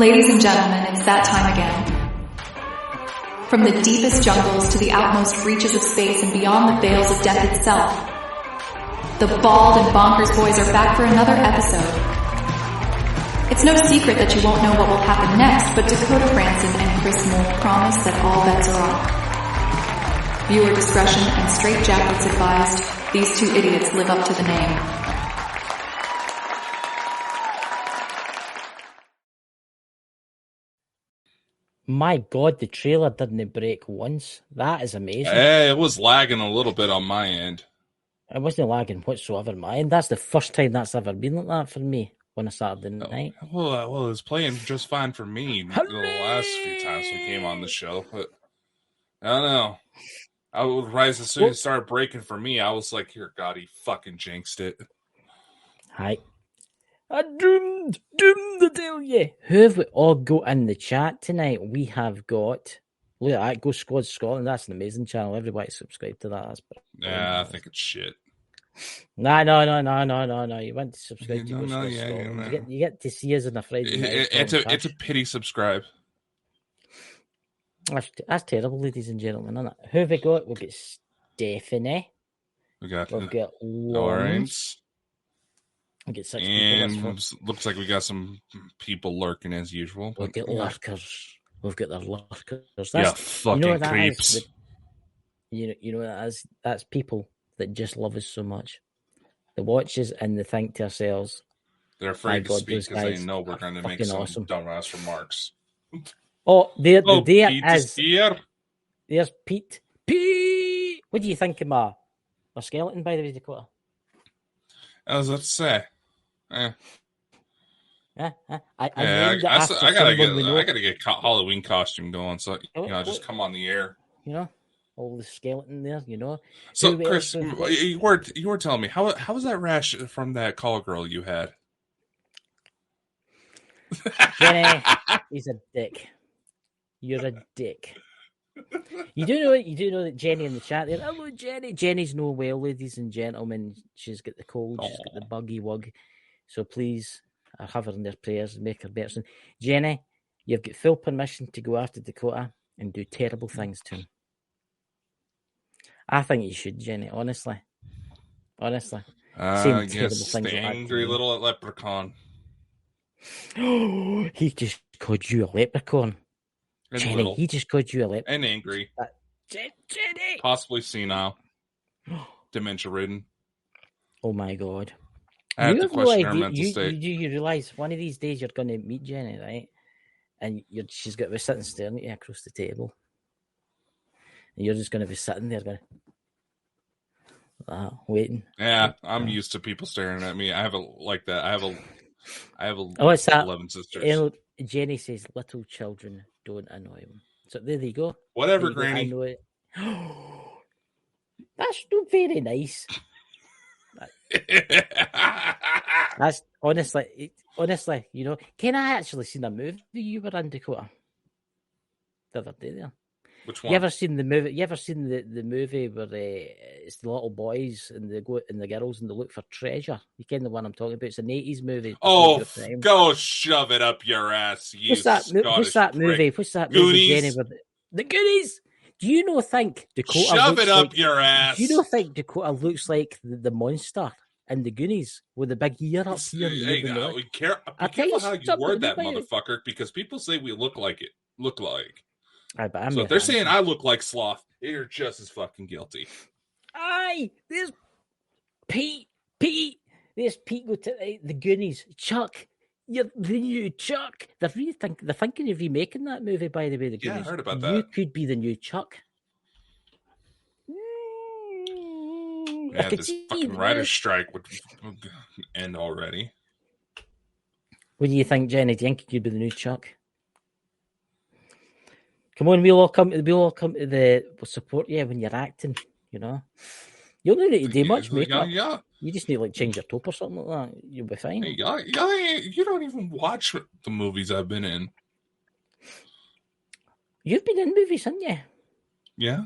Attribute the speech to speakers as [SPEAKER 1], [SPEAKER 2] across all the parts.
[SPEAKER 1] Ladies and gentlemen, it's that time again. From the deepest jungles to the outmost reaches of space and beyond the veils of death itself, the Bald and Bonkers boys are back for another episode. It's no secret that you won't know what will happen next, but Dakota Franson and Chris promise that all bets are off. Viewer discretion and straitjackets advised. These two idiots live up to the name.
[SPEAKER 2] My God, the trailer didn't break once. That is amazing.
[SPEAKER 3] It was lagging a little bit on my end.
[SPEAKER 2] It wasn't lagging whatsoever on my end. That's the first time that's ever been like that for me on a Saturday night.
[SPEAKER 3] Well, it was playing just fine for me the last few times we came on the show, but I don't know. I was right as soon as it started breaking for me, I was like, "Here, God, he fucking jinxed it."
[SPEAKER 2] Hi. I'm doomed to tell you. Who have we all got in the chat tonight? We have got, look at that, Go Squad Scotland. That's an amazing channel. Everybody subscribe to that. That's
[SPEAKER 3] I think it's shit.
[SPEAKER 2] No. You want to subscribe to Go Squad Scotland. You get to see us on a Friday night.
[SPEAKER 3] It's a pity subscribe.
[SPEAKER 2] That's terrible, ladies and gentlemen, isn't it? Who have we got? We've got Stephanie.
[SPEAKER 3] We've got
[SPEAKER 2] Lawrence. We get 6
[SPEAKER 3] and
[SPEAKER 2] people.
[SPEAKER 3] Looks like we got some people lurking as usual.
[SPEAKER 2] We've got lurkers. We've got their lurkers.
[SPEAKER 3] Fucking creeps.
[SPEAKER 2] You know what that is? That's people that just love us so much. They watch us and they think to ourselves,
[SPEAKER 3] they're afraid to speak because they know we're going to make some dumbass remarks.
[SPEAKER 2] Oh, there
[SPEAKER 3] is. Here.
[SPEAKER 2] There's Pete. Pete! What do you think of my skeleton, by the way, Dakota?
[SPEAKER 3] I was about to say.
[SPEAKER 2] I
[SPEAKER 3] gotta get Halloween costume going, so just come on the air.
[SPEAKER 2] You know, all the skeleton there. You know.
[SPEAKER 3] So, Chris, you were telling me how was that rash from that call girl you had?
[SPEAKER 2] Jenny, he's a dick. You're a dick. You do know that Jenny in the chat there. Hello, Jenny. Jenny's no well, ladies and gentlemen. She's got the cold. She's got the buggy wug. So please, have her in their prayers and make her better. Jenny, you've got full permission to go after Dakota and do terrible things to him. I think you should, Jenny. Honestly. Saying terrible things
[SPEAKER 3] the angry little leprechaun.
[SPEAKER 2] He just called you a leprechaun.
[SPEAKER 3] And
[SPEAKER 2] Jenny,
[SPEAKER 3] little.
[SPEAKER 2] He just called you a leprechaun.
[SPEAKER 3] And angry.
[SPEAKER 2] Jenny!
[SPEAKER 3] Possibly senile. Dementia-ridden.
[SPEAKER 2] Oh my God.
[SPEAKER 3] I have to question her mental state.
[SPEAKER 2] You realise one of these days you're going to meet Jenny, right? And she's going to be sitting staring at you across the table. And you're just going to be sitting there going, waiting.
[SPEAKER 3] Yeah, I'm used to people staring at me. I have I have 11 sisters.
[SPEAKER 2] Jenny says, little children don't annoy him. So there you go.
[SPEAKER 3] Whatever, Granny.
[SPEAKER 2] I know it. That's not very nice. That's honestly, you know. Can I actually seen a movie you were in, Dakota? The other day there.
[SPEAKER 3] Which one?
[SPEAKER 2] You ever seen the movie? You ever seen the movie where it's the little boys and they go and the girls and they look for treasure? You kind of the one I'm talking about. It's an 80s movie.
[SPEAKER 3] Oh, go shove it up your ass, you
[SPEAKER 2] What's that movie? What's that movie, Jenny? The Goonies. Do you not think Dakota
[SPEAKER 3] shove it up your ass?
[SPEAKER 2] Do you not think Dakota looks like the monster in the Goonies with the big ear up here?
[SPEAKER 3] Hey, be careful how you word that, motherfucker, because people say we look like. So if they're saying I look like Sloth, you're just as fucking guilty.
[SPEAKER 2] Aye, there's Pete. There's Pete go to the Goonies. Chuck, you're the new Chuck. They're thinking of remaking that movie, by the way. The Goonies.
[SPEAKER 3] Yeah, I heard about that.
[SPEAKER 2] You could be the new Chuck.
[SPEAKER 3] Yeah, this fucking writer's strike would end already.
[SPEAKER 2] What do you think, Jenny? Do you think you'd be the new Chuck? Come on, we'll all come to the support you when you're acting, you know. You don't need to do much makeup.
[SPEAKER 3] Yeah.
[SPEAKER 2] You just need to change your top or something like that. You'll be fine.
[SPEAKER 3] Hey, you don't even watch the movies I've been in.
[SPEAKER 2] You've been in movies, haven't you?
[SPEAKER 3] Yeah.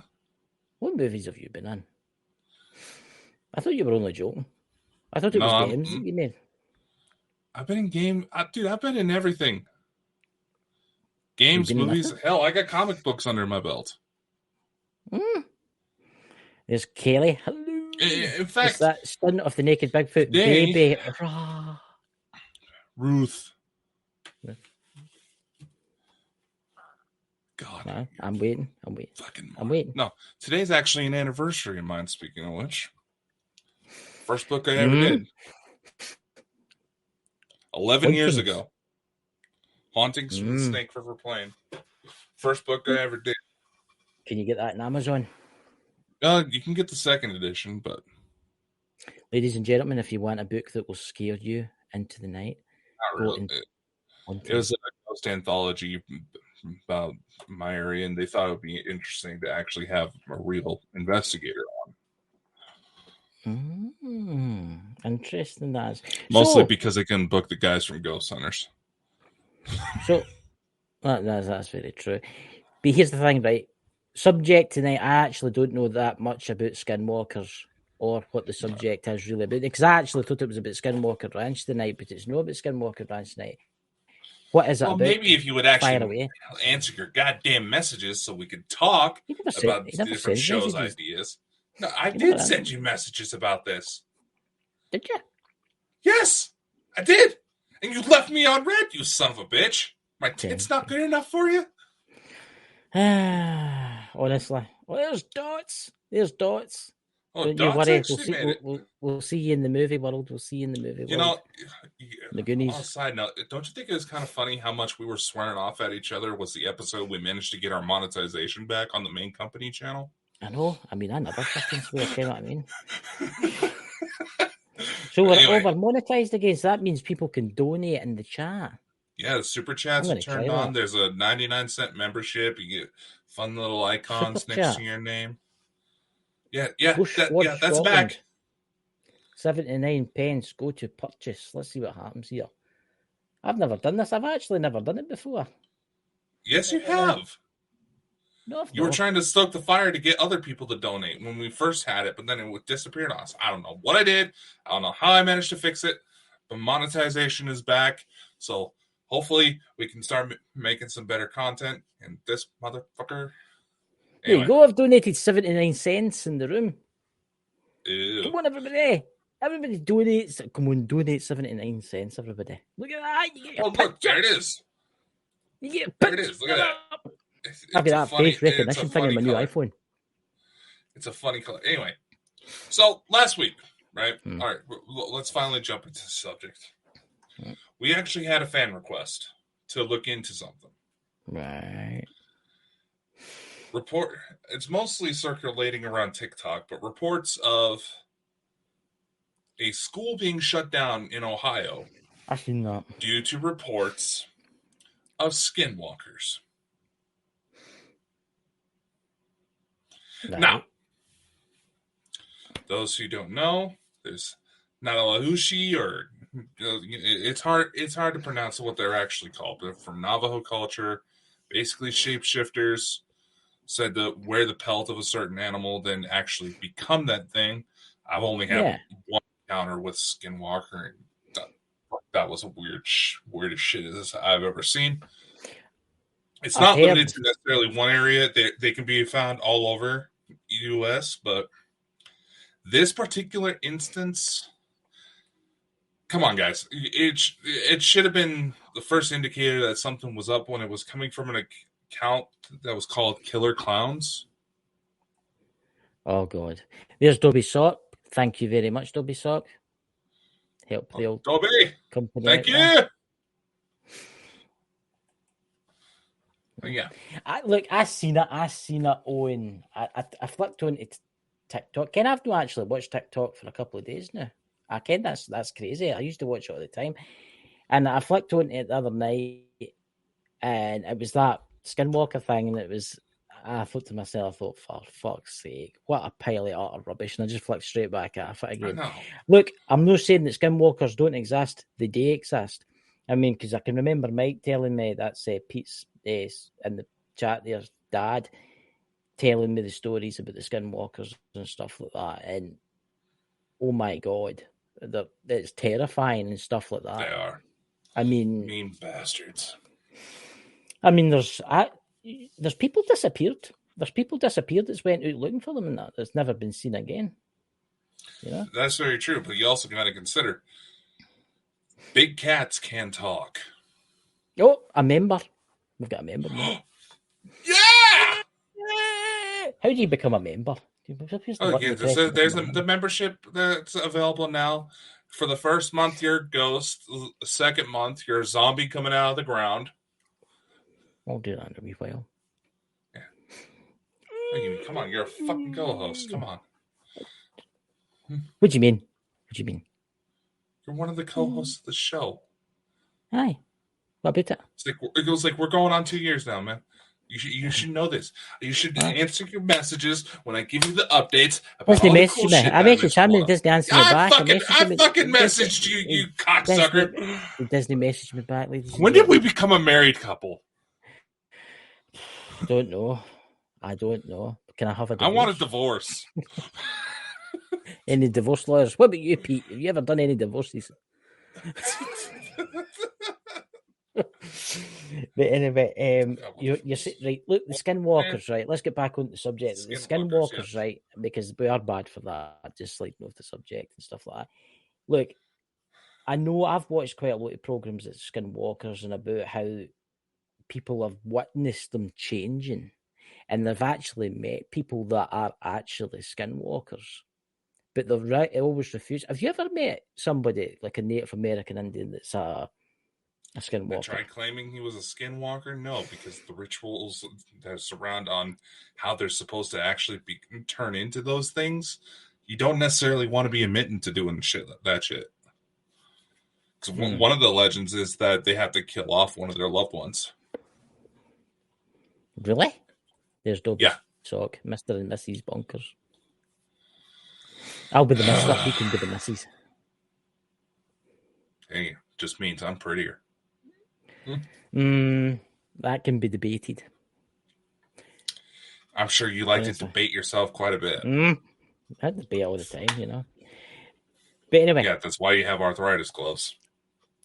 [SPEAKER 2] What movies have you been in? I thought you were only joking. I thought it was games that you made.
[SPEAKER 3] I've been in game. Dude, I've been in everything. Games, movies, hell, I got comic books under my belt.
[SPEAKER 2] There's Kelly. Hello.
[SPEAKER 3] In fact,
[SPEAKER 2] it's that son of the naked Bigfoot
[SPEAKER 3] today,
[SPEAKER 2] baby.
[SPEAKER 3] Ruth. God.
[SPEAKER 2] No, I'm waiting. I'm waiting.
[SPEAKER 3] No, today's actually an anniversary of mine, speaking of which. First book I ever did. 11 years ago. Hauntings from the Snake River Plain. First book I ever did.
[SPEAKER 2] Can you get that on Amazon?
[SPEAKER 3] You can get the second edition, but...
[SPEAKER 2] Ladies and gentlemen, if you want a book that will scare you into the night...
[SPEAKER 3] Not really. It was a ghost anthology about my area, and they thought it would be interesting to actually have a real investigator
[SPEAKER 2] on. Interesting, that.
[SPEAKER 3] Mostly because they can book the guys from Ghost Hunters.
[SPEAKER 2] So, that's very true. But here's the thing, right? Subject tonight, I actually don't know that much about skinwalkers or what the subject is really about. Because I actually thought it was about Skinwalker Ranch tonight, but it's not about Skinwalker Ranch tonight. What is it about?
[SPEAKER 3] Maybe if you would actually answer your goddamn messages so we could talk about different shows ideas. No, I did send you messages about this.
[SPEAKER 2] Did you?
[SPEAKER 3] Yes, I did. And you left me on red, you son of a bitch. My tit's not good enough for you?
[SPEAKER 2] Honestly. Well, there's dots.
[SPEAKER 3] Oh,
[SPEAKER 2] don't
[SPEAKER 3] dots
[SPEAKER 2] you worry. We'll see you in the movie world. You know,
[SPEAKER 3] the Goonies. On a side note, don't you think it was kind of funny how much we were swearing off at each other was the episode we managed to get our monetization back on the main company channel?
[SPEAKER 2] I know. I mean, I never fucking swear, you know what I mean? So we're over monetized again, so that means people can donate in the chat.
[SPEAKER 3] Yeah, the super chats are turned on. There's a 99-cent membership. You get fun little icons next to your name. Yeah, that's back.
[SPEAKER 2] 79 pence. Go to purchase. Let's see what happens here. I've never done this. I've actually never done it before.
[SPEAKER 3] Yes, you have.
[SPEAKER 2] No,
[SPEAKER 3] you were trying to stoke the fire to get other people to donate when we first had it, but then it disappeared on us. I don't know what I did. I don't know how I managed to fix it, but monetization is back. So hopefully we can start making some better content. And this motherfucker.
[SPEAKER 2] Anyway. There you go. I've donated 79 cents in the room.
[SPEAKER 3] Ew.
[SPEAKER 2] Come on, everybody. Everybody donates. Come on, donate 79 cents, everybody. Look at that. You get
[SPEAKER 3] look, there it is.
[SPEAKER 2] You get
[SPEAKER 3] there it is. Look at that.
[SPEAKER 2] I've got that face recognition thing on my new iPhone.
[SPEAKER 3] It's a funny color. Anyway, so last week, right? All right, let's finally jump into the subject. We actually had a fan request to look into something.
[SPEAKER 2] Right.
[SPEAKER 3] It's mostly circulating around TikTok, but reports of a school being shut down in Ohio.
[SPEAKER 2] I've seen that.
[SPEAKER 3] Due to reports of skinwalkers.
[SPEAKER 2] Right.
[SPEAKER 3] Now, those who don't know, there's Nalahushi, or it's hard to pronounce what they're actually called, but from Navajo culture, basically shapeshifters said to wear the pelt of a certain animal, then actually become that thing. I've only had one encounter with Skinwalker, and that was a weirdest shit as I've ever seen. It's not limited to necessarily one area. They can be found all over U.S., but this particular instance, come on, guys. It should have been the first indicator that something was up when it was coming from an account that was called Killer Clowns.
[SPEAKER 2] Oh, God. There's Dobby Sock. Thank you very much, Dobby Sock. Help the old
[SPEAKER 3] Dobby.
[SPEAKER 2] Company.
[SPEAKER 3] Thank you. Yeah.
[SPEAKER 2] I seen it on. I flicked on to TikTok. Ken, I've not actually watched TikTok for a couple of days now. I Ken, that's crazy. I used to watch it all the time, and I flicked on it the other night, and it was that Skinwalker thing, and it was. I thought to myself, for fuck's sake, what a pile of utter rubbish, and I just flicked straight back at it again. Look, I'm not saying that Skinwalkers don't exist. They do exist. I mean, because I can remember Mike telling me that's Pete's in the chat there's dad telling me the stories about the Skinwalkers and stuff like that. And oh my God, it's terrifying and stuff like that.
[SPEAKER 3] They are.
[SPEAKER 2] I mean,
[SPEAKER 3] mean bastards.
[SPEAKER 2] I mean, there's people disappeared. There's people disappeared that's went out looking for them and that's never been seen again. You know?
[SPEAKER 3] That's very true, but you also got to consider big cats can talk.
[SPEAKER 2] Oh, a member. We've got a member now.
[SPEAKER 3] Yeah!
[SPEAKER 2] How do you become a member?
[SPEAKER 3] There's the membership that's available now. For the first month, you're a ghost. The second month, you're a zombie coming out of the ground.
[SPEAKER 2] I'll do that in a wee while.
[SPEAKER 3] Yeah. Come on, you're a fucking co-host. Come on.
[SPEAKER 2] What do you mean? What do you mean?
[SPEAKER 3] You're one of the co-hosts of the show.
[SPEAKER 2] Aye. What about it?
[SPEAKER 3] It goes like we're going on 2 years now, man. You should know this. You should answer your messages when I give you the updates about all the cool shit.
[SPEAKER 2] I messaged him and he doesn't answer me back.
[SPEAKER 3] I fucking messaged you, you cocksucker.
[SPEAKER 2] He doesn't message me back.
[SPEAKER 3] When did we become a married couple?
[SPEAKER 2] Don't know. I don't know. Can I have a divorce?
[SPEAKER 3] I want a divorce.
[SPEAKER 2] Any divorce lawyers? What about you, Pete? Have you ever done any divorces? But anyway, you're right. Look, the skinwalkers, right? Let's get back on the subject. The skinwalkers, yeah. Right? Because we are bad for that. Just like with the subject and stuff like that. Look, I know I've watched quite a lot of programs at skinwalkers and about how people have witnessed them changing, and they've actually met people that are actually skinwalkers. But they always refuse. Have you ever met somebody like a Native American Indian that's a skinwalker?
[SPEAKER 3] They tried claiming he was a skinwalker? No, because the rituals that surround on how they're supposed to actually turn into those things, you don't necessarily want to be admitting to doing that shit. Because one of the legends is that they have to kill off one of their loved ones.
[SPEAKER 2] Really? There's Dobby Sock, Mr. and Mrs. Bonkers. I'll be the mister, he can be the missus.
[SPEAKER 3] Hey, just means I'm prettier.
[SPEAKER 2] That can be debated.
[SPEAKER 3] I'm sure you like to debate yourself quite a bit.
[SPEAKER 2] I debate all the time, you know. But anyway.
[SPEAKER 3] Yeah, that's why you have arthritis gloves.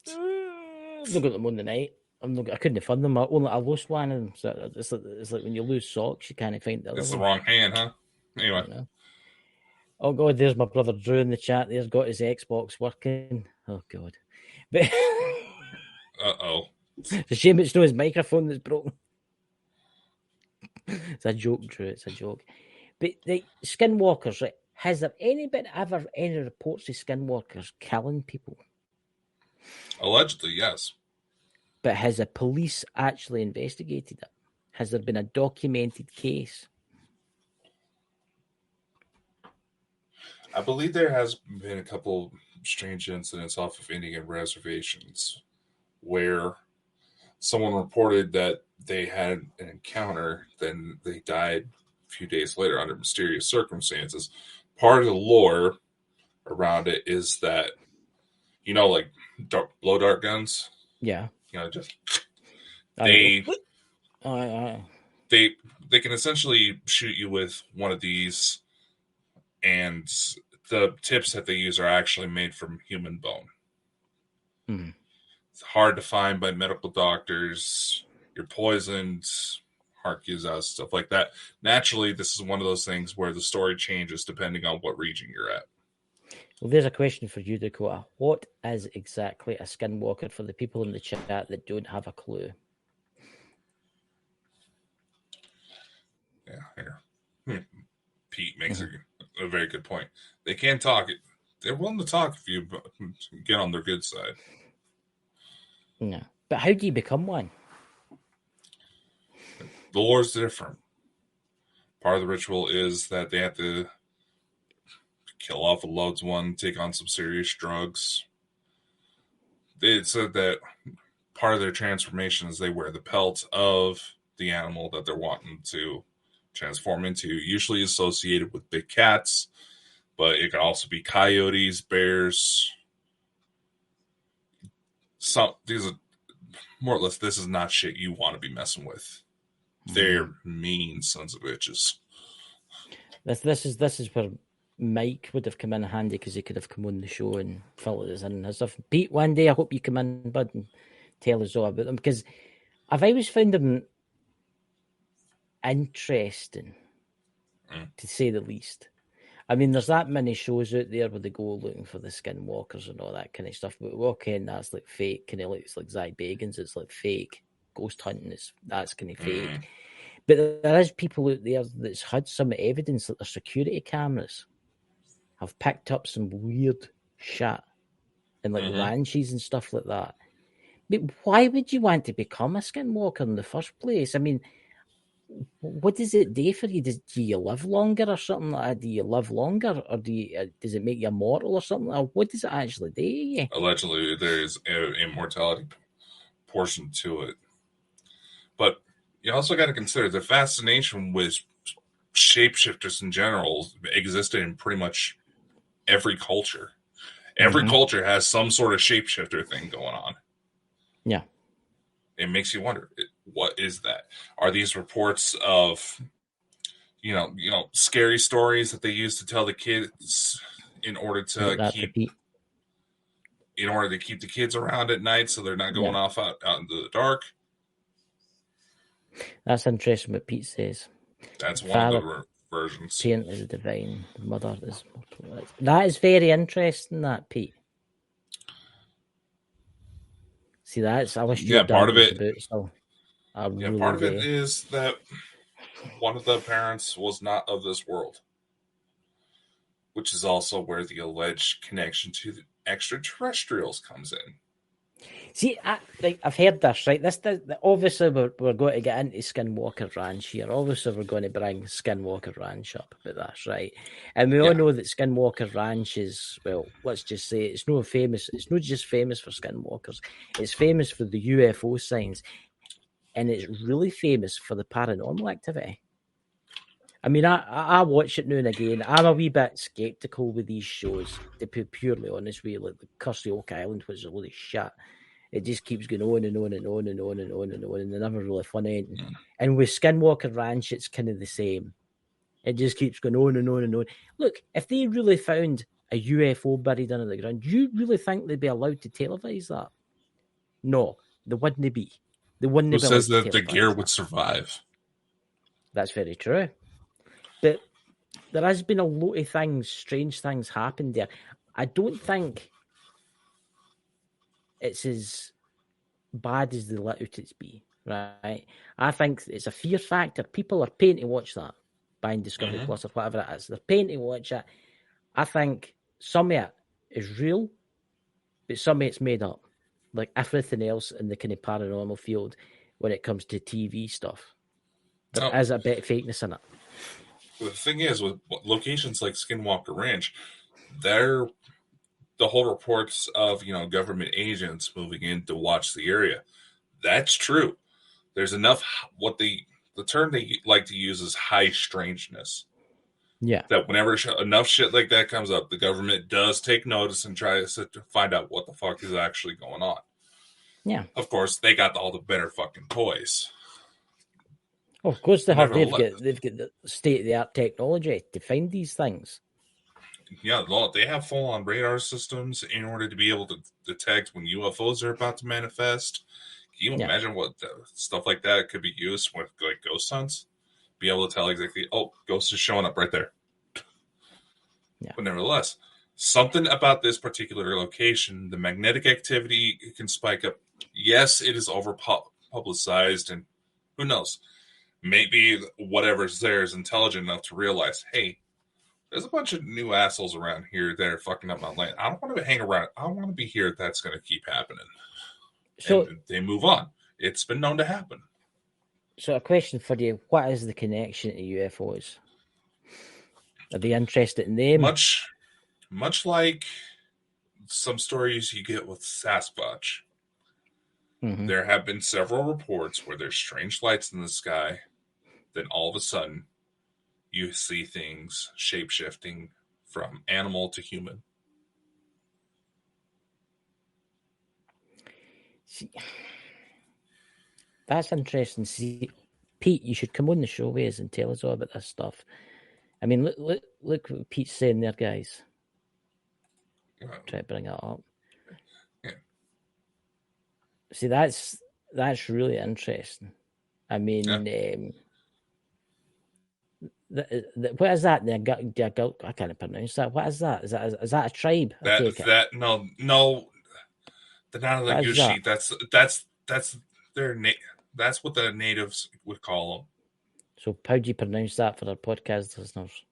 [SPEAKER 2] I've not got them on the night. I couldn't find them. I lost one of them. So it's like when you lose socks, you can't find the other.
[SPEAKER 3] It's the wrong hand, huh? Anyway.
[SPEAKER 2] You know? Oh, God, there's my brother Drew in the chat. There's got his Xbox working. Oh, God. But
[SPEAKER 3] uh-oh.
[SPEAKER 2] It's a shame it's not his microphone that's broken. It's a joke, Drew. It's a joke. But the skinwalkers, right? Has there been ever any reports of skinwalkers killing people?
[SPEAKER 3] Allegedly, yes.
[SPEAKER 2] But has the police actually investigated it? Has there been a documented case?
[SPEAKER 3] I believe there has been a couple strange incidents off of Indian reservations where someone reported that they had an encounter, then they died a few days later under mysterious circumstances. Part of the lore around it is that, you know, like blow dart guns?
[SPEAKER 2] Yeah.
[SPEAKER 3] You know, just they can essentially shoot you with one of these, and the tips that they use are actually made from human bone.
[SPEAKER 2] Mm.
[SPEAKER 3] It's hard to find by medical doctors. You're poisoned, heart gives out, stuff like that. Naturally, this is one of those things where the story changes depending on what region you're at.
[SPEAKER 2] Well, there's a question for you, Dakota. What is exactly a skinwalker for the people in the chat that don't have a clue?
[SPEAKER 3] Yeah, here. Pete makes a very good point. They can't talk. They're willing to talk if you get on their good side.
[SPEAKER 2] No. But how do you become one?
[SPEAKER 3] The lore's different. Part of the ritual is that they have to kill off a loved one, take on some serious drugs. They said that part of their transformation is they wear the pelt of the animal that they're wanting to transform into, usually associated with big cats, but it can also be coyotes, bears. These are more or less, this is not shit you want to be messing with. They're mean sons of bitches.
[SPEAKER 2] This is where Mike would have come in handy, because he could have come on the show and filled us in and stuff. Pete, one day I hope you come in, bud, and tell us all about them, because I've always found them interesting, to say the least. I mean, there's that many shows out there where they go looking for the skinwalkers and all that kind of stuff. But okay, that's like fake, kind of like it's like Zach Bagans. It's like fake ghost hunting. That's kind of fake. But there is people out there that's had some evidence that their security cameras have picked up some weird shit and like ranches and stuff like that. But why would you want to become a skinwalker in the first place? I mean, what does it do for you? Do you live longer or something like that? Do you live longer, or does it make you immortal or something? Or what does it actually do to you?
[SPEAKER 3] Allegedly, there is an immortality portion to it. But you also got to consider the fascination with shapeshifters in general existed in pretty much every culture. Every culture has some sort of shapeshifter thing going on.
[SPEAKER 2] Yeah.
[SPEAKER 3] It makes you wonder, what is that? Are these reports of, scary stories that they use to tell the kids in order to keep the kids around at night so they're not going off out into the dark?
[SPEAKER 2] That's interesting what Pete says.
[SPEAKER 3] That's one of the versions.
[SPEAKER 2] Parent is divine, the mother is mortal. That is very interesting, that, Pete. See, that's, I wish you
[SPEAKER 3] Yeah, part of it.
[SPEAKER 2] Part
[SPEAKER 3] of it is that one of the parents was not of this world, which is also where the alleged connection to the extraterrestrials comes in.
[SPEAKER 2] See, I've heard this, right? Obviously, we're going to get into Skinwalker Ranch here. Obviously, we're going to bring Skinwalker Ranch up about this, right? And we all know that Skinwalker Ranch is, well, let's just say it's not famous. It's not just famous for skinwalkers. It's famous for the UFO signs, and it's really famous for the paranormal activity. I mean, I watch it now and again. I'm a wee bit skeptical with these shows, to be purely honest with you, like the Cursey Oak Island, which is a load of shit. It just keeps going on and on and on and on and on and on, and they're never really fun ending. And with Skinwalker Ranch, it's kind of the same. It just keeps going on and on and on. Look, if they really found a UFO buried under the ground, do you really think they'd be allowed to televise that? No, they wouldn't be. They wouldn't be.
[SPEAKER 3] Who says that the gear would survive?
[SPEAKER 2] That's very true. But there has been a lot of things, strange things happened there. I don't think it's as bad as they let out it be, right? I think it's a fear factor. People are paying to watch that, buying Discovery Plus or whatever it is. They're paying to watch it. I think some of it is real, but some of it's made up. Like everything else in the kind of paranormal field when it comes to TV stuff. There is a bit of fakeness in it.
[SPEAKER 3] The thing is, with locations like Skinwalker Ranch, the whole reports of government agents moving in to watch the area. That's true. There's enough. The term they like to use is high strangeness.
[SPEAKER 2] Yeah.
[SPEAKER 3] That whenever enough shit like that comes up, the government does take notice and try to find out what the fuck is actually going on.
[SPEAKER 2] Yeah.
[SPEAKER 3] Of course, they got all the better fucking toys.
[SPEAKER 2] Oh, of course they have. They've got the state-of-the-art technology to find these things.
[SPEAKER 3] Yeah, they have full-on radar systems in order to be able to detect when UFOs are about to manifest. Can you imagine what stuff like that could be used with like ghost hunts? Be able to tell exactly, ghost is showing up right there.
[SPEAKER 2] Yeah.
[SPEAKER 3] But nevertheless, something about this particular location, the magnetic activity can spike up. Yes, it is over-publicized, and who knows? Maybe whatever's there is intelligent enough to realize, hey, there's a bunch of new assholes around here that are fucking up my land. I don't want to hang around. I don't want to be here. That's going to keep happening. So and they move on. It's been known to happen.
[SPEAKER 2] So a question for you. What is the connection to UFOs? Are they interested in them?
[SPEAKER 3] Much like some stories you get with Sasquatch. There have been several reports where there's strange lights in the sky. Then all of a sudden, you see things shape-shifting from animal to human.
[SPEAKER 2] See, that's interesting. See, Pete, you should come on the show with us and tell us all about this stuff. I mean, look what Pete's saying there, guys. Try to bring it up.
[SPEAKER 3] Yeah.
[SPEAKER 2] See, that's That's really interesting. I mean, what is that? I can't pronounce that. What is that? Is that a tribe? I take it.
[SPEAKER 3] No, the Nanagushi.
[SPEAKER 2] That?
[SPEAKER 3] That's their that's what the natives would call them.
[SPEAKER 2] So how do you pronounce that for our podcast listeners?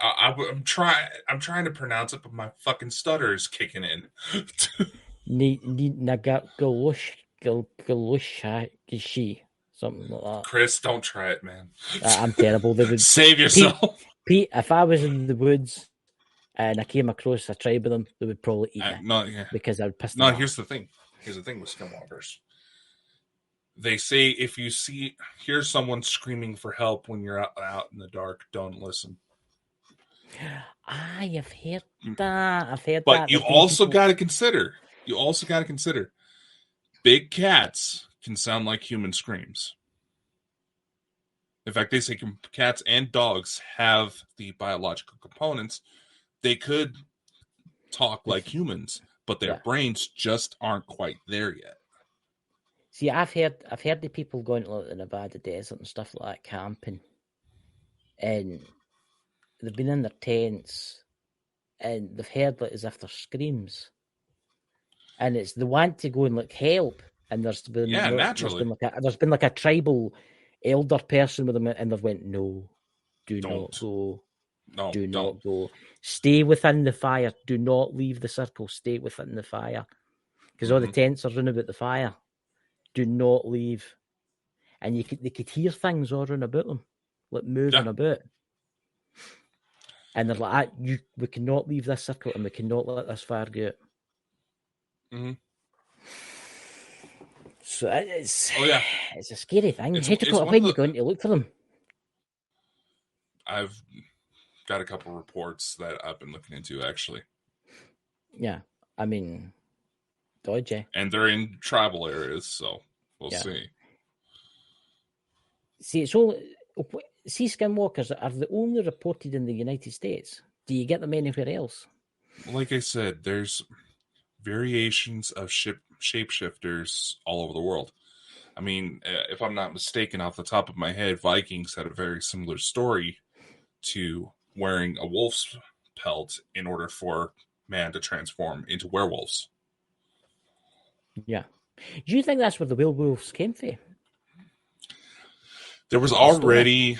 [SPEAKER 3] I'm trying to pronounce it, but my fucking stutter is kicking in.
[SPEAKER 2] Galushi, something like that.
[SPEAKER 3] Chris, don't try it, man.
[SPEAKER 2] I'm terrible. They would
[SPEAKER 3] save yourself.
[SPEAKER 2] Pete, if I was in the woods and I came across a tribe of them, they would probably eat me because I would piss them off.
[SPEAKER 3] Here's the thing with skinwalkers. They say if you hear someone screaming for help when you're out in the dark, don't listen.
[SPEAKER 2] You've heard that. I've heard that.
[SPEAKER 3] But you also got to consider. Big cats can sound like human screams. In fact, they say cats and dogs have the biological components. They could talk like humans, but their brains just aren't quite there yet.
[SPEAKER 2] See, I've heard the people going to the Nevada desert and stuff like that camping, and they've been in their tents, and they've heard as if they're screams, and it's they want to go and help, and there's been there's been like a tribal elder person with them, and they've went, no, do not go.
[SPEAKER 3] No,
[SPEAKER 2] do not go. Stay within the fire. Do not leave the circle. Stay within the fire, because all the tents are running about the fire. Do not leave. And they could hear things all around about them, like moving about. And they're like, we cannot leave this circle, and we cannot let this fire go out.
[SPEAKER 3] Mm-hmm.
[SPEAKER 2] So it's a scary thing. When you go in to look for them?
[SPEAKER 3] I've got a couple reports that I've been looking into, actually.
[SPEAKER 2] Yeah, I mean, dodgy.
[SPEAKER 3] And they're in tribal areas, so we'll see.
[SPEAKER 2] See, skinwalkers are the only reported in the United States. Do you get them anywhere else?
[SPEAKER 3] Like I said, there's variations of shapeshifters all over the world. I mean, if I'm not mistaken, off the top of my head, Vikings had a very similar story to wearing a wolf's pelt in order for man to transform into werewolves.
[SPEAKER 2] Yeah. Do you think that's where the werewolves came from?
[SPEAKER 3] There was already...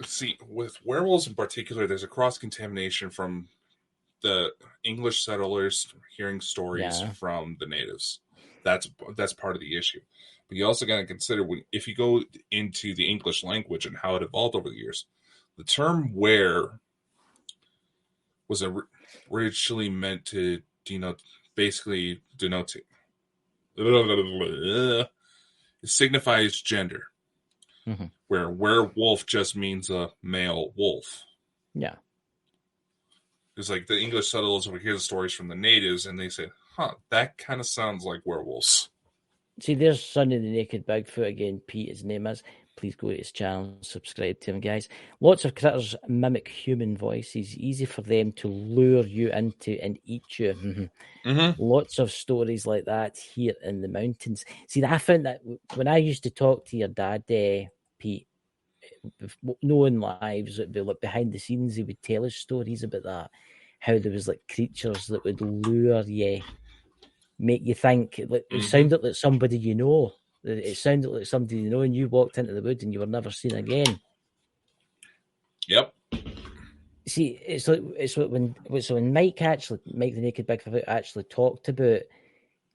[SPEAKER 3] See, with werewolves in particular, there's a cross-contamination from the English settlers hearing stories from the natives. That's part of the issue. But you also got to consider, if you go into the English language and how it evolved over the years, the term "were" was originally meant to denote it signifies gender, where werewolf just means a male wolf.
[SPEAKER 2] Yeah.
[SPEAKER 3] It's like the English settlers would hear the stories from the natives and they say, that kind of sounds like werewolves.
[SPEAKER 2] See, there's Sonny the Naked Bigfoot again. Pete, his name is. Please go to his channel and subscribe to him, guys. Lots of critters mimic human voices. Easy for them to lure you into and eat you. Lots of stories like that here in the mountains. See, I found that when I used to talk to your dad, Pete, knowing lives, it'd be like behind the scenes, he would tell us stories about that. How there was like creatures that would lure you, make you think. It sounded like somebody you know. It sounded like somebody you know, and you walked into the wood and you were never seen again.
[SPEAKER 3] Yep.
[SPEAKER 2] See, it's like when Mike the Naked Bigfoot actually talked about.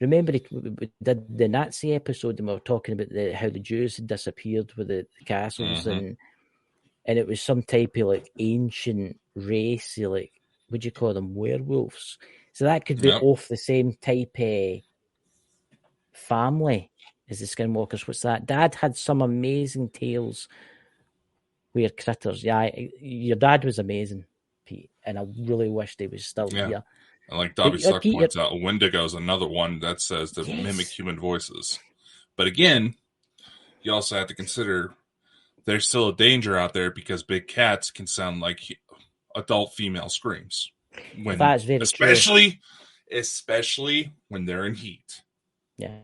[SPEAKER 2] Remember, we did the Nazi episode, and we were talking about how the Jews had disappeared with the castles, and it was some type of like ancient race, like what do you call them, werewolves? So that could be off the same type of family as the Skinwalkers. What's that? Dad had some amazing tales where critters. Yeah, your dad was amazing, Pete, and I really wished he was still here.
[SPEAKER 3] And like Dobby Suck points out, a Wendigo is another one that says to mimic human voices. But again, you also have to consider there's still a danger out there because big cats can sound like adult female screams.
[SPEAKER 2] That's very true.
[SPEAKER 3] Especially when they're in heat.
[SPEAKER 2] Yeah,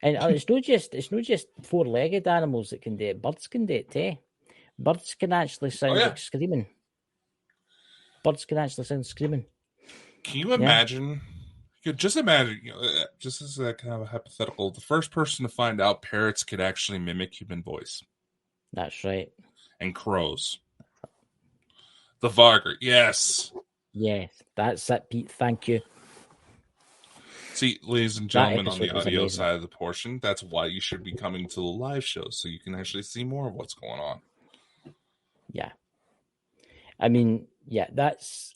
[SPEAKER 2] and it's not just four-legged animals that can do it. Birds can do it too. Birds can actually sound like screaming. Birds can actually sound screaming.
[SPEAKER 3] Can you imagine? You could just imagine, just as a kind of a hypothetical, the first person to find out parrots could actually mimic human voice.
[SPEAKER 2] That's right.
[SPEAKER 3] And crows. The Varger, yes.
[SPEAKER 2] Yes, that's it, Pete. Thank you.
[SPEAKER 3] See, ladies and gentlemen, on the
[SPEAKER 2] episode was
[SPEAKER 3] audio
[SPEAKER 2] amazing.
[SPEAKER 3] side of the portion, that's why you should be coming to the live show so you can actually see more of what's going on.
[SPEAKER 2] Yeah. I mean, yeah, that's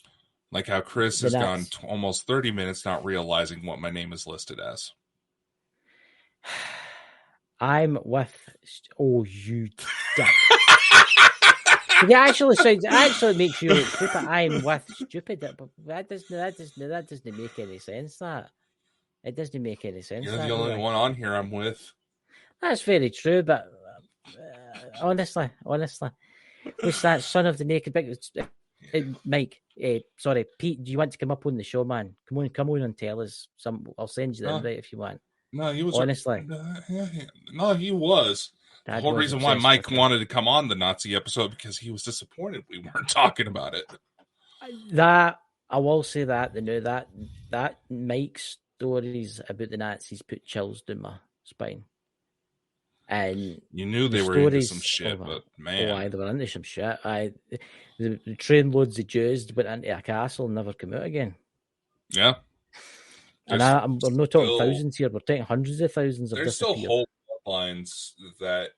[SPEAKER 3] like how Chris has gone almost 30 minutes not realizing what my name is listed as.
[SPEAKER 2] I'm with. Oh, you dick. It actually makes you look stupid. I'm with stupid, but that doesn't make any sense. It doesn't make any sense.
[SPEAKER 3] You're the only one on here I'm with.
[SPEAKER 2] That's very true, but honestly, what's that son of the naked big? Mike, sorry, Pete. Do you want to come up on the show, man? Come on and tell us some. I'll send you the invite if you want.
[SPEAKER 3] No, he was
[SPEAKER 2] honestly.
[SPEAKER 3] No, he was.
[SPEAKER 2] Dad
[SPEAKER 3] the whole reason why Mike wanted to come on the Nazi episode because he was disappointed we weren't talking about it.
[SPEAKER 2] That I will say that that Mike's stories about the Nazis put chills down my spine. And
[SPEAKER 3] you knew they were into some shit, but man,
[SPEAKER 2] they were into some shit. The train loads of Jews went into a castle and never come out again.
[SPEAKER 3] Yeah.
[SPEAKER 2] And we're not talking thousands here, we're talking hundreds of thousands of
[SPEAKER 3] there's still whole lines that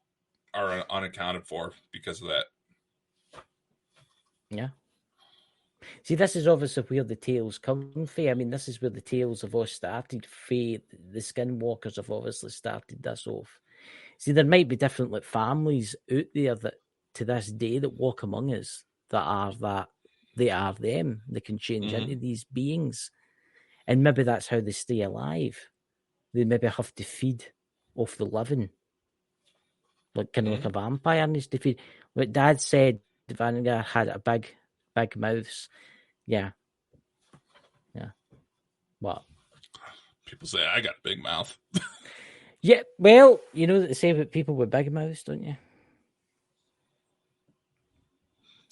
[SPEAKER 3] are unaccounted for because of that.
[SPEAKER 2] Yeah. See, this is obviously where the tales come from. I mean, this is where the tales have all started. The skinwalkers have obviously started this off. See, there might be different like families out there that to this day that walk among us that they are them. They can change into these beings. And maybe that's how they stay alive. They maybe have to feed off the living. Like kind of like a vampire needs to feed. What Dad said, Vanguard had a big mouths. Yeah. What?
[SPEAKER 3] People say I got a big mouth.
[SPEAKER 2] Yeah, well, you know what they say about people with big mouths, don't you?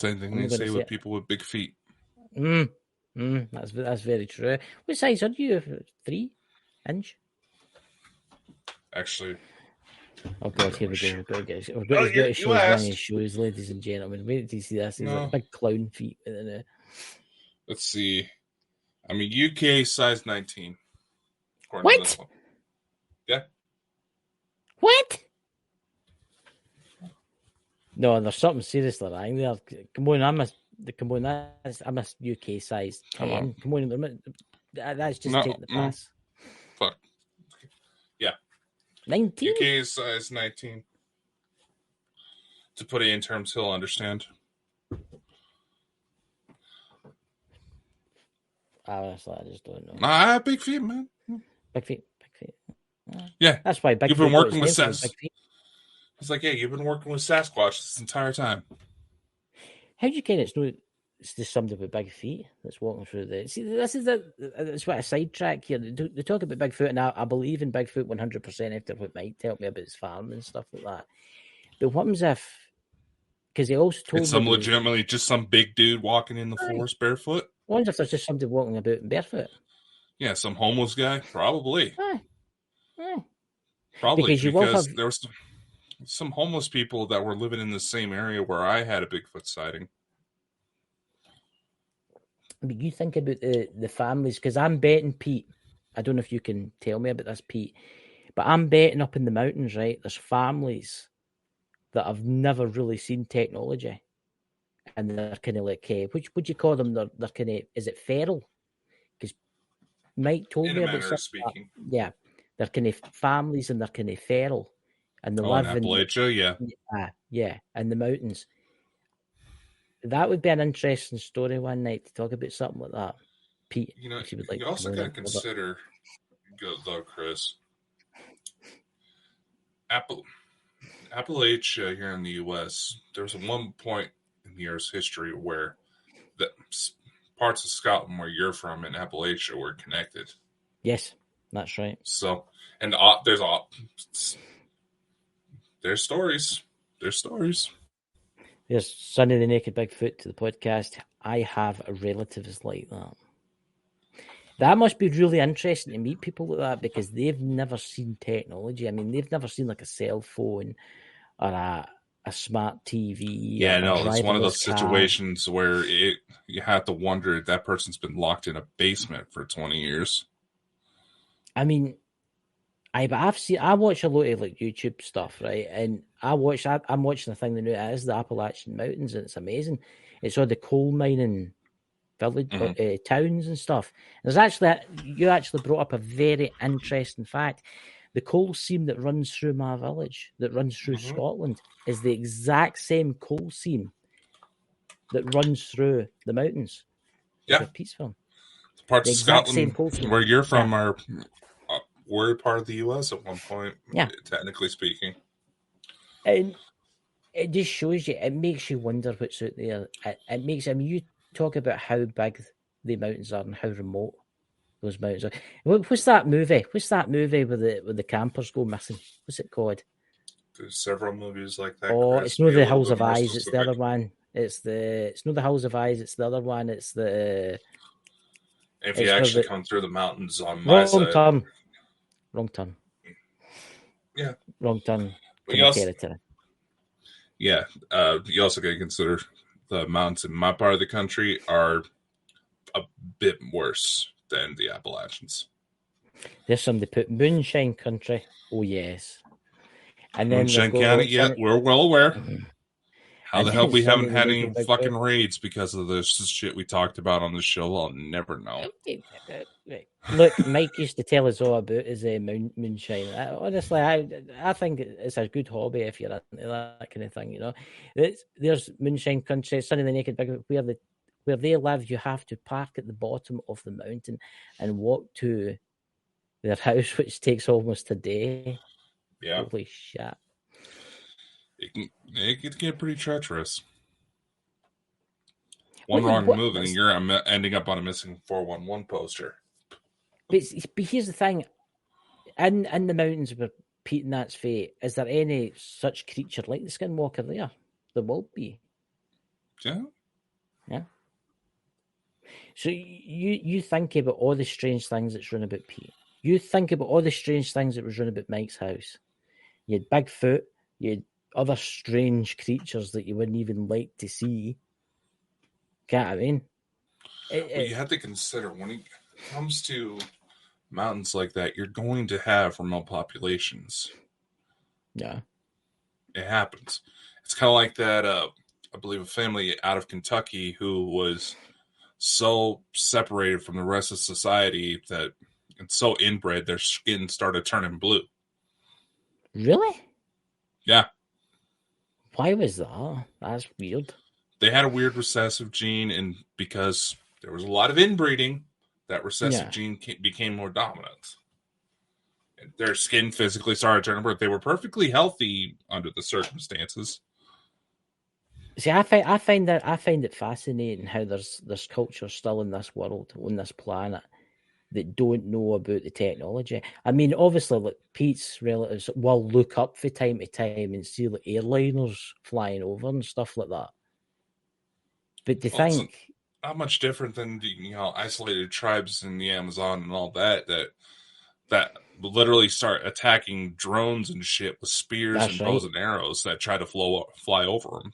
[SPEAKER 3] Same thing they say with people with big feet.
[SPEAKER 2] That's very true. What size are you? 3 inch?
[SPEAKER 3] Actually.
[SPEAKER 2] Oh God, here we go. We've got to show one of his shoes, ladies and gentlemen. Wait till you see this. He's like big clown feet.
[SPEAKER 3] Let's see. I'm a UK size 19.
[SPEAKER 2] What?
[SPEAKER 3] Yeah.
[SPEAKER 2] What? No, there's something seriously wrong there. Come on, I'm a UK size 10. Come on, that's just taking the pass.
[SPEAKER 3] Fuck. Yeah.
[SPEAKER 2] 19?
[SPEAKER 3] UK size 19. To put it in terms he'll understand.
[SPEAKER 2] Honestly, I just don't know.
[SPEAKER 3] I have big feet, man.
[SPEAKER 2] Big feet.
[SPEAKER 3] Yeah.
[SPEAKER 2] That's why big
[SPEAKER 3] You've
[SPEAKER 2] feet
[SPEAKER 3] been working with
[SPEAKER 2] Sasquatch.
[SPEAKER 3] It's like, you've been working with Sasquatch this entire time.
[SPEAKER 2] How do you kind of know it's just somebody with big feet that's walking through the... See, that's what a sidetrack here. They talk about Bigfoot, and I believe in Bigfoot 100% after what Mike told me about his farm and stuff like that. But what happens if... Because he also told
[SPEAKER 3] me... legitimately just some big dude walking in the forest barefoot?
[SPEAKER 2] What happens if there's just somebody walking about in barefoot?
[SPEAKER 3] Yeah, some homeless guy? Probably.
[SPEAKER 2] Aye.
[SPEAKER 3] Probably, because there was some homeless people that were living in the same area where I had a Bigfoot sighting.
[SPEAKER 2] But you think about the families, because I'm betting, Pete, I don't know if you can tell me about this, Pete, but I'm betting up in the mountains, right, there's families that have never really seen technology. And they're kind of like, what would you call them? They're kind of, is it feral? Because Mike told me about something. Yeah. They're kind of families and they're kind of feral. And they live in
[SPEAKER 3] Appalachia,
[SPEAKER 2] yeah, in the mountains. That would be an interesting story one night to talk about something like that. Pete,
[SPEAKER 3] you would like. You also got to consider, though, Chris, Appalachia here in the U.S. There was one point in the Earth's history where the parts of Scotland where you're from and Appalachia were connected.
[SPEAKER 2] Yes. That's right.
[SPEAKER 3] So, and there's stories. There's stories.
[SPEAKER 2] There's Sonny the Naked Bigfoot to the podcast. I have relatives like that. That must be really interesting to meet people like that because they've never seen technology. I mean, they've never seen like a cell phone or a smart TV.
[SPEAKER 3] Yeah,
[SPEAKER 2] or
[SPEAKER 3] no, it's one of those
[SPEAKER 2] car.
[SPEAKER 3] situations where you have to wonder if that person's been locked in a basement for 20 years.
[SPEAKER 2] I mean, I watch a lot of like YouTube stuff, right? And I'm watching the thing that it is the Appalachian Mountains, and it's amazing. It's all the coal mining village towns and stuff. There's you actually brought up a very interesting fact. The coal seam that runs through my village, that runs through Scotland, is the exact same coal seam that runs through the mountains.
[SPEAKER 3] Yeah,
[SPEAKER 2] Pete's film.
[SPEAKER 3] Parts of Scotland where you're from were part of the U.S. at one point.
[SPEAKER 2] Yeah,
[SPEAKER 3] technically speaking.
[SPEAKER 2] And it just shows you. It makes you wonder what's out there. It makes. I mean, you talk about how big the mountains are and how remote those mountains are. What's that movie? What's that movie where the campers go missing? What's it called?
[SPEAKER 3] There's several movies like that.
[SPEAKER 2] Oh,
[SPEAKER 3] Chris.
[SPEAKER 2] it's not the Hills of Eyes. It's the other one. It's not the Hills of Eyes. It's the other one. It's the.
[SPEAKER 3] If you actually come through the mountains on my side.
[SPEAKER 2] Wrong turn.
[SPEAKER 3] Yeah.
[SPEAKER 2] Wrong turn.
[SPEAKER 3] You also got to consider the mountains in my part of the country are a bit worse than the Appalachians.
[SPEAKER 2] There's somebody put Moonshine Country. Oh, yes. And then
[SPEAKER 3] Moonshine County, we're well aware. How the hell we haven't had any fucking raids because of this shit we talked about on the show? I'll never know.
[SPEAKER 2] Look, Mike used to tell us all about his moonshine. Honestly, I think it's a good hobby if you're into that kind of thing. You know, there's Moonshine Country, Sonny the Naked Bigfoot, where they live. You have to park at the bottom of the mountain and walk to their house, which takes almost a day.
[SPEAKER 3] Yeah,
[SPEAKER 2] holy shit.
[SPEAKER 3] It can get pretty treacherous. One wrong move and you're ending up on a missing 411 poster.
[SPEAKER 2] But here's the thing. In the mountains where Pete and that's fate, is there any such creature like the Skinwalker there? There will be.
[SPEAKER 3] Yeah.
[SPEAKER 2] Yeah. So you think about all the strange things that's run about Pete. You think about all the strange things that was run about Mike's house. You had Bigfoot, you had other strange creatures that you wouldn't even like to see. Get what I mean?
[SPEAKER 3] You have to consider when it comes to mountains like that, you're going to have remote populations.
[SPEAKER 2] Yeah.
[SPEAKER 3] It happens. It's kind of like that, I believe, a family out of Kentucky who was so separated from the rest of society that it's so inbred, their skin started turning blue.
[SPEAKER 2] Really?
[SPEAKER 3] Yeah.
[SPEAKER 2] Why was that? That's weird.
[SPEAKER 3] They had a weird recessive gene, and because there was a lot of inbreeding, that recessive gene became more dominant. And their skin physically started turning blue. They were perfectly healthy under the circumstances.
[SPEAKER 2] See, I find it fascinating how there's culture still in this world, on this planet, that don't know about the technology. I mean, obviously, like Pete's relatives will look up from time to time and see like airliners flying over and stuff like that. But to think,
[SPEAKER 3] it's not much different than isolated tribes in the Amazon and all that literally start attacking drones and shit with spears and bows and arrows that try to fly over them.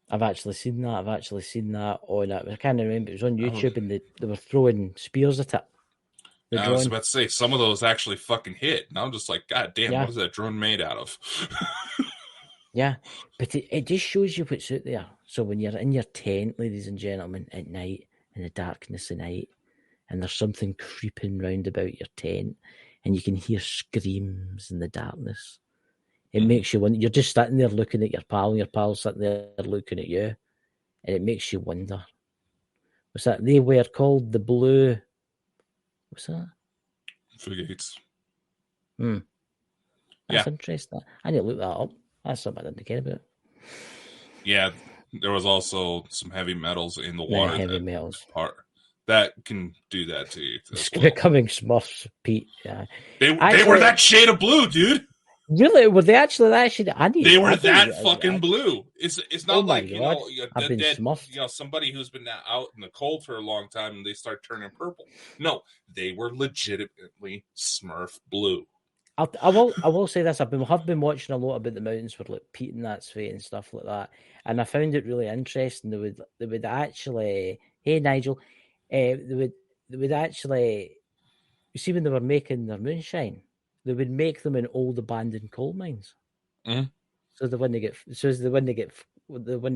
[SPEAKER 2] I've actually seen that. On it. I can't remember. It was on YouTube, and they were throwing spears at it.
[SPEAKER 3] I was about to say, some of those actually fucking hit. And I'm just like, God damn, what is that drone made out of?
[SPEAKER 2] Yeah, but it just shows you what's out there. So when you're in your tent, ladies and gentlemen, at night, in the darkness of night, and there's something creeping round about your tent, and you can hear screams in the darkness, it makes you wonder. You're just sitting there looking at your pal, and your pal's sitting there looking at you, and it makes you wonder. What's that? They were called the Blue... What's that?
[SPEAKER 3] Frigates.
[SPEAKER 2] That's interesting. I need to look that up. That's something I didn't care about.
[SPEAKER 3] Yeah, there was also some heavy metals in the water.
[SPEAKER 2] Heavy metals.
[SPEAKER 3] that can do that to you.
[SPEAKER 2] It's becoming Smurfs, Pete. Yeah.
[SPEAKER 3] They were that shade of blue, dude.
[SPEAKER 2] Really? Were they actually that shade?
[SPEAKER 3] They were that fucking blue. It's not like
[SPEAKER 2] I've been
[SPEAKER 3] dead,
[SPEAKER 2] smuffed.
[SPEAKER 3] somebody who's been out in the cold for a long time and they start turning purple. No, they were legitimately Smurf blue.
[SPEAKER 2] I will say this. I've been watching a lot about the mountains for like Pete and that's way and stuff like that, and I found it really interesting. They would actually, hey Nigel, they would actually, you see when they were making their moonshine, they would make them in old abandoned coal mines.
[SPEAKER 3] Mm-hmm.
[SPEAKER 2] So the when they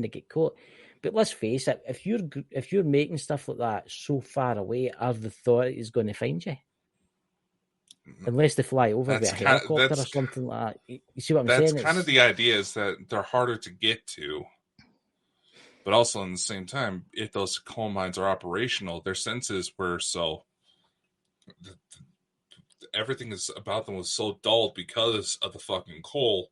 [SPEAKER 2] get caught. But let's face it, if you're making stuff like that so far away, are the authorities going to find you? Unless they fly over with a helicopter or something like that. You see what I'm saying?
[SPEAKER 3] That's kind of the idea, is that they're harder to get to. But also, in the same time, if those coal mines are operational, their senses were so... everything is about them was so dulled because of the fucking coal.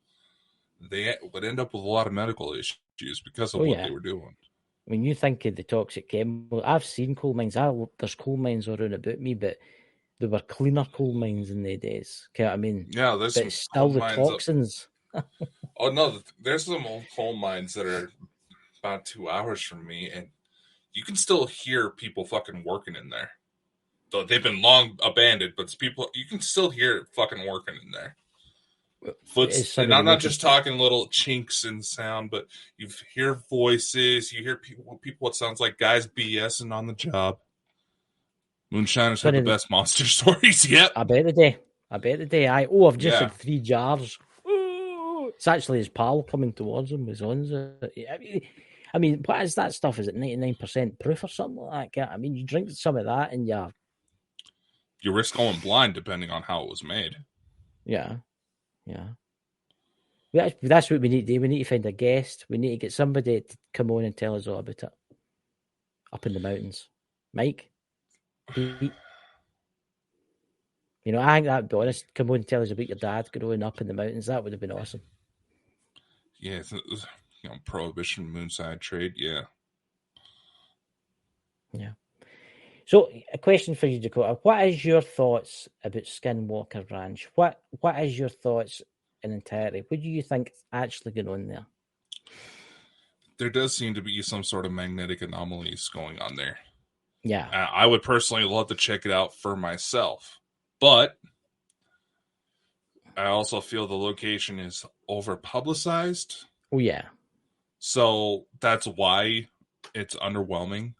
[SPEAKER 3] They would end up with a lot of medical issues because of what they were doing.
[SPEAKER 2] When you think of the toxic chemicals, I've seen coal mines. There's coal mines around about me, but there were cleaner coal mines in the days. You know what I mean?
[SPEAKER 3] Yeah, there's
[SPEAKER 2] but still the toxins.
[SPEAKER 3] Oh no, there's some old coal mines that are about 2 hours from me, and you can still hear people fucking working in there. Though they've been long abandoned, but you can still hear fucking working in there. And I'm not just talking little chinks in sound, but you hear voices, you hear people. It sounds like guys BSing on the job. Moonshiners have the best monster stories yet.
[SPEAKER 2] I bet they do. I've just had 3 jars. Ooh, it's actually his pal coming towards him. His owns it. I mean, what is that stuff? Is it 99% proof or something like that? I mean, you drink some of that and
[SPEAKER 3] you risk going blind depending on how it was made.
[SPEAKER 2] Yeah. That's what we need to do. We need to find a guest. We need to get somebody to come on and tell us all about it. Up in the mountains. Mike? Pete? You know, I think that'd be honest. Come on and tell us about your dad growing up in the mountains. That would have been awesome.
[SPEAKER 3] Yeah, prohibition, moonside trade, yeah.
[SPEAKER 2] Yeah. So, a question for you, Dakota. What is your thoughts about Skinwalker Ranch? What is your thoughts in entirety? What do you think is actually going on there?
[SPEAKER 3] There does seem to be some sort of magnetic anomalies going on there.
[SPEAKER 2] Yeah.
[SPEAKER 3] I would personally love to check it out for myself. But I also feel the location is over-publicized.
[SPEAKER 2] Oh, yeah.
[SPEAKER 3] So that's why it's underwhelming.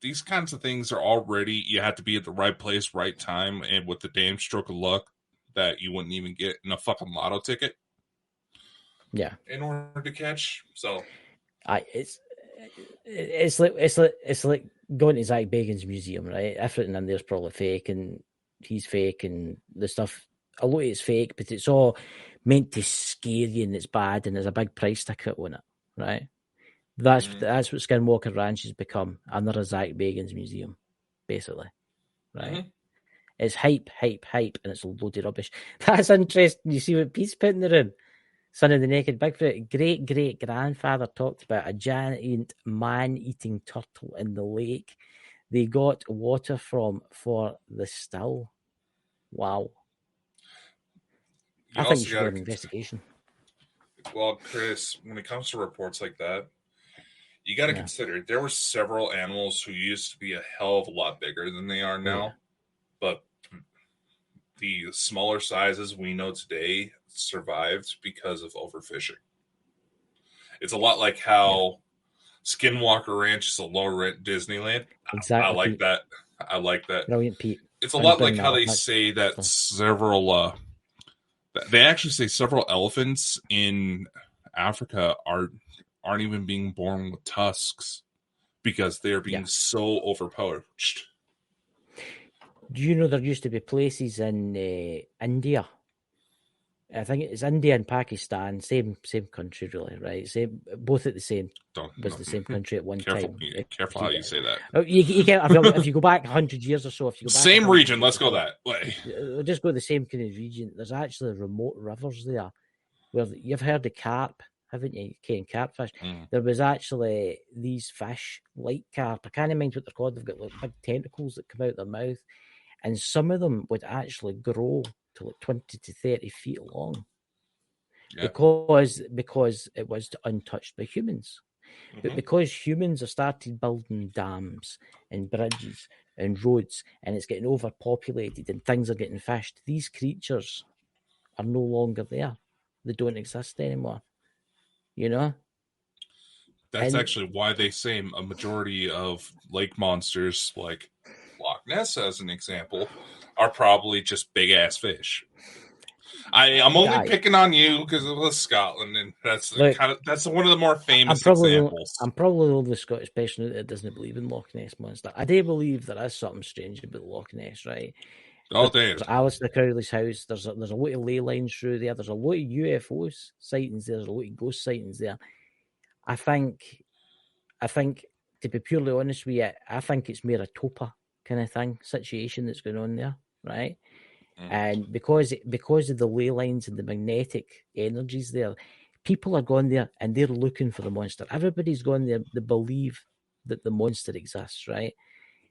[SPEAKER 3] These kinds of things are already, you have to be at the right place, right time, and with the damn stroke of luck that you wouldn't even get in a fucking lotto ticket.
[SPEAKER 2] Yeah.
[SPEAKER 3] In order to catch. So
[SPEAKER 2] it's like going to Zach Bagan's museum, right? Everything in there's probably fake, and he's fake, and the stuff, a lot of it's fake, but it's all meant to scare you, and it's bad, and there's a big price ticket on it, right? That's what Skinwalker Ranch has become, another Zach Bagan's museum, basically, right? Mm-hmm. It's hype, and it's a load of rubbish. That's interesting. You see what Pete's put in the room? Son of the Naked Bigfoot. Great-great-grandfather talked about a giant man-eating turtle in the lake they got water from for the still. Wow. I think you should do an investigation.
[SPEAKER 3] Well, Chris, when it comes to reports like that, you got to consider there were several animals who used to be a hell of a lot bigger than they are now. But the smaller sizes we know today survived because of overfishing. It's a lot like how Skinwalker Ranch is a lower rent Disneyland.
[SPEAKER 2] Exactly.
[SPEAKER 3] I like that.
[SPEAKER 2] Brilliant, Pete.
[SPEAKER 3] It's a lot like how they say that several elephants in Africa aren't even being born with tusks because they're being so overpoached.
[SPEAKER 2] Do you know there used to be places in India? I think it's India and Pakistan, same country, really, right? Both at the same country at one time.
[SPEAKER 3] Careful how you say that.
[SPEAKER 2] If you go back 100 years or so,
[SPEAKER 3] same region, let's go that way.
[SPEAKER 2] Just go the same kind of region. There's actually remote rivers there where you've heard of carp. haven't you? Ken carpfish.
[SPEAKER 3] Mm.
[SPEAKER 2] There was actually these fish, like carp. I can't mind what they're called. They've got like big tentacles that come out their mouth, and some of them would actually grow to like 20 to 30 feet long.
[SPEAKER 3] Yeah.
[SPEAKER 2] Because it was untouched by humans. But
[SPEAKER 3] Mhm.
[SPEAKER 2] because humans have started building dams and bridges and roads, and it's getting overpopulated and things are getting fished, these creatures are no longer there. They don't exist anymore. You know?
[SPEAKER 3] That's
[SPEAKER 2] And
[SPEAKER 3] actually why they say a majority of lake monsters, like Loch Ness as an example, are probably just big ass fish. I'm only picking on you because it was Scotland, and that's one of the more famous examples.
[SPEAKER 2] I'm probably the only Scottish person that doesn't believe in Loch Ness monster. I do believe there is something strange about Loch Ness, right?
[SPEAKER 3] Oh,
[SPEAKER 2] There's Alistair Crowley's house. There's a lot of ley lines through there. There's a lot of UFO sightings there. There's a lot of ghost sightings there. I think, to be purely honest with you, I think it's more a topa kind of thing situation that's going on there, right? And because of the ley lines and the magnetic energies there, people are going there and they're looking for the monster. Everybody's gone there. They believe that the monster exists, right?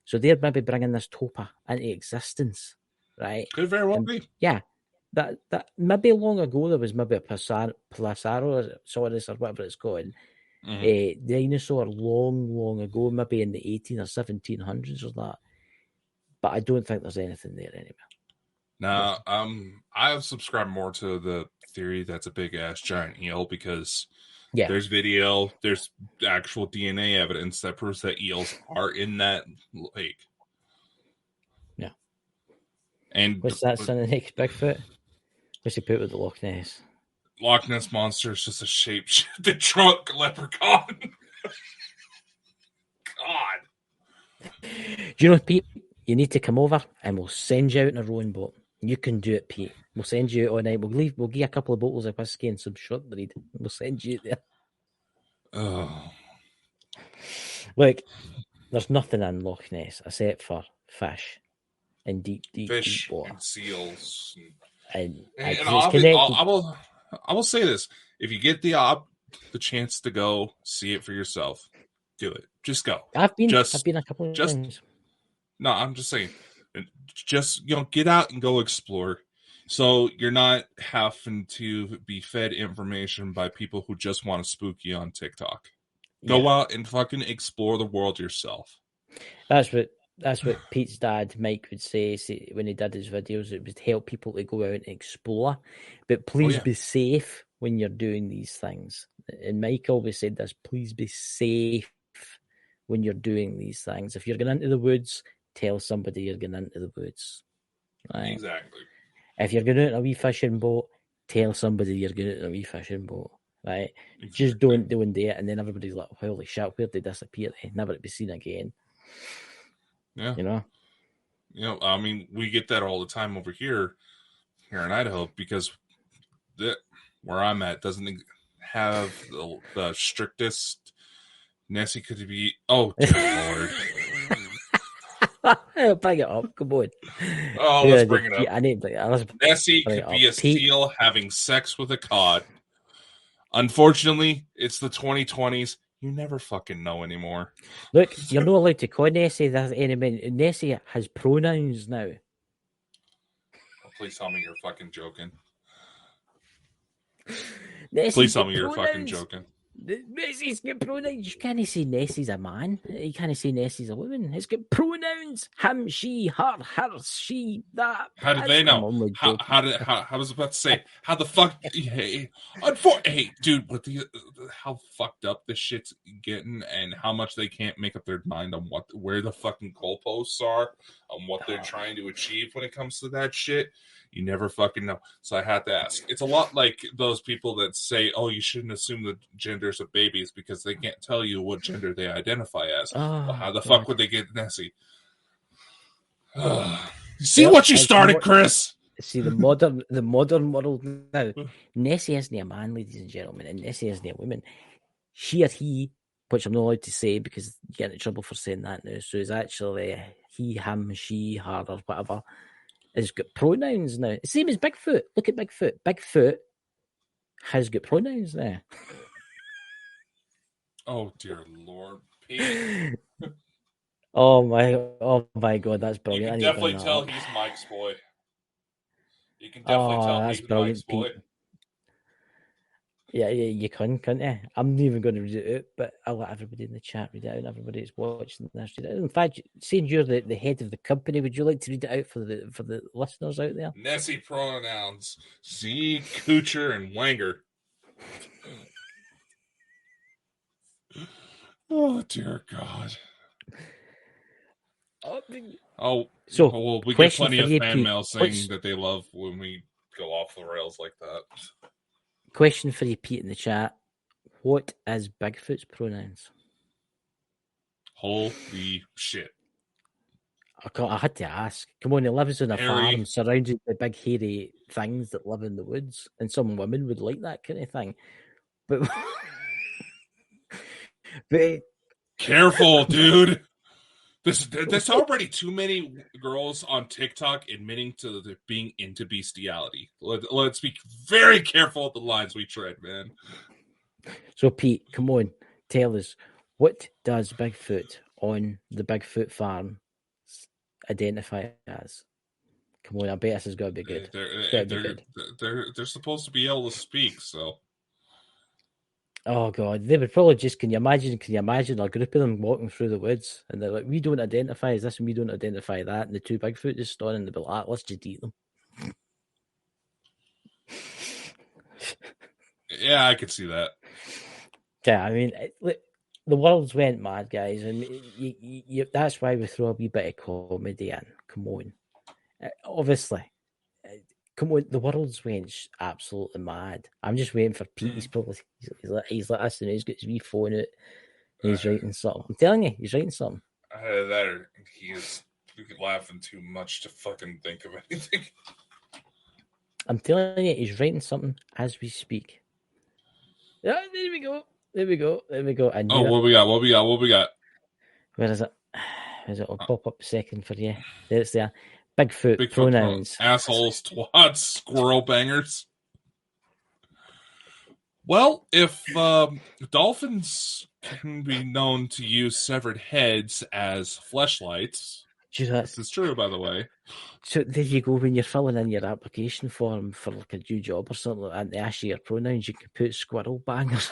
[SPEAKER 2] So they're maybe bringing this topa into existence, right?
[SPEAKER 3] Could very well be.
[SPEAKER 2] Yeah, that maybe long ago there was maybe a Plasasaurus or whatever it's called. A dinosaur long ago, maybe in the 18 or 1700s or that. But I don't think there's anything there anymore.
[SPEAKER 3] Now, I subscribe more to the theory that's a big ass giant eel because there's video, there's actual DNA evidence that proves that eels are in that lake.
[SPEAKER 2] Yeah.
[SPEAKER 3] And
[SPEAKER 2] what's that son of Nick's Bigfoot? What's he put with the Loch Ness?
[SPEAKER 3] Loch Ness monster is just a shape-shifted drunk leprechaun. God.
[SPEAKER 2] Do you know, Pete? You need to come over and we'll send you out in a rowing boat. You can do it, Pete. We'll send you out all night. We'll give you a couple of bottles of whiskey and some short bread. We'll send you there.
[SPEAKER 3] Oh.
[SPEAKER 2] Look, there's nothing in Loch Ness except for fish and deep water.
[SPEAKER 3] And seals.
[SPEAKER 2] And
[SPEAKER 3] I will say this: if you get the chance to go see it for yourself, do it. Just go.
[SPEAKER 2] I've been a couple of times.
[SPEAKER 3] No, I'm just saying. Just get out and go explore. So you're not having to be fed information by people who just want to spook you on TikTok. Go out and fucking explore the world yourself.
[SPEAKER 2] That's what Pete's dad, Mike, would say when he did his videos. It would help people to go out and explore. But please be safe when you're doing these things. And Mike always said this, please be safe when you're doing these things. If you're going into the woods, tell somebody you're going into the woods. Right?
[SPEAKER 3] Exactly.
[SPEAKER 2] If you're going out in a wee fishing boat, tell somebody you're going out in a wee fishing boat. Right? Exactly. Just don't do it, and then everybody's like, holy shit, where'd they disappear? Never to be seen again.
[SPEAKER 3] Yeah.
[SPEAKER 2] You know,
[SPEAKER 3] I mean, we get that all the time over here in Idaho because where I'm at doesn't have the strictest Nessie could be. Oh, dear
[SPEAKER 2] Lord. Bring it up. Come on.
[SPEAKER 3] Oh, let's bring it up.
[SPEAKER 2] I need to
[SPEAKER 3] Nessie could be a seal having sex with a cod. Unfortunately, it's the 2020s. You never fucking know anymore.
[SPEAKER 2] Look, you're not allowed to call Nessie that anymore. Nessie has pronouns now.
[SPEAKER 3] Oh, please tell me you're fucking joking.
[SPEAKER 2] Please
[SPEAKER 3] tell me you're fucking joking.
[SPEAKER 2] Nessie's got pronouns. You can't say Nessie's a man. You can't say Nessie's a woman. It's got pronouns. Him, she, her, she, that.
[SPEAKER 3] How do they know? I was about to say, how the fuck? Hey, dude, how fucked up this shit's getting, and how much they can't make up their mind on where the fucking goalposts are, on what they're trying to achieve when it comes to that shit. You never fucking know. So I had to ask. It's a lot like those people that say, oh, you shouldn't assume the genders of babies because they can't tell you what gender they identify as. Well, how the fuck would they get Nessie? See what you started, Chris?
[SPEAKER 2] See, the modern world now. Nessie isn't a man, ladies and gentlemen, and Nessie isn't a woman. She or he, which I'm not allowed to say because you get in trouble for saying that now. So it's actually he, him, she, her, or whatever. Has got pronouns now. Same as Bigfoot. Look at Bigfoot. Bigfoot has got pronouns now.
[SPEAKER 3] Oh dear Lord, Pete.
[SPEAKER 2] Oh my God, that's
[SPEAKER 3] You
[SPEAKER 2] brilliant.
[SPEAKER 3] can
[SPEAKER 2] I need to bring
[SPEAKER 3] definitely
[SPEAKER 2] that
[SPEAKER 3] tell
[SPEAKER 2] up.
[SPEAKER 3] he's Mike's boy. You can definitely
[SPEAKER 2] Oh,
[SPEAKER 3] tell
[SPEAKER 2] that's
[SPEAKER 3] he's Mike's
[SPEAKER 2] brilliant,
[SPEAKER 3] boy.
[SPEAKER 2] Pete. Yeah, you can't you? I'm not even going to read it out, but I'll let everybody in the chat read it out, and everybody that's watching this read it out. In fact, seeing you're the head of the company, would you like to read it out for the listeners out there?
[SPEAKER 3] Nessie pronouns: Z, Coocher, and Wanger. Oh dear God.
[SPEAKER 2] So,
[SPEAKER 3] well, we get
[SPEAKER 2] question
[SPEAKER 3] plenty
[SPEAKER 2] for
[SPEAKER 3] of
[SPEAKER 2] you,
[SPEAKER 3] fan
[SPEAKER 2] Pete.
[SPEAKER 3] mail saying that they love when we go off the rails like that.
[SPEAKER 2] Question for you, Pete, in the chat. What is Bigfoot's pronouns?
[SPEAKER 3] Holy shit.
[SPEAKER 2] I had to ask. Come on, he lives on a
[SPEAKER 3] Harry.
[SPEAKER 2] farm surrounded by big hairy things that live in the woods, and some women would like that kind of thing. But, but
[SPEAKER 3] Careful, dude. There's already too many girls on TikTok admitting to being into bestiality. Let's be very careful with the lines we tread, man.
[SPEAKER 2] So, Pete, come on, tell us, what does Bigfoot on the Bigfoot farm identify as? Come on, I bet this has got to be good.
[SPEAKER 3] They're supposed to be able to speak, so.
[SPEAKER 2] Oh God, they would probably just. Can you imagine a group of them walking through the woods and they're like, "We don't identify as this, and we don't identify that," and the two Bigfoot just stood and they'd be like, "Let's just eat them."
[SPEAKER 3] Yeah, I could see that.
[SPEAKER 2] Yeah, I mean, the world's went mad, guys, and that's why we throw a wee bit of comedy in. Come on, obviously, come on, the world's went absolutely mad. I'm just waiting for Pete. He's probably he's like us, and he's got his wee phone out. And he's writing something. I'm telling you, he's writing something.
[SPEAKER 3] That or he is laughing too much to fucking think of anything.
[SPEAKER 2] I'm telling you, he's writing something as we speak. Yeah, there we go.
[SPEAKER 3] What we got?
[SPEAKER 2] Where is it? It'll pop up a second for you. There it's there. Bigfoot pronouns.
[SPEAKER 3] Assholes, twats, squirrel bangers. Well, if dolphins can be known to use severed heads as fleshlights, this is true, by the way.
[SPEAKER 2] So there you go. When you're filling in your application form for like a new job or something, and they ask you your pronouns, you can put squirrel bangers.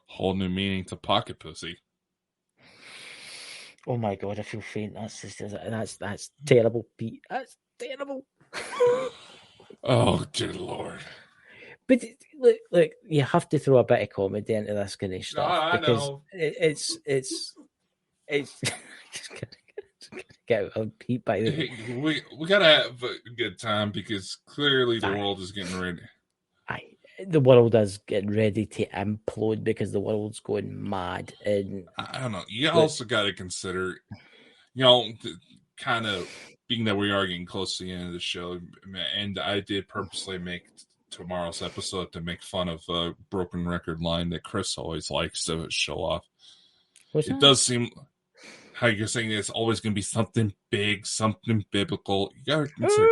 [SPEAKER 3] Whole new meaning to pocket pussy.
[SPEAKER 2] Oh my God, I feel faint. That's terrible, Pete. That's terrible.
[SPEAKER 3] Oh dear Lord.
[SPEAKER 2] But look, you have to throw a bit of comedy into this kind of stuff because
[SPEAKER 3] know.
[SPEAKER 2] it's just get out of Pete by the way.
[SPEAKER 3] We gotta have a good time because clearly the world is getting ready.
[SPEAKER 2] The world is getting ready to implode because the world's going mad. And
[SPEAKER 3] I don't know. You also got to consider, kind of being that we are getting close to the end of the show, and I did purposely make tomorrow's episode to make fun of a broken record line that Chris always likes to show off. It does seem how you're saying it's always going to be something big, something biblical. You got to consider.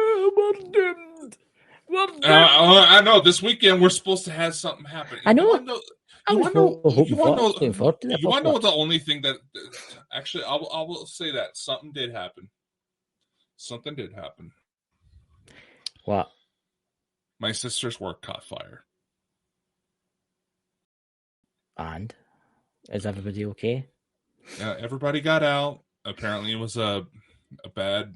[SPEAKER 3] I know this weekend we're supposed to have something happen.
[SPEAKER 2] I know.
[SPEAKER 3] You want to know what the only thing that actually I will say that something did happen. Something did happen.
[SPEAKER 2] What?
[SPEAKER 3] My sister's work caught fire.
[SPEAKER 2] And is everybody okay?
[SPEAKER 3] Everybody got out. Apparently, it was a bad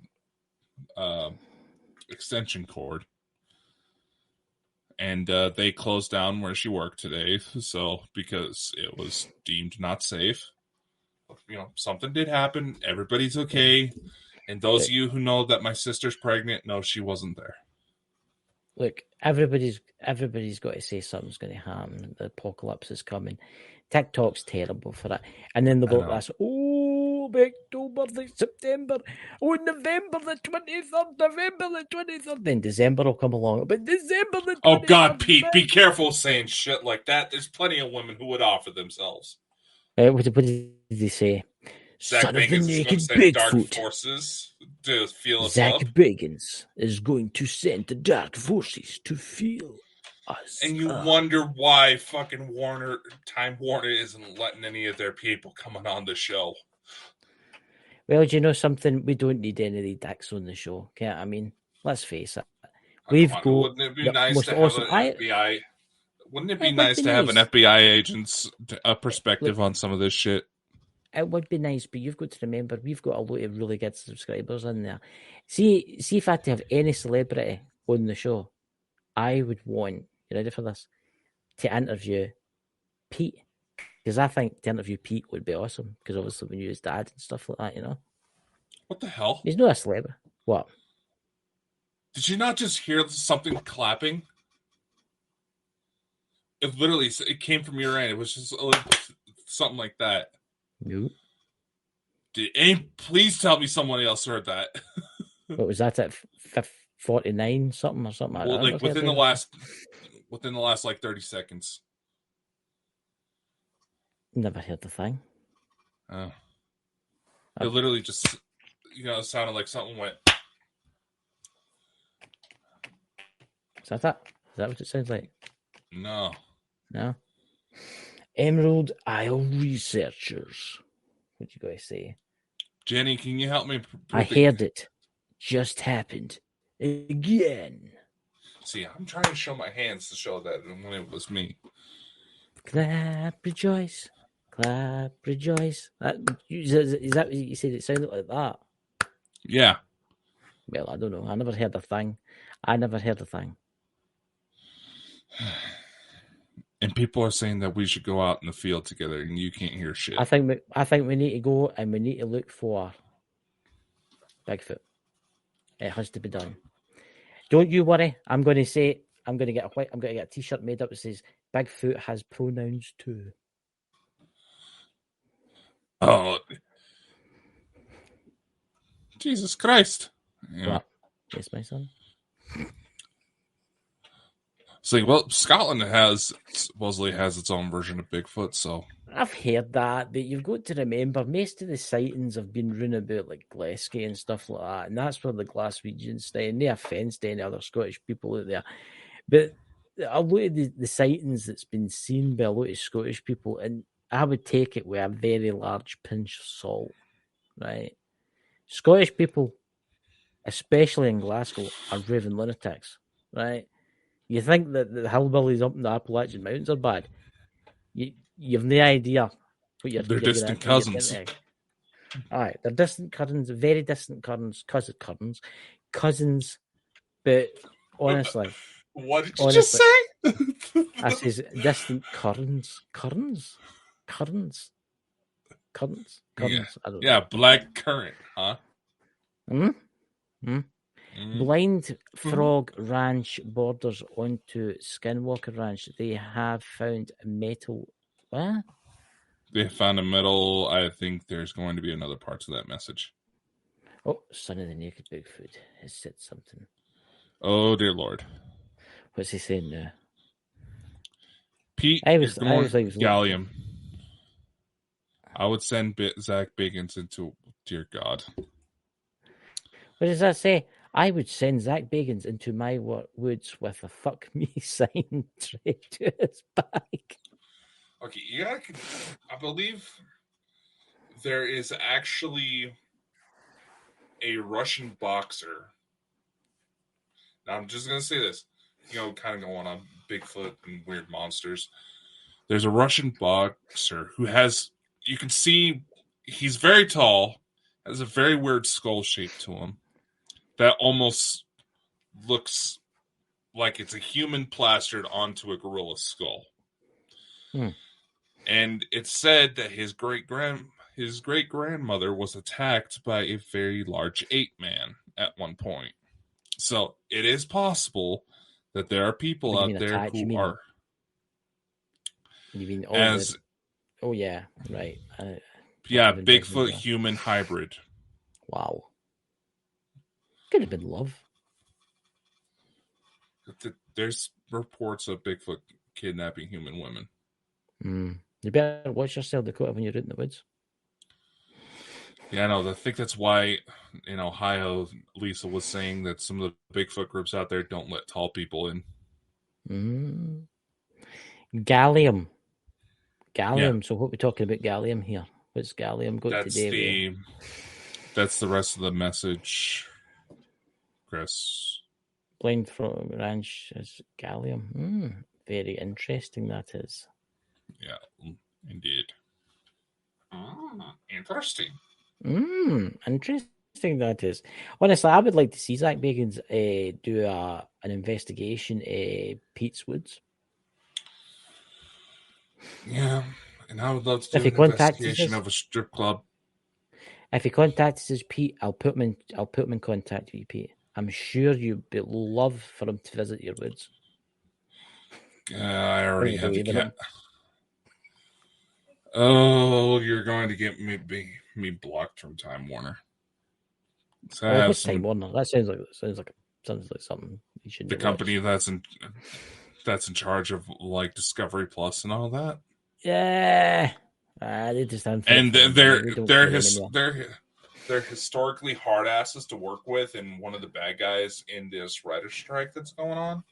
[SPEAKER 3] extension cord. And they closed down where she worked today, so because it was deemed not safe. Something did happen. Everybody's okay. And those of you who know that my sister's pregnant, no, she wasn't there.
[SPEAKER 2] Look, everybody's got to say something's going to happen. The apocalypse is coming. TikTok's terrible for it. And then they'll go, October, September, November the 23rd. Then December will come along. But December the 23rd.
[SPEAKER 3] Oh, God, Pete, be careful saying shit like that. There's plenty of women who would offer themselves.
[SPEAKER 2] What did they say?
[SPEAKER 3] Zach Bagans is going to send dark forces to feel us
[SPEAKER 2] Zach
[SPEAKER 3] up.
[SPEAKER 2] Bagans is going to send the dark forces to feel us.
[SPEAKER 3] And you wonder why fucking Time Warner isn't letting any of their people coming on the show.
[SPEAKER 2] Well, do you know something? We don't need any of the dicks on the show. Okay, I mean, let's face it.
[SPEAKER 3] Wouldn't it be nice to have
[SPEAKER 2] awesome.
[SPEAKER 3] an FBI? Wouldn't it be
[SPEAKER 2] It would
[SPEAKER 3] nice
[SPEAKER 2] be
[SPEAKER 3] to have an
[SPEAKER 2] nice.
[SPEAKER 3] FBI agent's perspective on some of this shit?
[SPEAKER 2] It would be nice, but you've got to remember we've got a lot of really good subscribers in there. See if I had to have any celebrity on the show, I would want, you ready for this, to interview Pete. Because I think to interview Pete would be awesome. Because obviously we knew his dad and stuff like that, you know.
[SPEAKER 3] What the hell?
[SPEAKER 2] He's not a celebrity. What?
[SPEAKER 3] Did you not just hear something clapping? It came from your end. It was just something like that.
[SPEAKER 2] No.
[SPEAKER 3] Please tell me someone else heard that.
[SPEAKER 2] What was that at 49 something or something?
[SPEAKER 3] Well, like within the last like 30 seconds.
[SPEAKER 2] Never heard the thing.
[SPEAKER 3] Oh. It literally just, it sounded like something went.
[SPEAKER 2] Is that it? Is that what it sounds like?
[SPEAKER 3] No.
[SPEAKER 2] No? Emerald Isle researchers. What you guys say?
[SPEAKER 3] Jenny, can you help me?
[SPEAKER 2] I heard it. Just happened. Again.
[SPEAKER 3] See, I'm trying to show my hands to show that when it was me.
[SPEAKER 2] Clap, rejoice. Clap, rejoice. Is that what you said? It sounded like that.
[SPEAKER 3] Yeah.
[SPEAKER 2] Well, I don't know. I never heard a thing.
[SPEAKER 3] And people are saying that we should go out in the field together, and you can't hear shit.
[SPEAKER 2] I think we need to go and we need to look for Bigfoot. It has to be done. Don't you worry. I'm going to get a T-shirt made up that says Bigfoot has pronouns too.
[SPEAKER 3] Oh, Jesus Christ! Yeah.
[SPEAKER 2] What? Yes, my son.
[SPEAKER 3] It's like, well, Scotland supposedly has its own version of Bigfoot, so
[SPEAKER 2] I've heard that, but you've got to remember most of the sightings have been run about like Glasgow and stuff like that, and that's where the Glaswegians stay. And no offence to any other Scottish people out there, but a lot of the sightings that's been seen by a lot of Scottish people, and I would take it with a very large pinch of salt, right? Scottish people, especially in Glasgow, are raving lunatics, right? You think that the hillbillies up in the Appalachian Mountains are bad? You've no idea what you're.
[SPEAKER 3] They're distant cousins.
[SPEAKER 2] All right, they're distant cousins, very distant cousins. But honestly,
[SPEAKER 3] what did you just say?
[SPEAKER 2] I says distant cousins.
[SPEAKER 3] Yeah,
[SPEAKER 2] I don't
[SPEAKER 3] know. Black currant, huh?
[SPEAKER 2] Blind Frog Ranch borders onto Skinwalker Ranch. They have found metal. What?
[SPEAKER 3] They found a metal. I think there's going to be another part to that message.
[SPEAKER 2] Oh, Son of the Naked Bigfoot has said something.
[SPEAKER 3] Oh, dear Lord.
[SPEAKER 2] What's he saying now?
[SPEAKER 3] Pete, Gallium. I would send Zach Bagans into, dear God.
[SPEAKER 2] What does that say? I would send Zach Bagans into my woods with a fuck me sign straight to his back.
[SPEAKER 3] Okay, I believe there is actually a Russian boxer. Now, I'm just going to say this, kind of going on Bigfoot and weird monsters. There's a Russian boxer who you can see he's very tall, has a very weird skull shape to him that almost looks like it's a human plastered onto a gorilla skull. And it's said that his great grandmother was attacked by a very large ape man at one point. So it is possible that there are people out there who are.
[SPEAKER 2] You mean oh yeah, right.
[SPEAKER 3] Bigfoot human hybrid.
[SPEAKER 2] Wow. Could have been love.
[SPEAKER 3] There's reports of Bigfoot kidnapping human women.
[SPEAKER 2] You better watch yourself, Dakota, when you're out in the woods.
[SPEAKER 3] Yeah, I know. I think that's why in Ohio, Lisa was saying that some of the Bigfoot groups out there don't let tall people in.
[SPEAKER 2] Gallium.
[SPEAKER 3] Yeah.
[SPEAKER 2] So what we're talking about gallium here? What's gallium got
[SPEAKER 3] That's
[SPEAKER 2] today?
[SPEAKER 3] the rest of the message, Chris.
[SPEAKER 2] Blind from ranch is gallium. Very interesting that is.
[SPEAKER 3] Yeah, indeed. Interesting.
[SPEAKER 2] Interesting that is. Honestly, I would like to see Zach Bagans do an investigation Pete's Woods.
[SPEAKER 3] Yeah, and I would love to
[SPEAKER 2] If
[SPEAKER 3] do
[SPEAKER 2] he
[SPEAKER 3] an
[SPEAKER 2] contacts
[SPEAKER 3] investigation
[SPEAKER 2] us,
[SPEAKER 3] of a strip club.
[SPEAKER 2] if he contacts us, Pete, I'll put him in contact with you, Pete. I'm sure you'd love for him to visit your woods.
[SPEAKER 3] I already have the
[SPEAKER 2] Believe in
[SPEAKER 3] cat.
[SPEAKER 2] him.
[SPEAKER 3] Oh, you're going to get me blocked from Time Warner. So I
[SPEAKER 2] Oh,
[SPEAKER 3] have
[SPEAKER 2] what's
[SPEAKER 3] some
[SPEAKER 2] Time Warner? That sounds like something you shouldn't
[SPEAKER 3] the
[SPEAKER 2] have
[SPEAKER 3] company
[SPEAKER 2] watched.
[SPEAKER 3] that's in charge of like Discovery Plus and all that.
[SPEAKER 2] Yeah, they just stand for
[SPEAKER 3] And
[SPEAKER 2] it for money. They don't care anymore.
[SPEAKER 3] they're historically hard asses to work with, and one of the bad guys in this writer strike that's going on.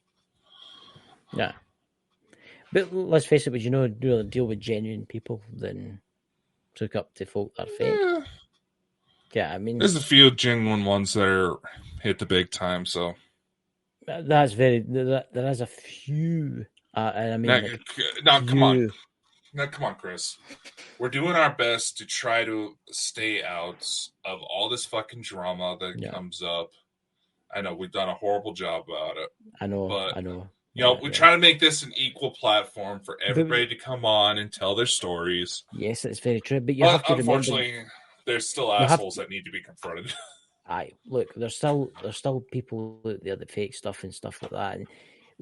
[SPEAKER 2] Yeah. But let's face it, would you know deal with genuine people than took up to folk that are fake? Yeah, I mean,
[SPEAKER 3] There's a few genuine ones that are hit the big time. So
[SPEAKER 2] that's very. There is a few, and I mean,
[SPEAKER 3] now come on,
[SPEAKER 2] few.
[SPEAKER 3] Chris. We're doing our best to try to stay out of all this fucking drama that comes up. I know we've done a horrible job about it.
[SPEAKER 2] I know.
[SPEAKER 3] You know, we try to make this an equal platform for everybody to come on and tell their stories.
[SPEAKER 2] Yes, it's very true. But you have to
[SPEAKER 3] unfortunately,
[SPEAKER 2] remember,
[SPEAKER 3] there's still assholes that need to be confronted.
[SPEAKER 2] Aye, look, there's still people out there that fake stuff and stuff like that. And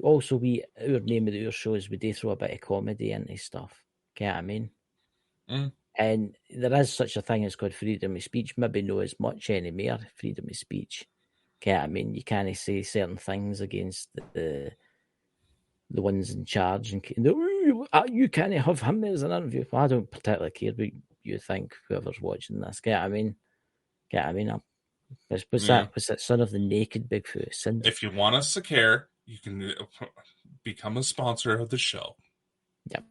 [SPEAKER 2] also, our name of our show is we do throw a bit of comedy into stuff. Get what I mean? And there is such a thing as called freedom of speech. Maybe not as much anymore. Freedom of speech. Get what I mean? You can't say certain things against the ones in charge, and you can't have him as an interview. Well, I don't particularly care what you think. Whoever's watching this, get what I mean? Get what I mean? What's that? Son of the naked Bigfoot.
[SPEAKER 3] If you want us to care, you can become a sponsor of the show.
[SPEAKER 2] Yep.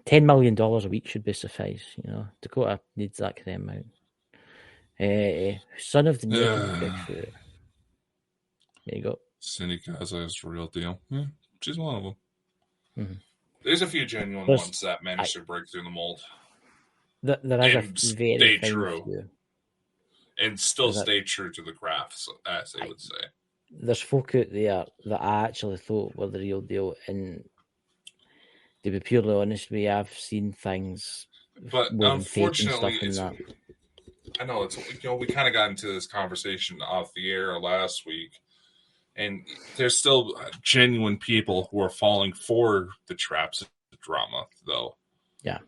[SPEAKER 2] $10 million a week should be suffice. You know, Dakota needs that kind of amount. Son of the naked Bigfoot. There you go.
[SPEAKER 3] Cindy Gaza is the real deal. Yeah, she's one of them.
[SPEAKER 2] Mm-hmm.
[SPEAKER 3] There's a few genuine ones that managed to break through the mold.
[SPEAKER 2] There is a very fine few.
[SPEAKER 3] And still stay true to the craft, as they would say.
[SPEAKER 2] There's folk out there that I actually thought were the real deal, and to be purely honest with you, I've seen things,
[SPEAKER 3] but unfortunately,
[SPEAKER 2] fake and stuff
[SPEAKER 3] I know we kind of got into this conversation off the air last week, and there's still genuine people who are falling for the traps of the drama, though.
[SPEAKER 2] Yeah,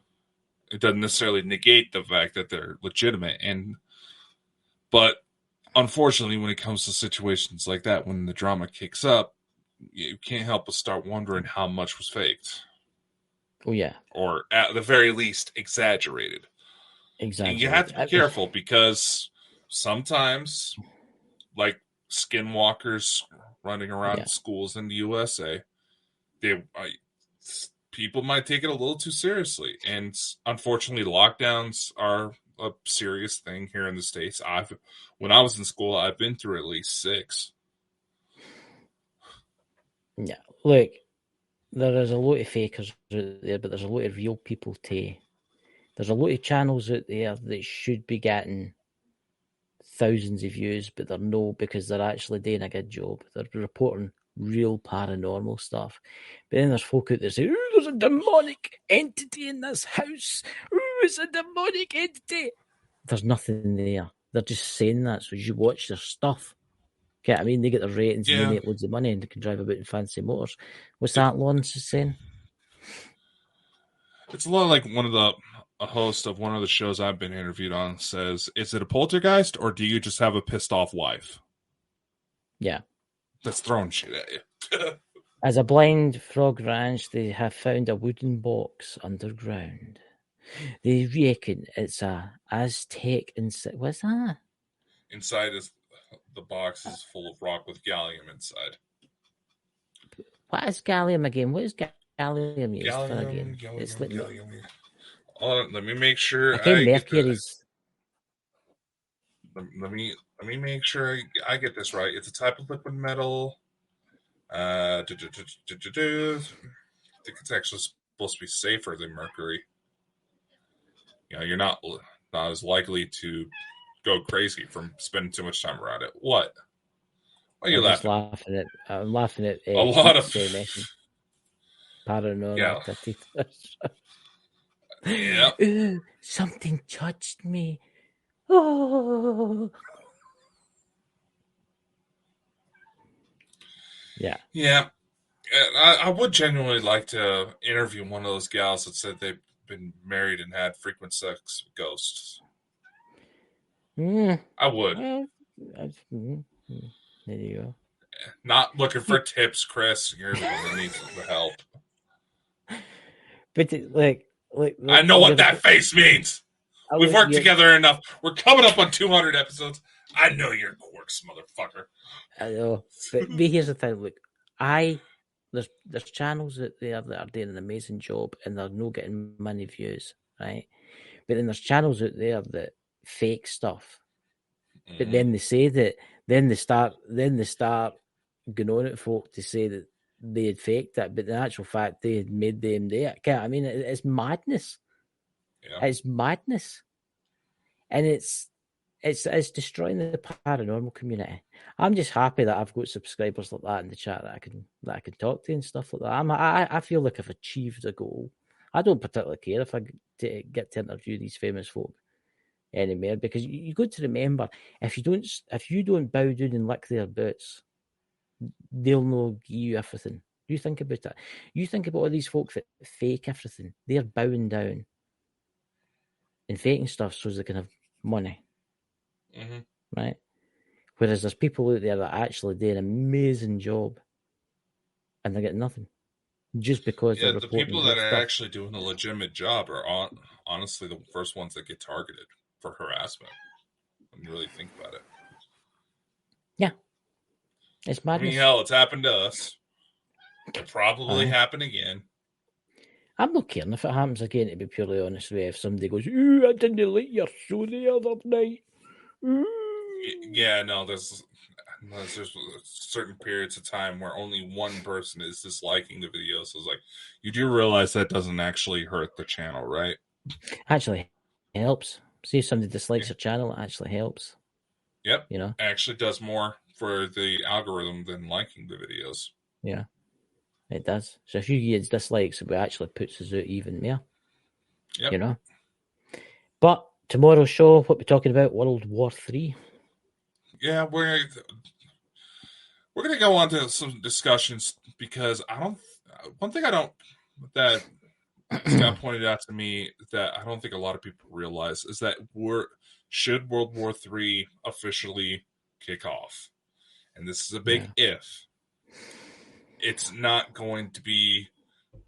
[SPEAKER 3] it doesn't necessarily negate the fact that they're legitimate, but unfortunately, when it comes to situations like that, when the drama kicks up, you can't help but start wondering how much was faked.
[SPEAKER 2] Oh, yeah.
[SPEAKER 3] Or at the very least, exaggerated. And you have to be careful because sometimes, like skinwalkers running around schools in the USA, people might take it a little too seriously. And unfortunately, lockdowns are a serious thing here in the States. When I was in school, I've been through at least 6.
[SPEAKER 2] Yeah, look, there is a lot of fakers out there, but there's a lot of real people too. There's a lot of channels out there that should be getting thousands of views, but they're no, because they're actually doing a good job. They're reporting real paranormal stuff. But then there's folk out there saying, "Oh, there's a demonic entity in this house. Oh, it's a demonic entity." There's nothing there. They're just saying that so you watch their stuff. Okay, I mean, they get their ratings and they make loads of money and they can drive about in fancy motors. What's that Lawrence is saying?
[SPEAKER 3] It's a lot like a host of one of the shows I've been interviewed on says, "Is it a poltergeist or do you just have a pissed off wife?"
[SPEAKER 2] Yeah.
[SPEAKER 3] That's throwing shit at you.
[SPEAKER 2] As a blind frog ranch, they have found a wooden box underground. They reckon it's a Aztec inside. What's that?
[SPEAKER 3] Inside the box is full of rock with gallium inside.
[SPEAKER 2] What is gallium again? What is gallium used for again?
[SPEAKER 3] Gallium. Let me make sure
[SPEAKER 2] Okay, mercury's.
[SPEAKER 3] Let me make sure I get this right. It's a type of liquid metal. I think it's actually supposed to be safer than mercury. You're not as likely to go crazy from spending too much time around it. What? Why are you laughing?
[SPEAKER 2] I'm laughing at
[SPEAKER 3] a lot of
[SPEAKER 2] paranormal activity.
[SPEAKER 3] Yeah.
[SPEAKER 2] Ooh, something touched me. Oh. Yeah.
[SPEAKER 3] Yeah. I would genuinely like to interview one of those gals that said they've been married and had frequent sex with ghosts. I would.
[SPEAKER 2] Well, there you go.
[SPEAKER 3] Not looking for tips, Chris. You're the one that needs the help.
[SPEAKER 2] But
[SPEAKER 3] I know what that face means. We've worked together enough. We're coming up on 200 episodes. I know your quirks, motherfucker.
[SPEAKER 2] I know, but here's the thing. Look, there's channels out there that are doing an amazing job and they're not getting many views, right? But then there's channels out there that fake stuff. Mm-hmm. But then they say that, then they start going on at folk to say that they had faked it, but in actual fact they had made them do it. I mean, it's madness. Yeah. It's madness, and it's destroying the paranormal community. I'm just happy that I've got subscribers like that in the chat that I can talk to and stuff like that. I feel like I've achieved a goal. I don't particularly care if I get to interview these famous folk anymore, because you got to remember, if you don't bow down and lick their boots, they'll not give you everything. You think about that. You think about all these folks that fake everything. They're bowing down and faking stuff so they can have money. Mm-hmm. Right? Whereas there's people out there that actually do an amazing job and they get nothing. Just because
[SPEAKER 3] the people that are actually doing a legitimate job are honestly the first ones that get targeted for harassment. When you really think about it.
[SPEAKER 2] Yeah. It's madness.
[SPEAKER 3] I mean, hell, it's happened to us. It'll probably happen again.
[SPEAKER 2] I'm not caring if it happens again, to be purely honest with you. If somebody goes, "Ooh, I didn't like your show the other night." Ooh.
[SPEAKER 3] Yeah, no, there's certain periods of time where only one person is disliking the video. So it's like, you do realize that doesn't actually hurt the channel, right?
[SPEAKER 2] Actually helps. See if somebody dislikes your channel, it actually helps.
[SPEAKER 3] Yep. It actually does more for the algorithm than liking the videos.
[SPEAKER 2] Yeah. It does. So if you get dislikes, it actually puts us out even more. Yep. But tomorrow's show, what we're talking about, World War III.
[SPEAKER 3] Yeah, we're gonna go on to some discussions because one thing that Scott pointed out to me that I don't think a lot of people realize is that should World War III officially kick off, and this is a big if. It's not going to be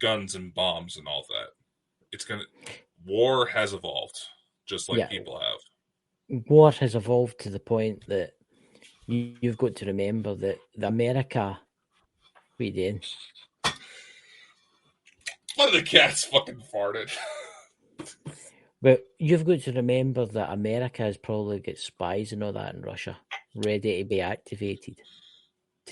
[SPEAKER 3] guns and bombs and all that. War has evolved, just like people have.
[SPEAKER 2] War has evolved to the point that you've got to remember that America, what are you doing?
[SPEAKER 3] One of the cats fucking farted.
[SPEAKER 2] But you've got to remember that America has probably got spies and all that in Russia ready to be activated.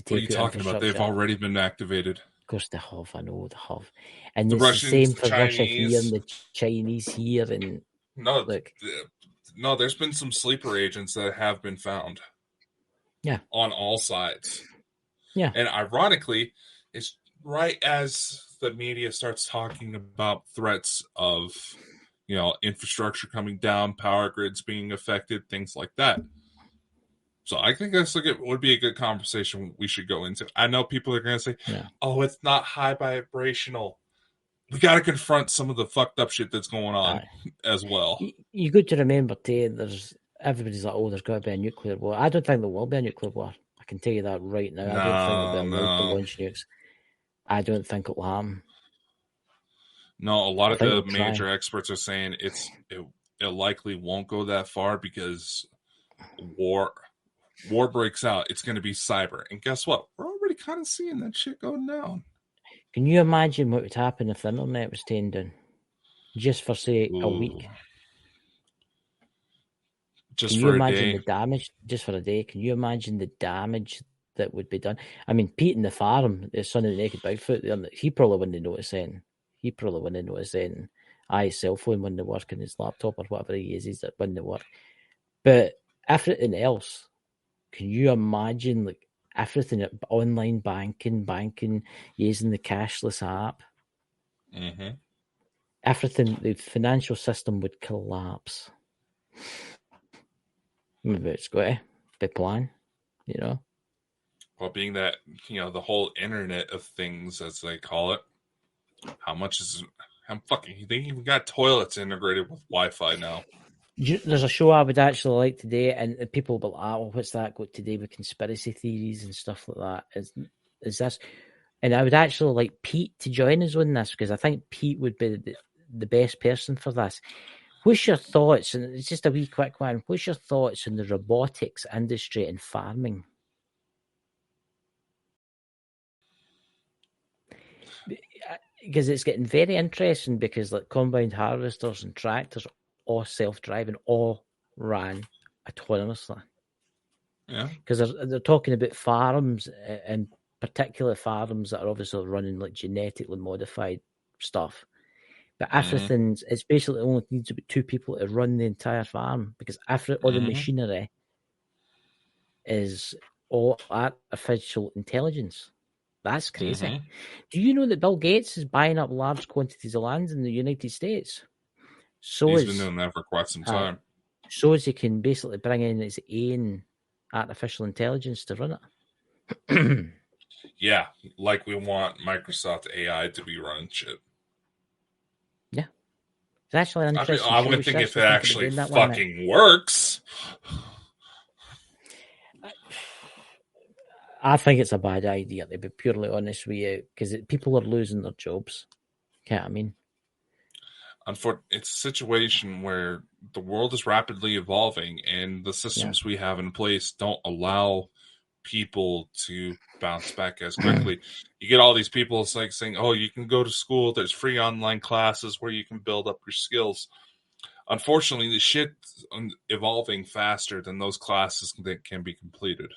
[SPEAKER 3] What are you talking about? They've already been activated.
[SPEAKER 2] Of course they have, I know they have. And it's the same for Russia here and the Chinese here. And
[SPEAKER 3] no, there's been some sleeper agents that have been found.
[SPEAKER 2] Yeah.
[SPEAKER 3] On all sides.
[SPEAKER 2] Yeah.
[SPEAKER 3] And ironically, it's right as the media starts talking about threats of, infrastructure coming down, power grids being affected, things like that. So I think would be a good conversation we should go into. I know people are going to say, oh, it's not high vibrational. We got to confront some of the fucked up shit that's going on as well.
[SPEAKER 2] You got to remember, too, everybody's like, oh, there's got to be a nuclear war. I don't think there will be a nuclear war. I can tell you that right now. I don't think there'll be allowed to launch nukes. I don't think it'll happen.
[SPEAKER 3] No, a lot of the major experts are saying it likely won't go that far because war breaks out. It's going to be cyber. And guess what? We're already kind of seeing that shit going down.
[SPEAKER 2] Can you imagine what would happen if the internet was taken down? Just for, say, a week.
[SPEAKER 3] Just
[SPEAKER 2] Can
[SPEAKER 3] for
[SPEAKER 2] you
[SPEAKER 3] a
[SPEAKER 2] imagine
[SPEAKER 3] day.
[SPEAKER 2] the damage? Just for a day. Can you imagine the damage that would be done? I mean, Pete in the farm, the son of the naked Bigfoot, he probably wouldn't notice then. He probably wouldn't notice then. His cell phone wouldn't work and his laptop or whatever he uses that wouldn't work. But everything else, can you imagine like everything, online banking, using the cashless app?
[SPEAKER 3] Mm-hmm.
[SPEAKER 2] Everything, the financial system would collapse. Maybe it's got to be planned, you know.
[SPEAKER 3] Well, being that, the whole Internet of Things, as they call it, how they even got toilets integrated with Wi-Fi now.
[SPEAKER 2] There's a show I would actually like today, and people will be like, oh, what's that got today with conspiracy theories and stuff like that? Is this? And I would actually like Pete to join us on this, because I think Pete would be the best person for this. What's your thoughts? And it's just a wee quick one. What's your thoughts on the robotics industry and farming? Because it's getting very interesting, because like combined harvesters and tractors, all self-driving, all ran autonomously.
[SPEAKER 3] Yeah.
[SPEAKER 2] Because they're talking about farms, and particular farms that are obviously running like genetically modified stuff. But everything's, it's basically only needs about 2 people to run the entire farm, because all the machinery is all artificial intelligence. That's crazy. Do you know that Bill Gates is buying up large quantities of land in the United States?
[SPEAKER 3] He's been doing that for quite some time.
[SPEAKER 2] So as he can basically bring in his own artificial intelligence to run it.
[SPEAKER 3] Yeah, like we want Microsoft AI to be running shit.
[SPEAKER 2] Yeah. It's actually an interesting
[SPEAKER 3] I
[SPEAKER 2] show.
[SPEAKER 3] would think if it actually fucking works.
[SPEAKER 2] I think it's a bad idea, to be purely honest with you, because people are losing their jobs. Can't I mean?
[SPEAKER 3] It's a situation where the world is rapidly evolving, and the systems we have in place don't allow people to bounce back as quickly. You get all these people, it's like saying, oh, you can go to school, there's free online classes where you can build up your skills. Unfortunately, the shit's evolving faster than those classes that can be completed.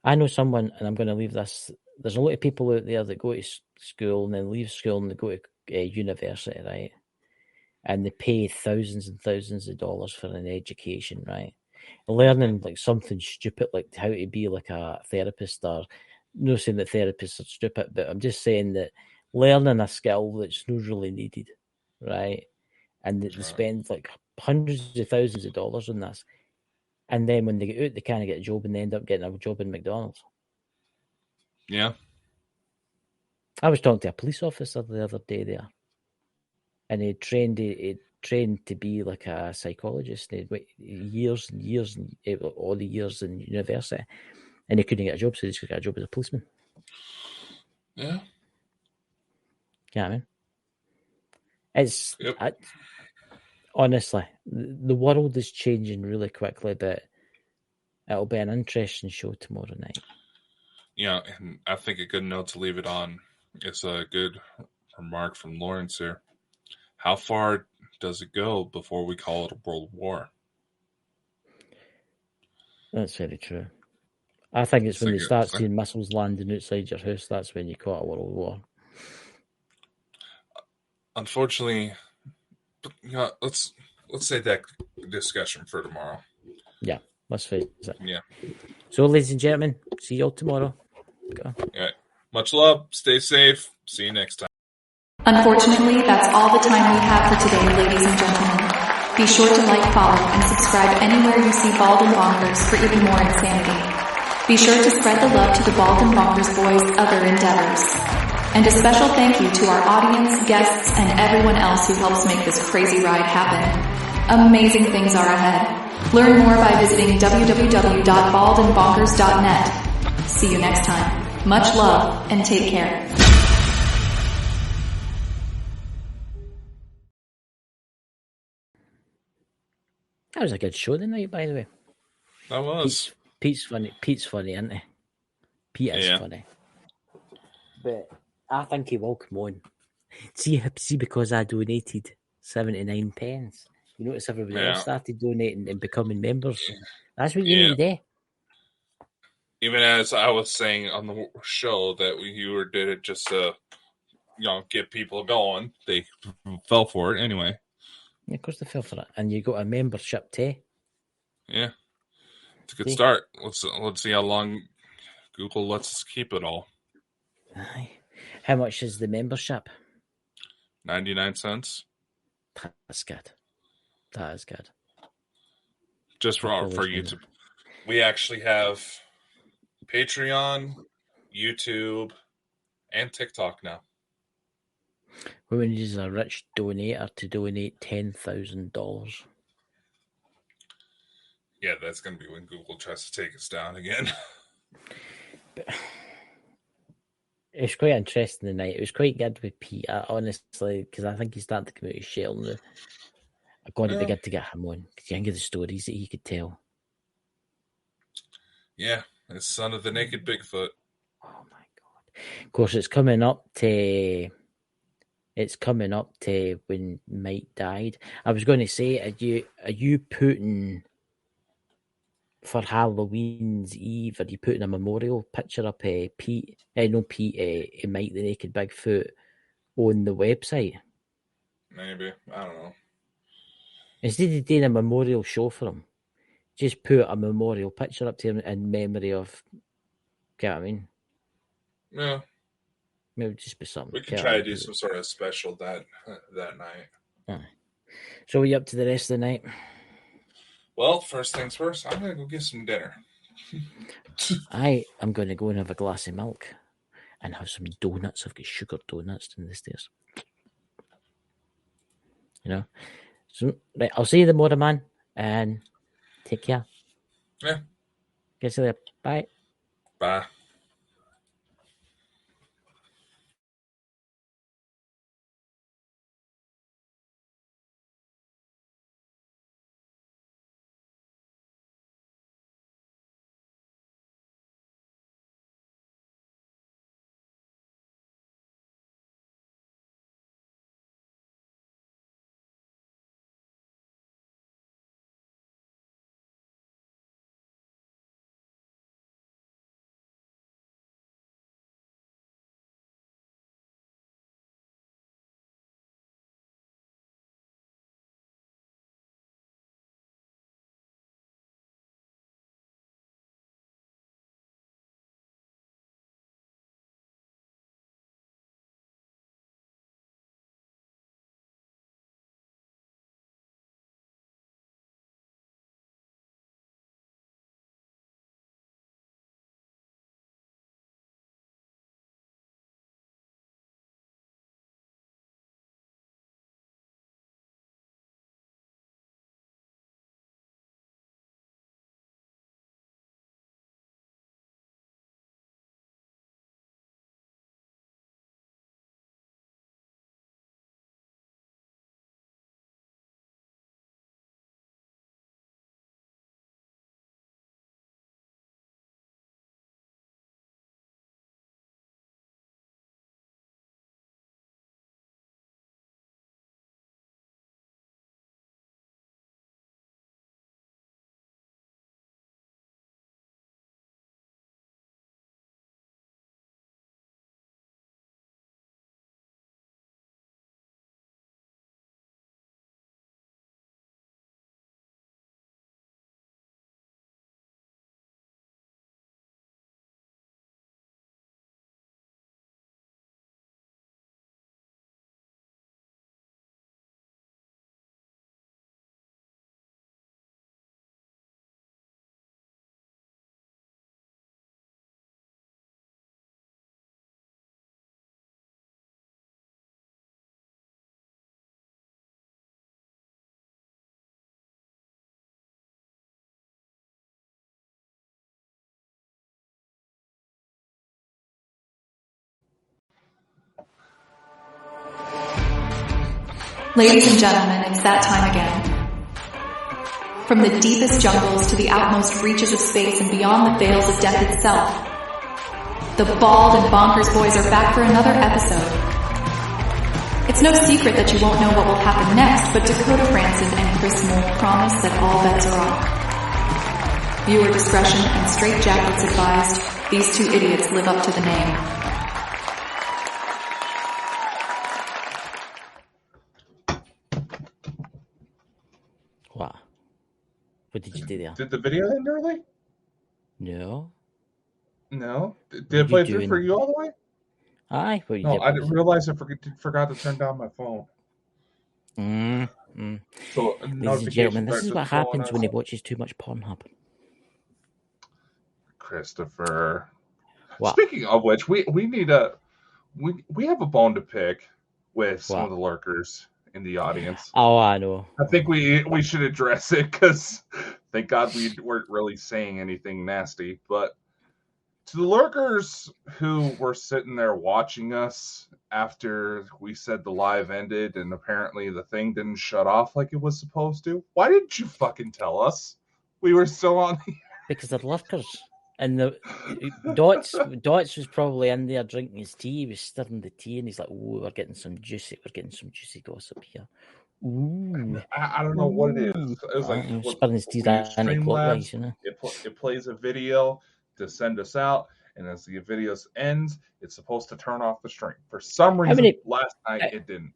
[SPEAKER 2] I know someone, and I'm going to leave this. There's a lot of people out there that go to school and then leave school and they go to university, right? And they pay thousands and thousands of dollars for an education, right? Learning like something stupid, like how to be like a therapist, or not saying that therapists are stupid, but I'm just saying that learning a skill that's not really needed, right? And they spend like hundreds of thousands of dollars on this. And then when they get out, they can't get a job, and they end up getting a job in McDonald's.
[SPEAKER 3] Yeah.
[SPEAKER 2] I was talking to a police officer the other day there, and he trained to be like a psychologist. He'd wait years and years, and all the years in university, and he couldn't get a job, so he just got a job as a policeman.
[SPEAKER 3] Yeah.
[SPEAKER 2] Yeah, I mean, it's honestly, the world is changing really quickly, but it'll be an interesting show tomorrow night.
[SPEAKER 3] Yeah, and I think a good note to leave it on is a good remark from Lawrence here. How far does it go before we call it a world war?
[SPEAKER 2] That's very true. I think it's when they start seeing missiles landing outside your house, that's when you call it a world war.
[SPEAKER 3] Unfortunately, let's save that discussion for tomorrow.
[SPEAKER 2] Yeah, let's face it.
[SPEAKER 3] Yeah.
[SPEAKER 2] So, ladies and gentlemen, see you all tomorrow. Go.
[SPEAKER 3] Yeah. Much love. Stay safe. See you next time.
[SPEAKER 1] Unfortunately, that's all the time we have for today, ladies and gentlemen. Be sure to like, follow, and subscribe anywhere you see Bald and Bonkers for even more insanity. Be sure to spread the love to the Bald and Bonkers boys' other endeavors. And a special thank you to our audience, guests, and everyone else who helps make this crazy ride happen. Amazing things are ahead. Learn more by visiting www.baldandbonkers.net. See you next time. Much love, and take care.
[SPEAKER 2] That was a good show tonight, by the way.
[SPEAKER 3] That was.
[SPEAKER 2] Pete's funny. Pete's funny, isn't he? Pete is funny. But I think he will come on. See, because I donated 79 pence. You notice everybody else started donating and becoming members. That's what you need to do.
[SPEAKER 3] Even as I was saying on the show that you did it just to, get people going, they fell for it anyway.
[SPEAKER 2] Yeah, of course they fell for it. And you got a membership too.
[SPEAKER 3] Yeah. It's a good start. Let's see how long Google lets us keep it all.
[SPEAKER 2] Aye. How much is the membership?
[SPEAKER 3] 99 cents.
[SPEAKER 2] That's good. That is good.
[SPEAKER 3] Just for YouTube. We actually have Patreon, YouTube, and TikTok now.
[SPEAKER 2] We need a rich donator to donate $10,000.
[SPEAKER 3] Yeah, that's going to be when Google tries to take us down again.
[SPEAKER 2] But it's quite interesting tonight. It was quite good with Peter, honestly, because I think he's starting to come out of his shell now. I got it be good to get him on, because you think of the stories that he could tell.
[SPEAKER 3] Yeah, the son of the naked Bigfoot.
[SPEAKER 2] Oh my god! Of course, it's coming up to when Mike died. I was going to say, are you putting for Halloween's Eve? Are you putting a memorial picture up? Mike the Naked Bigfoot on the website?
[SPEAKER 3] Maybe, I don't know.
[SPEAKER 2] Instead of doing a memorial show for him, just put a memorial picture up to him in memory of. Get what I mean?
[SPEAKER 3] Yeah.
[SPEAKER 2] Maybe just be something.
[SPEAKER 3] We can try to do some sort of special that night.
[SPEAKER 2] Aye. So, are you up to the rest of the night?
[SPEAKER 3] Well, first things first, I'm going to go get some dinner.
[SPEAKER 2] I am going to go and have a glass of milk and have some donuts. I've got sugar donuts down the stairs. So, right, I'll see you tomorrow, man, and take care.
[SPEAKER 3] Yeah.
[SPEAKER 2] Get you there. Bye.
[SPEAKER 3] Bye.
[SPEAKER 1] Ladies and gentlemen, it's that time again. From the deepest jungles to the outmost reaches of space and beyond the veils of death itself, The Bald and Bonkers boys are back for another episode. It's no secret that you won't know what will happen next, but Dakota Franson and Chris Mould promise that all bets are off. Viewer discretion and straitjackets advised. These two idiots live up to the name.
[SPEAKER 2] What? What did you do there?
[SPEAKER 3] Did the video end early?
[SPEAKER 2] No.
[SPEAKER 3] No. Did it play through for you all the way?
[SPEAKER 2] Aye. Well,
[SPEAKER 3] No, I didn't realize I forgot to turn down my phone. So,
[SPEAKER 2] ladies and gentlemen, this is what happens when he watches too much Pornhub.
[SPEAKER 3] Christopher.
[SPEAKER 2] What?
[SPEAKER 3] Speaking of which, we have a bone to pick with some of the lurkers in the audience.
[SPEAKER 2] Oh, I know.
[SPEAKER 3] I think we should address it because thank God we weren't really saying anything nasty. But to the lurkers who were sitting there watching us after we said the live ended and apparently the thing didn't shut off like it was supposed to, why didn't you fucking tell us we were still on the air?
[SPEAKER 2] Because they're lurkers. And the Dots was probably in there drinking his tea. He was stirring the tea, and he's like, "Oh, we're getting some juicy gossip here." Ooh,
[SPEAKER 3] I don't know what it is. It was like
[SPEAKER 2] stirring his tea anti-clockwise, you know.
[SPEAKER 3] It plays a video to send us out, and as the video ends, it's supposed to turn off the stream. For some reason, last night it didn't.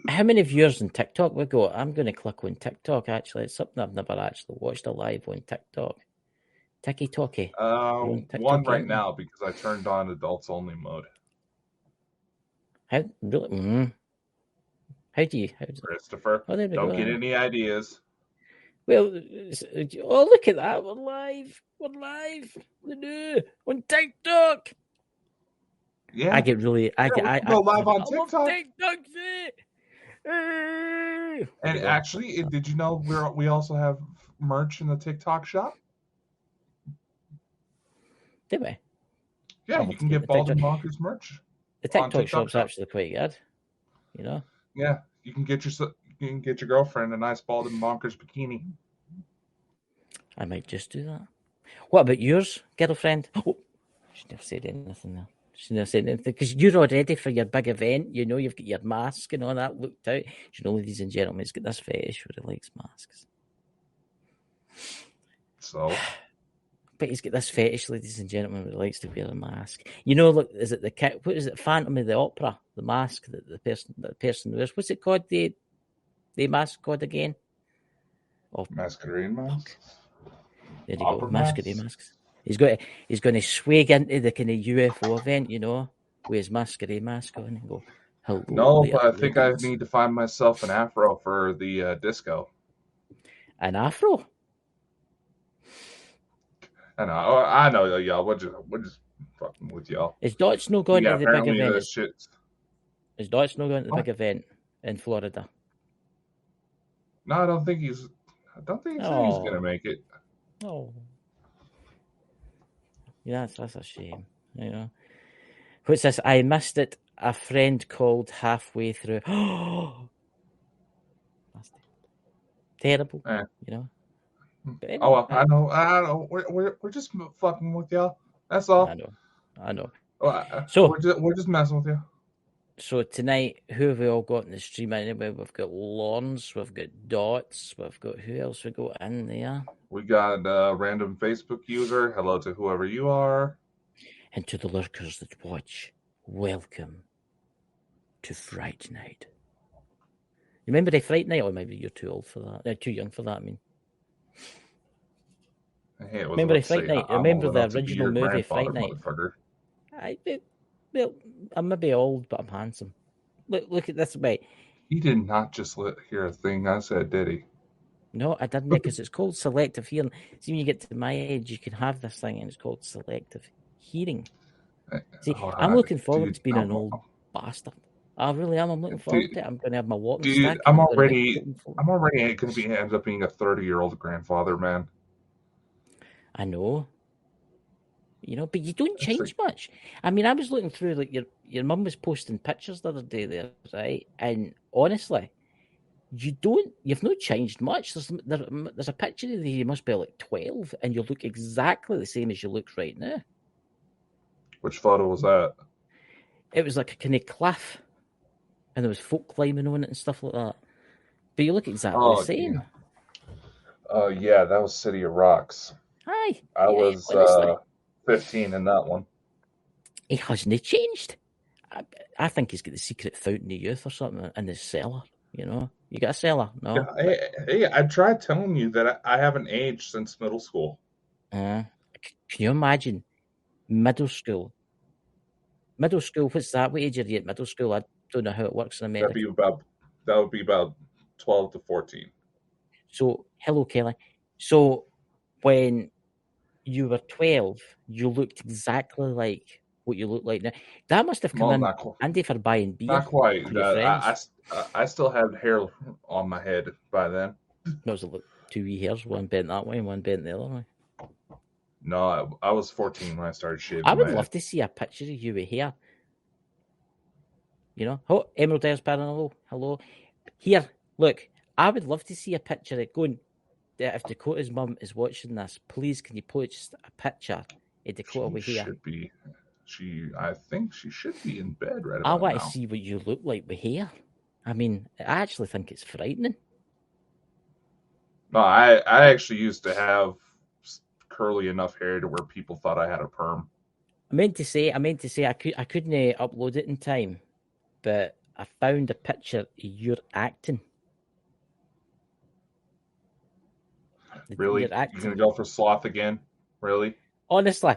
[SPEAKER 2] How many viewers on TikTok we got? I'm going to click on TikTok. Actually, it's something I've never actually watched a live on TikTok. Tiki-talkie.
[SPEAKER 3] One right now because I turned on adults only mode.
[SPEAKER 2] How really? How do you?
[SPEAKER 3] Christopher, don't get any ideas.
[SPEAKER 2] Well, look at that. We're live. On TikTok.
[SPEAKER 3] Yeah.
[SPEAKER 2] I get really. I
[SPEAKER 3] go live on TikTok.
[SPEAKER 2] TikTok.
[SPEAKER 3] And actually, did you know we also have merch in the TikTok shop?
[SPEAKER 2] Did we?
[SPEAKER 3] Yeah, you can get Bald and Bonkers merch.
[SPEAKER 2] The TikTok shop's actually quite good. You know.
[SPEAKER 3] Yeah, you can get your girlfriend a nice Bald and Bonkers bikini.
[SPEAKER 2] I might just do that. What about yours, girlfriend? Oh, she never said anything there. She never said anything because you're all ready for your big event. You know, you've got your mask and all that looked out. You know, ladies and gentlemen, he's got this fetish where he likes masks.
[SPEAKER 3] So.
[SPEAKER 2] But he's got this fetish, ladies and gentlemen, where he likes to wear a mask. You know, look, is it what is it? Phantom of the Opera, the mask that the person wears. What's it called? The mask called again?
[SPEAKER 3] Oh, masquerade mask.
[SPEAKER 2] There you go, masquerade masks. He's going to swag into the kind of UFO event, you know, with his masquerade mask on and go, hello.
[SPEAKER 3] No, but I think I need to find myself an afro for the disco.
[SPEAKER 2] An afro?
[SPEAKER 3] I know, y'all. We're just fucking with y'all.
[SPEAKER 2] Is Dot's no going to the big event? Is Dot's no going to the big event in Florida?
[SPEAKER 3] No, I don't think he's gonna make it.
[SPEAKER 2] Oh, yeah, that's a shame. You know, what's this? I missed it. A friend called halfway through. That's terrible. You know.
[SPEAKER 3] Anyway, I know. We're just fucking with y'all. That's all.
[SPEAKER 2] I know.
[SPEAKER 3] So we're just messing with you.
[SPEAKER 2] So tonight, who have we all got in the stream anyway? We've got Lawrence, we've got Dots, we've got who else we got in there?
[SPEAKER 3] We got a random Facebook user. Hello to whoever you are.
[SPEAKER 2] And to the lurkers that watch, welcome to Fright Night. Remember the Fright Night? Or maybe you're too old for that. Too young for that, I mean.
[SPEAKER 3] Hey,
[SPEAKER 2] remember the Fright Night? Remember the original movie Fright Night? I'm maybe old, but I'm handsome. Look at this way.
[SPEAKER 3] He did not just hear a thing I said, did he?
[SPEAKER 2] No, I didn't, because it's called selective hearing. See, when you get to my age, you can have this thing, and it's called selective hearing. See, I'm looking forward to being an old bastard. I really am. I'm looking forward to it. I'm going to have my walking stick.
[SPEAKER 3] I'm already going to end up being a 30-year-old grandfather, man.
[SPEAKER 2] I know. You know, but you don't change much. I mean, I was looking through, like, your mum was posting pictures the other day there, right? And honestly, you've not changed much. There's a picture of you must be like 12, and you look exactly the same as you look right now.
[SPEAKER 3] Which photo was that?
[SPEAKER 2] It was like a kind of cliff, and there was folk climbing on it and stuff like that. But you look exactly the same.
[SPEAKER 3] Yeah, that was City of Rocks.
[SPEAKER 2] Aye.
[SPEAKER 3] I
[SPEAKER 2] Yeah,
[SPEAKER 3] was
[SPEAKER 2] honestly.
[SPEAKER 3] 15 in that one.
[SPEAKER 2] He hasn't changed. I think he's got the secret fountain of youth or something in his cellar. You know, you got a cellar, no?
[SPEAKER 3] Hey, I tried telling you that I haven't aged since middle school.
[SPEAKER 2] Can you imagine middle school? Middle school, what's that? What age are you at middle school? I don't know how it works in America.
[SPEAKER 3] That would be about 12 to 14.
[SPEAKER 2] So, hello, Kelly. So, when you were 12, you looked exactly like what you look like now. That must have come in handy for buying beer.
[SPEAKER 3] Not quite.
[SPEAKER 2] For your friends.
[SPEAKER 3] I still had hair on my head by then.
[SPEAKER 2] That was like 2 wee hairs, one bent that way and one bent the other way.
[SPEAKER 3] No, I was 14 when I started shaving.
[SPEAKER 2] I would love to see a picture of you with hair. You know, oh, Emerald Airs Paranormal, hello. Here, look, I would love to see a picture of going. If Dakota's mum is watching this, please can you post a picture of Dakota with hair?
[SPEAKER 3] I think she should be in bed right about
[SPEAKER 2] now. I want
[SPEAKER 3] to
[SPEAKER 2] see what you look like with hair. I mean, I actually think it's frightening.
[SPEAKER 3] No, I actually used to have curly enough hair to where people thought I had a perm.
[SPEAKER 2] I meant to say I couldn't upload it in time, but I found a picture of your acting.
[SPEAKER 3] Really? You're gonna go for sloth again? Really?
[SPEAKER 2] Honestly,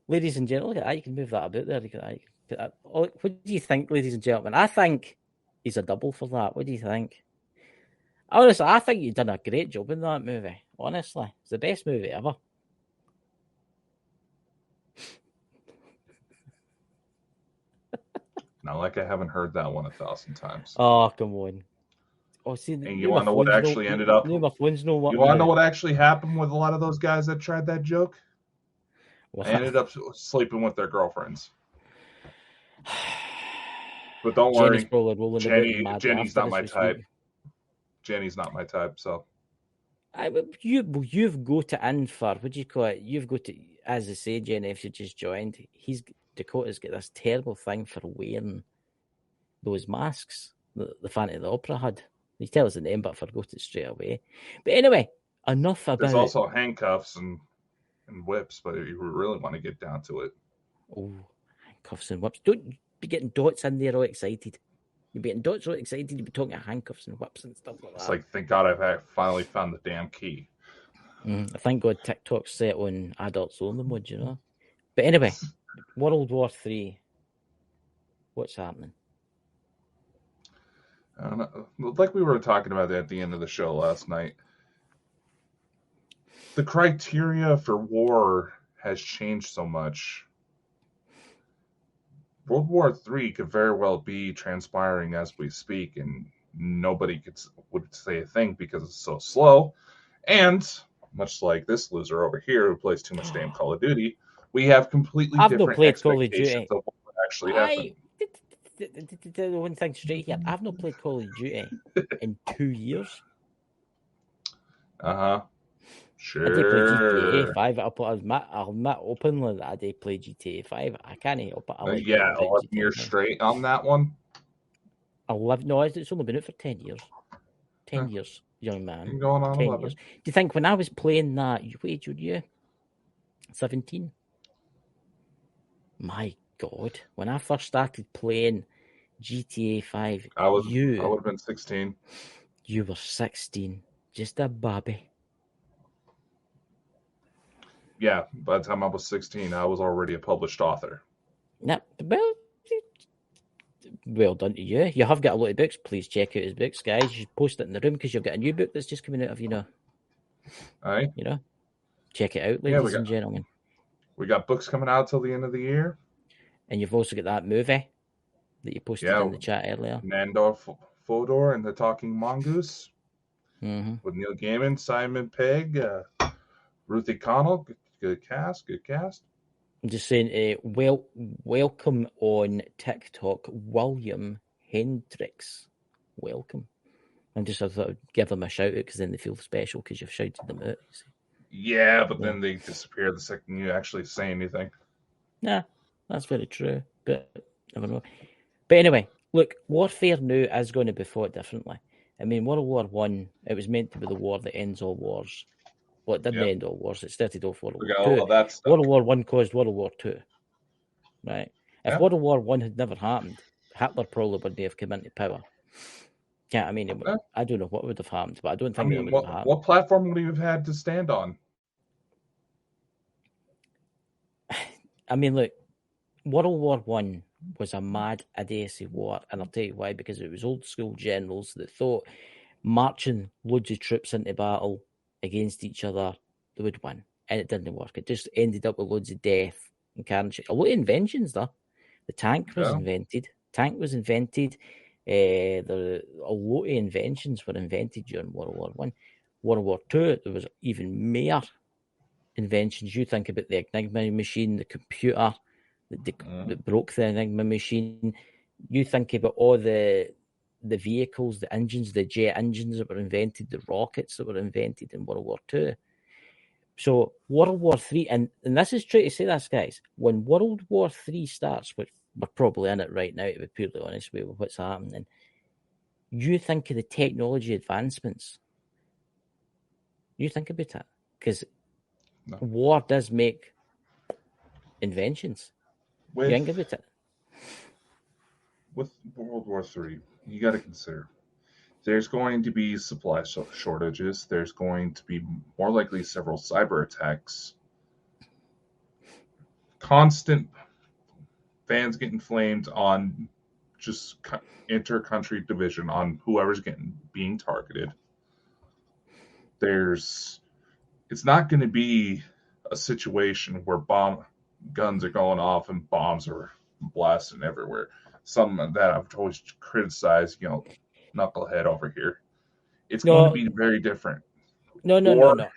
[SPEAKER 2] ladies and gentlemen, look at that. You can move that about there. What do you think, ladies and gentlemen? I think he's a double for that. What do you think? Honestly, I think you've done a great job in that movie. Honestly, it's the best movie ever.
[SPEAKER 3] Not like I haven't heard that one 1,000 times.
[SPEAKER 2] Oh, come on. Oh, see,
[SPEAKER 3] and you want to know what actually ended up? You want to know what actually happened with a lot of those guys that tried that joke? What? I ended up sleeping with their girlfriends. But don't worry, Jenny's not my type. Jenny's not my type, so.
[SPEAKER 2] You've got to in for, what do you call it? You've got to, as I say, Jenny, if you just joined, Dakota's got this terrible thing for wearing those masks that the Phantom of the Opera had. You tell us the name, but I forgot it straight away. But anyway, enough about.
[SPEAKER 3] There's also handcuffs and whips, but if you really want to get down to it.
[SPEAKER 2] Oh, handcuffs and whips. Don't be getting dots in there all excited. You'll be getting dots all excited, you'll be talking about handcuffs and whips and stuff like that.
[SPEAKER 3] It's like, thank God I've finally found the damn key.
[SPEAKER 2] Thank God TikTok's set on adults only mode, you know. But anyway, World War III. What's happening?
[SPEAKER 3] Like we were talking about at the end of the show last night, the criteria for war has changed so much. World War III could very well be transpiring as we speak, and nobody would say a thing because it's so slow. And much like this loser over here who plays too much damn Call of Duty, we have completely different expectations of what would actually happen.
[SPEAKER 2] The one thing straight here, I've not played Call of Duty in 2 years.
[SPEAKER 3] Sure.
[SPEAKER 2] I did play GTA 5. I'll admit openly that I did play GTA 5. I can't help it.
[SPEAKER 3] 11 years straight on that one.
[SPEAKER 2] 11? No, it's only been out for 10 years. 10 years, young man.
[SPEAKER 3] Been going on
[SPEAKER 2] 10
[SPEAKER 3] 11.
[SPEAKER 2] years. Do you think when I was playing that, what age were you? 17? My God, when I first started playing GTA 5,
[SPEAKER 3] I would have been 16.
[SPEAKER 2] You were 16, just a baby.
[SPEAKER 3] Yeah, by the time I was 16, I was already a published author.
[SPEAKER 2] No, well done to you. You have got a lot of books. Please check out his books, guys. You should post it in the room because you've got a new book that's just coming out of,
[SPEAKER 3] Aye.
[SPEAKER 2] Check it out, ladies and gentlemen.
[SPEAKER 3] We got books coming out till the end of the year.
[SPEAKER 2] And you've also got that movie that you posted in the chat earlier.
[SPEAKER 3] Nandor Fodor and the Talking Mongoose. With Neil Gaiman, Simon Pegg, Ruthie Connell. Good cast.
[SPEAKER 2] I'm just saying, welcome on TikTok, William Hendricks. Welcome. I thought I'd give them a shout out because then they feel special because you've shouted them out.
[SPEAKER 3] Yeah, but then they disappear the second you actually say anything.
[SPEAKER 2] Nah, That's very true. But never know. But anyway, look, warfare now is going to be fought differently. I mean, World War One, it was meant to be the war that ends all wars. Well, it didn't end all wars. It started off World
[SPEAKER 4] We
[SPEAKER 2] War
[SPEAKER 4] got
[SPEAKER 2] Two.
[SPEAKER 4] all that stuff.
[SPEAKER 2] World War One caused World War Two. Right? If
[SPEAKER 4] Yeah.
[SPEAKER 2] World War One had never happened, Hitler probably wouldn't have come into power. Yeah, I mean, I don't know what would have happened, but I don't think that would have happened.
[SPEAKER 4] What platform would he have had to stand on?
[SPEAKER 2] I mean, look, World War One was a mad, idiocy war, and I'll tell you why. Because it was old school generals that thought marching loads of troops into battle against each other, they would win, and it didn't work. It just ended up with loads of death and carnage. A lot of inventions, though. The tank was invented. Tank was invented. A lot of inventions were invented during World War One. World War Two, there was even more inventions. You think about the Enigma machine, the computer that broke the Enigma machine. You think about all the vehicles, the engines, the jet engines that were invented, the rockets that were invented in World War Two. So World War Three, and this is true to say this, guys, when World War Three starts, which we're probably in it right now, to be purely honest with what's happening, you think of the technology advancements. You think about it, because war does make inventions. You think about it.
[SPEAKER 4] With World War III, you got to consider there's going to be supply shortages. There's going to be more likely several cyber attacks. Constant fans getting flamed on just inter-country division on whoever's being targeted. It's not going to be a situation where guns are going off and bombs are blasting everywhere. Something that I've always criticized, knucklehead over here. It's going to be very different.
[SPEAKER 2] No.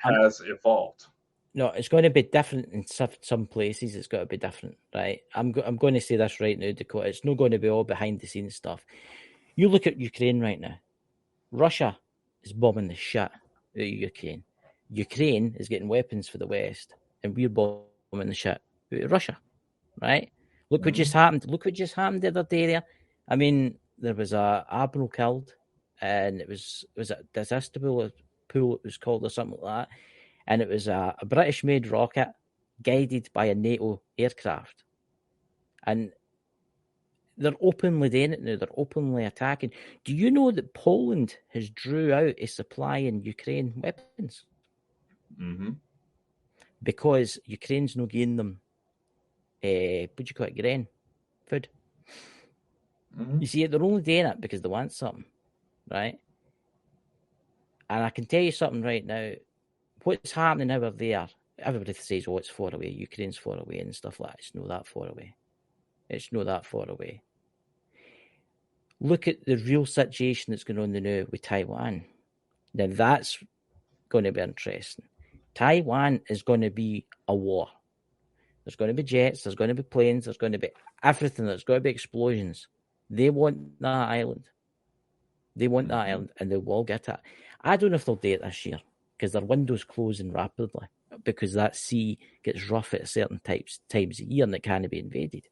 [SPEAKER 4] Has evolved.
[SPEAKER 2] No, it's going to be different in some places. It's got to be different, right? I'm going to say this right now, Dakota. It's not going to be all behind the scenes stuff. You look at Ukraine right now. Russia is bombing the shit out of Ukraine. Ukraine is getting weapons for the West, and we're bombing the shit out of Russia, right? Look what just happened. Look what just happened the other day there. I mean, there was a admiral killed, and it was a digestible pool, it was called, or something like that. And it was a British-made rocket guided by a NATO aircraft. And they're openly doing it now. They're openly attacking. Do you know that Poland has drew out a supply in Ukraine weapons?
[SPEAKER 4] Mm-hmm.
[SPEAKER 2] Because Ukraine's not giving them, grain, food. Mm-hmm. You see, they're only doing it because they want something, right? And I can tell you something right now. What's happening over there, everybody says, oh, it's far away. Ukraine's far away and stuff like that. It's not that far away. It's not that far away. Look at the real situation that's going on now with Taiwan. Now, that's going to be interesting. Taiwan is going to be a war. There's going to be jets. There's going to be planes. There's going to be everything. There's going to be explosions. They want that island. They want that island, and they will get it. I don't know if they'll do it this year, because their window's closing rapidly, because that sea gets rough at certain times of year and it can't be invaded.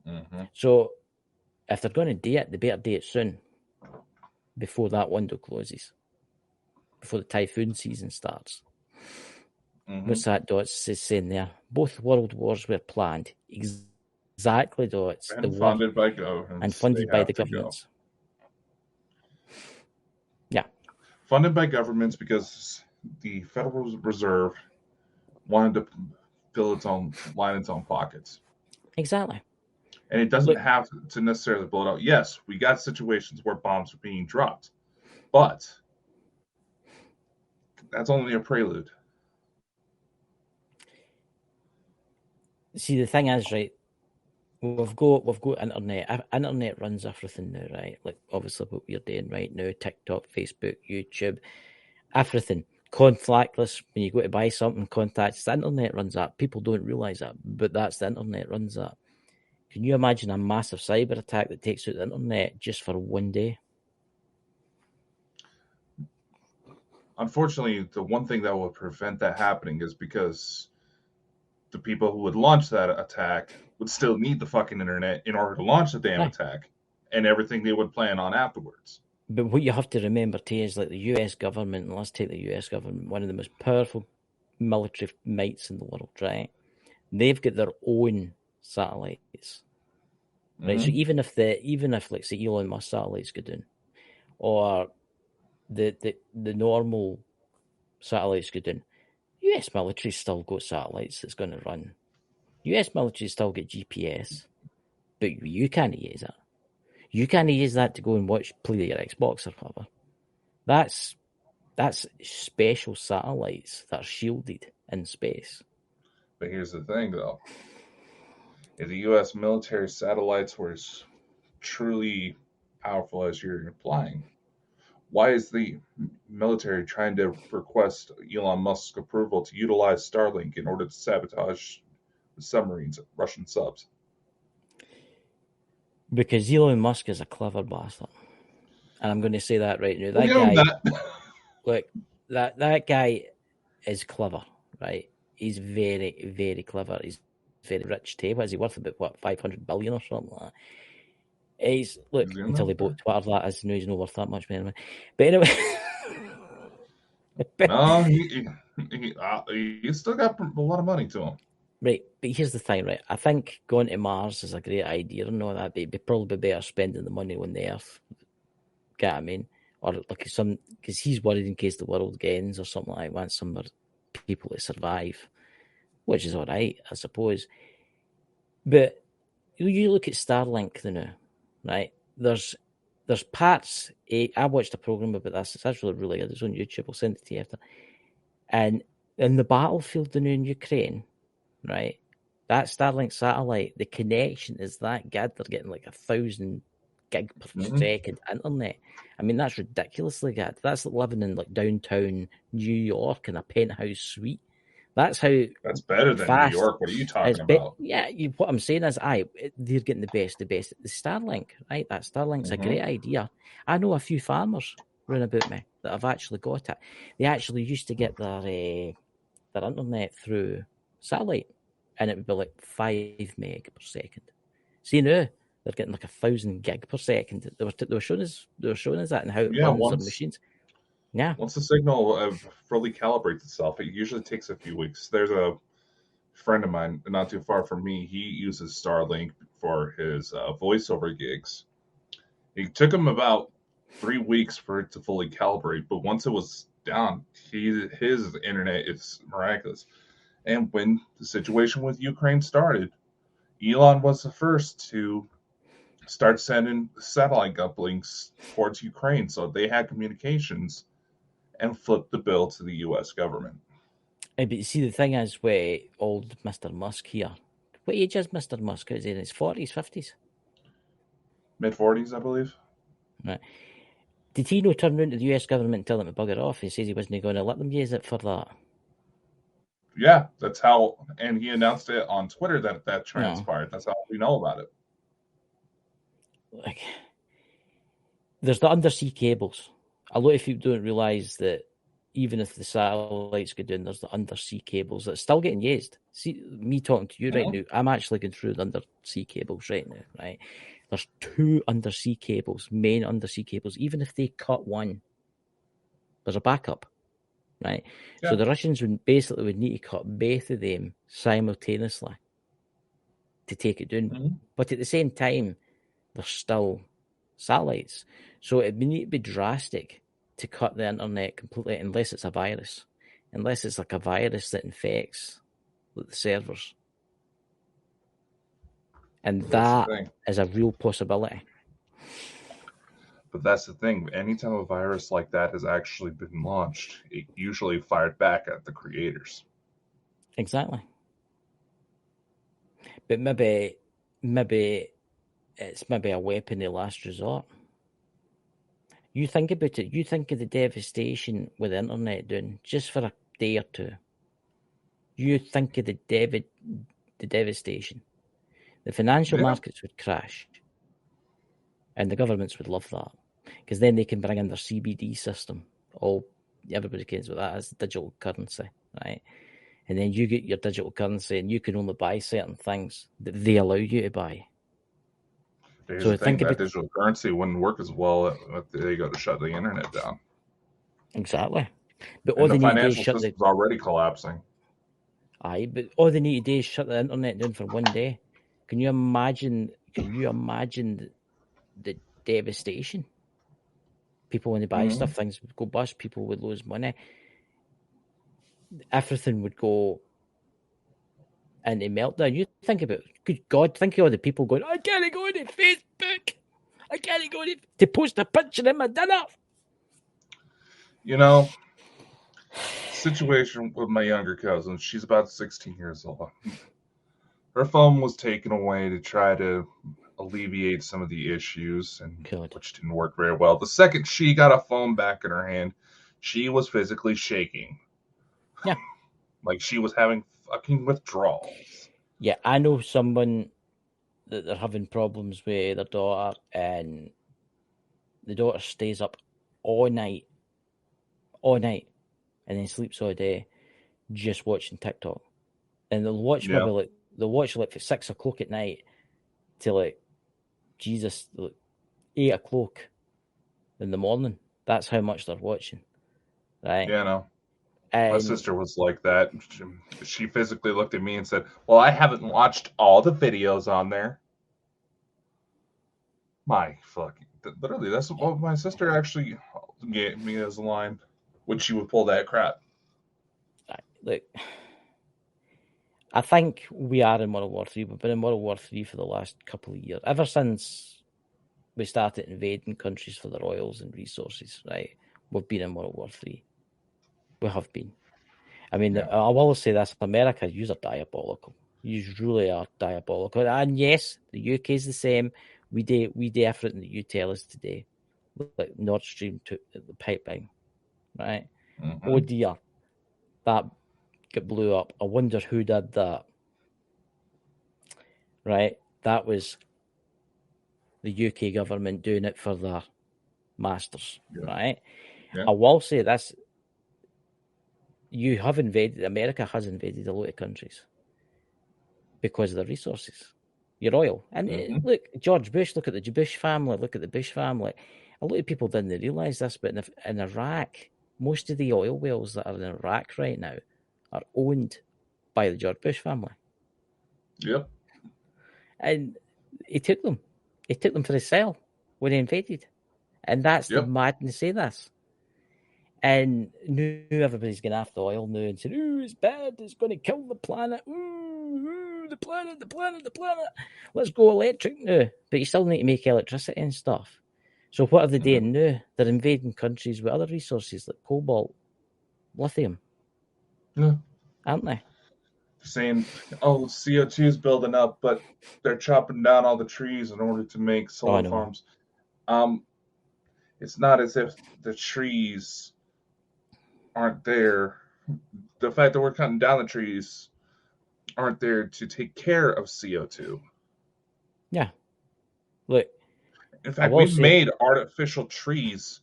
[SPEAKER 2] Mm-hmm. So if they're going to do it, they better do it soon, before that window closes, before the typhoon season starts. Mm-hmm. What's that, Dots, is saying there? Both world wars were planned. Exactly, Dots.
[SPEAKER 4] And funded by governments.
[SPEAKER 2] And funded by the governments. Yeah.
[SPEAKER 4] Funded by governments because the Federal Reserve wanted to line its own pockets.
[SPEAKER 2] Exactly.
[SPEAKER 4] And it doesn't have to necessarily blow it out. Yes, we got situations where bombs are being dropped, but that's only a prelude.
[SPEAKER 2] See, the thing is, right, we've got internet. Internet runs everything now, right? Like, obviously what we're doing right now, TikTok, Facebook, YouTube, everything. Contactless, when you go to buy something, contacts, the internet runs that. People don't realise that, but that's the internet runs that. Can you imagine a massive cyber attack that takes out the internet just for one day?
[SPEAKER 4] Unfortunately, the one thing that will prevent that happening is because the people who would launch that attack would still need the fucking internet in order to launch the damn attack and everything they would plan on afterwards.
[SPEAKER 2] But what you have to remember too is like the US government, and let's take the US government, one of the most powerful military mights in the world, right? They've got their own satellites. Right. So even if like say Elon Musk satellites go down, or the normal satellites go down, US military still got satellites that's going to run. US military still get GPS, but you can't use that. You can't use that to go and play your Xbox or whatever. That's special satellites that are shielded in space.
[SPEAKER 4] But here's the thing, though. If the U.S. military satellites were as truly powerful as you're implying, why is the military trying to request Elon Musk's approval to utilize Starlink in order to sabotage the submarines, Russian subs?
[SPEAKER 2] Because Elon Musk is a clever bastard. And I'm going to say that right now. That guy, look, that guy is clever, right? He's very, very clever. He's very rich too. What is he worth? About 500 billion or something like that. He's until they bought Twitter. That is, no, he's not worth that much money. But anyway,
[SPEAKER 4] no, he still got a lot of money to him.
[SPEAKER 2] Right, but here's the thing, right? I think going to Mars is a great idea and all that, but it'd probably be better spending the money on the Earth. Get what I mean? Or like because he's worried in case the world ends or something like that. He wants some people to survive, which is all right, I suppose. But you look at Starlink now, right? There's parts. I watched a program about this. It's actually really good. It's on YouTube. I'll send it to you after. And in the battlefield in Ukraine, right? That Starlink satellite, the connection is that good. They're getting like 1,000 gig per second internet. I mean, that's ridiculously good. That's like living in like downtown New York in a penthouse suite. That's
[SPEAKER 4] That's better than New York. What are you talking about?
[SPEAKER 2] What I'm saying is, they're getting the best. The Starlink, right? That Starlink's a great idea. I know a few farmers round about me that have actually got it. They actually used to get their internet through satellite, and it would be like 5 meg per second. See now they're getting like 1,000 gig per second. They were showing us that and how it runs their machines. Yeah.
[SPEAKER 4] Once the signal fully calibrates itself, it usually takes a few weeks. There's a friend of mine not too far from me. He uses Starlink for his voiceover gigs. It took him about 3 weeks for it to fully calibrate, but once it was down, his internet is miraculous. And when the situation with Ukraine started, Elon was the first to start sending satellite uplinks towards Ukraine, so they had communications and flipped the bill to the U.S. government.
[SPEAKER 2] But you see, the thing is, with old Mr. Musk here, what age is Mr. Musk? Is he in his 40s, 50s?
[SPEAKER 4] Mid-40s, I believe.
[SPEAKER 2] Right. Did he not turn around to the US government and tell them to bugger off? He says he wasn't going to let them use it for that.
[SPEAKER 4] Yeah, that's how, and he announced it on Twitter that transpired. No. That's how we know about it.
[SPEAKER 2] Like, there's the undersea cables. A lot of people don't realise that even if the satellites go down, there's the undersea cables that's still getting used. See, me talking to you right now, I'm actually going through the undersea cables right now, right? There's 2 undersea cables, main undersea cables. Even if they cut one, there's a backup, right? Yeah. So the Russians would need to cut both of them simultaneously to take it down. Mm-hmm. But at the same time, there's still satellites. So it would need to be drastic to cut the internet completely, unless it's a virus. Unless it's like a virus that infects the servers. And that is a real possibility.
[SPEAKER 4] But that's the thing. Anytime a virus like that has actually been launched, it usually fired back at the creators.
[SPEAKER 2] Exactly. But maybe it's a weapon of last resort. You think about it. You think of the devastation with the internet doing just for a day or two. You think of the devastation. The financial markets would crash, and the governments would love that because then they can bring in their CBD system. Everybody cares what that is, digital currency, right? and then you get your digital currency, and you can only buy certain things that they allow you to buy.
[SPEAKER 4] Here's
[SPEAKER 2] So
[SPEAKER 4] the thing,
[SPEAKER 2] think
[SPEAKER 4] that
[SPEAKER 2] about
[SPEAKER 4] digital currency wouldn't work as well if they go to shut the internet down.
[SPEAKER 2] exactly, but all
[SPEAKER 4] And
[SPEAKER 2] they
[SPEAKER 4] the
[SPEAKER 2] need to do is
[SPEAKER 4] financial
[SPEAKER 2] shut the
[SPEAKER 4] system's already collapsing.
[SPEAKER 2] but all they need to do is shut the internet down for one day. Can you imagine? The devastation? People when they buy stuff, things would go bust. People would lose money. Everything would go into meltdown. You think about, good God, think of all the people going, I can't go to Facebook. I can't go to post a picture of my dinner.
[SPEAKER 4] You know, situation with my younger cousin. She's about 16 years old. Her phone was taken away to try to alleviate some of the issues, and
[SPEAKER 2] God.
[SPEAKER 4] which didn't work very well. The second she got a phone back in her hand, she was physically shaking.
[SPEAKER 2] Yeah.
[SPEAKER 4] Like she was having fucking withdrawals.
[SPEAKER 2] Yeah, I know someone that they're having problems with their daughter, and the daughter stays up all night, and then sleeps all day, just watching TikTok. And they'll watch
[SPEAKER 4] Yeah.
[SPEAKER 2] maybe like for 6 o'clock at night till like 8 o'clock in the morning. That's how much they're watching, right?
[SPEAKER 4] Yeah, no.
[SPEAKER 2] And
[SPEAKER 4] My sister was like that. She physically looked at me and said, "Well, I haven't watched all the videos on there." My fucking, literally, that's what my sister actually gave me as a line when she would pull that crap.
[SPEAKER 2] look, I think we are in World War III. We've been in World War III for the last couple of years, ever since we started invading countries for their oils and resources. Right, we've been in World War III. We have been. I mean,
[SPEAKER 4] Yeah.
[SPEAKER 2] I will say this: America, you are diabolical. You really are diabolical. And yes, the UK is the same. We do everything that you tell us today, like Nord Stream to the pipeline, right?
[SPEAKER 4] Mm-hmm.
[SPEAKER 2] Oh dear, that got blew up. I wonder who did that. Right, that was the UK government doing it for their masters.
[SPEAKER 4] Yeah.
[SPEAKER 2] Right.
[SPEAKER 4] Yeah.
[SPEAKER 2] I will say this: you have invaded. America has invaded a lot of countries because of the resources, your oil. And look, George Bush, look at the Bush family, look at the Bush family. A lot of people didn't realise this, but in Iraq, most of the oil wells that are in Iraq right now are owned by the George Bush family.
[SPEAKER 4] Yep.
[SPEAKER 2] And he took them. He took them for his sale when he invaded. And that's the madness of this. And now everybody's going after oil now and saying, "Ooh, it's bad, it's going to kill the planet. Ooh, the planet. Let's go electric now." But you still need to make electricity and stuff. So what are they doing now? They're invading countries with other resources like cobalt, lithium.
[SPEAKER 4] Yeah.
[SPEAKER 2] Aren't they?
[SPEAKER 4] Saying, "Oh, CO2 is building up, but they're chopping down all the trees in order to make solar farms." It's not as if the trees aren't there. The fact that we're cutting down the trees aren't there to take care of CO2.
[SPEAKER 2] Yeah. Look.
[SPEAKER 4] In fact, we've made artificial trees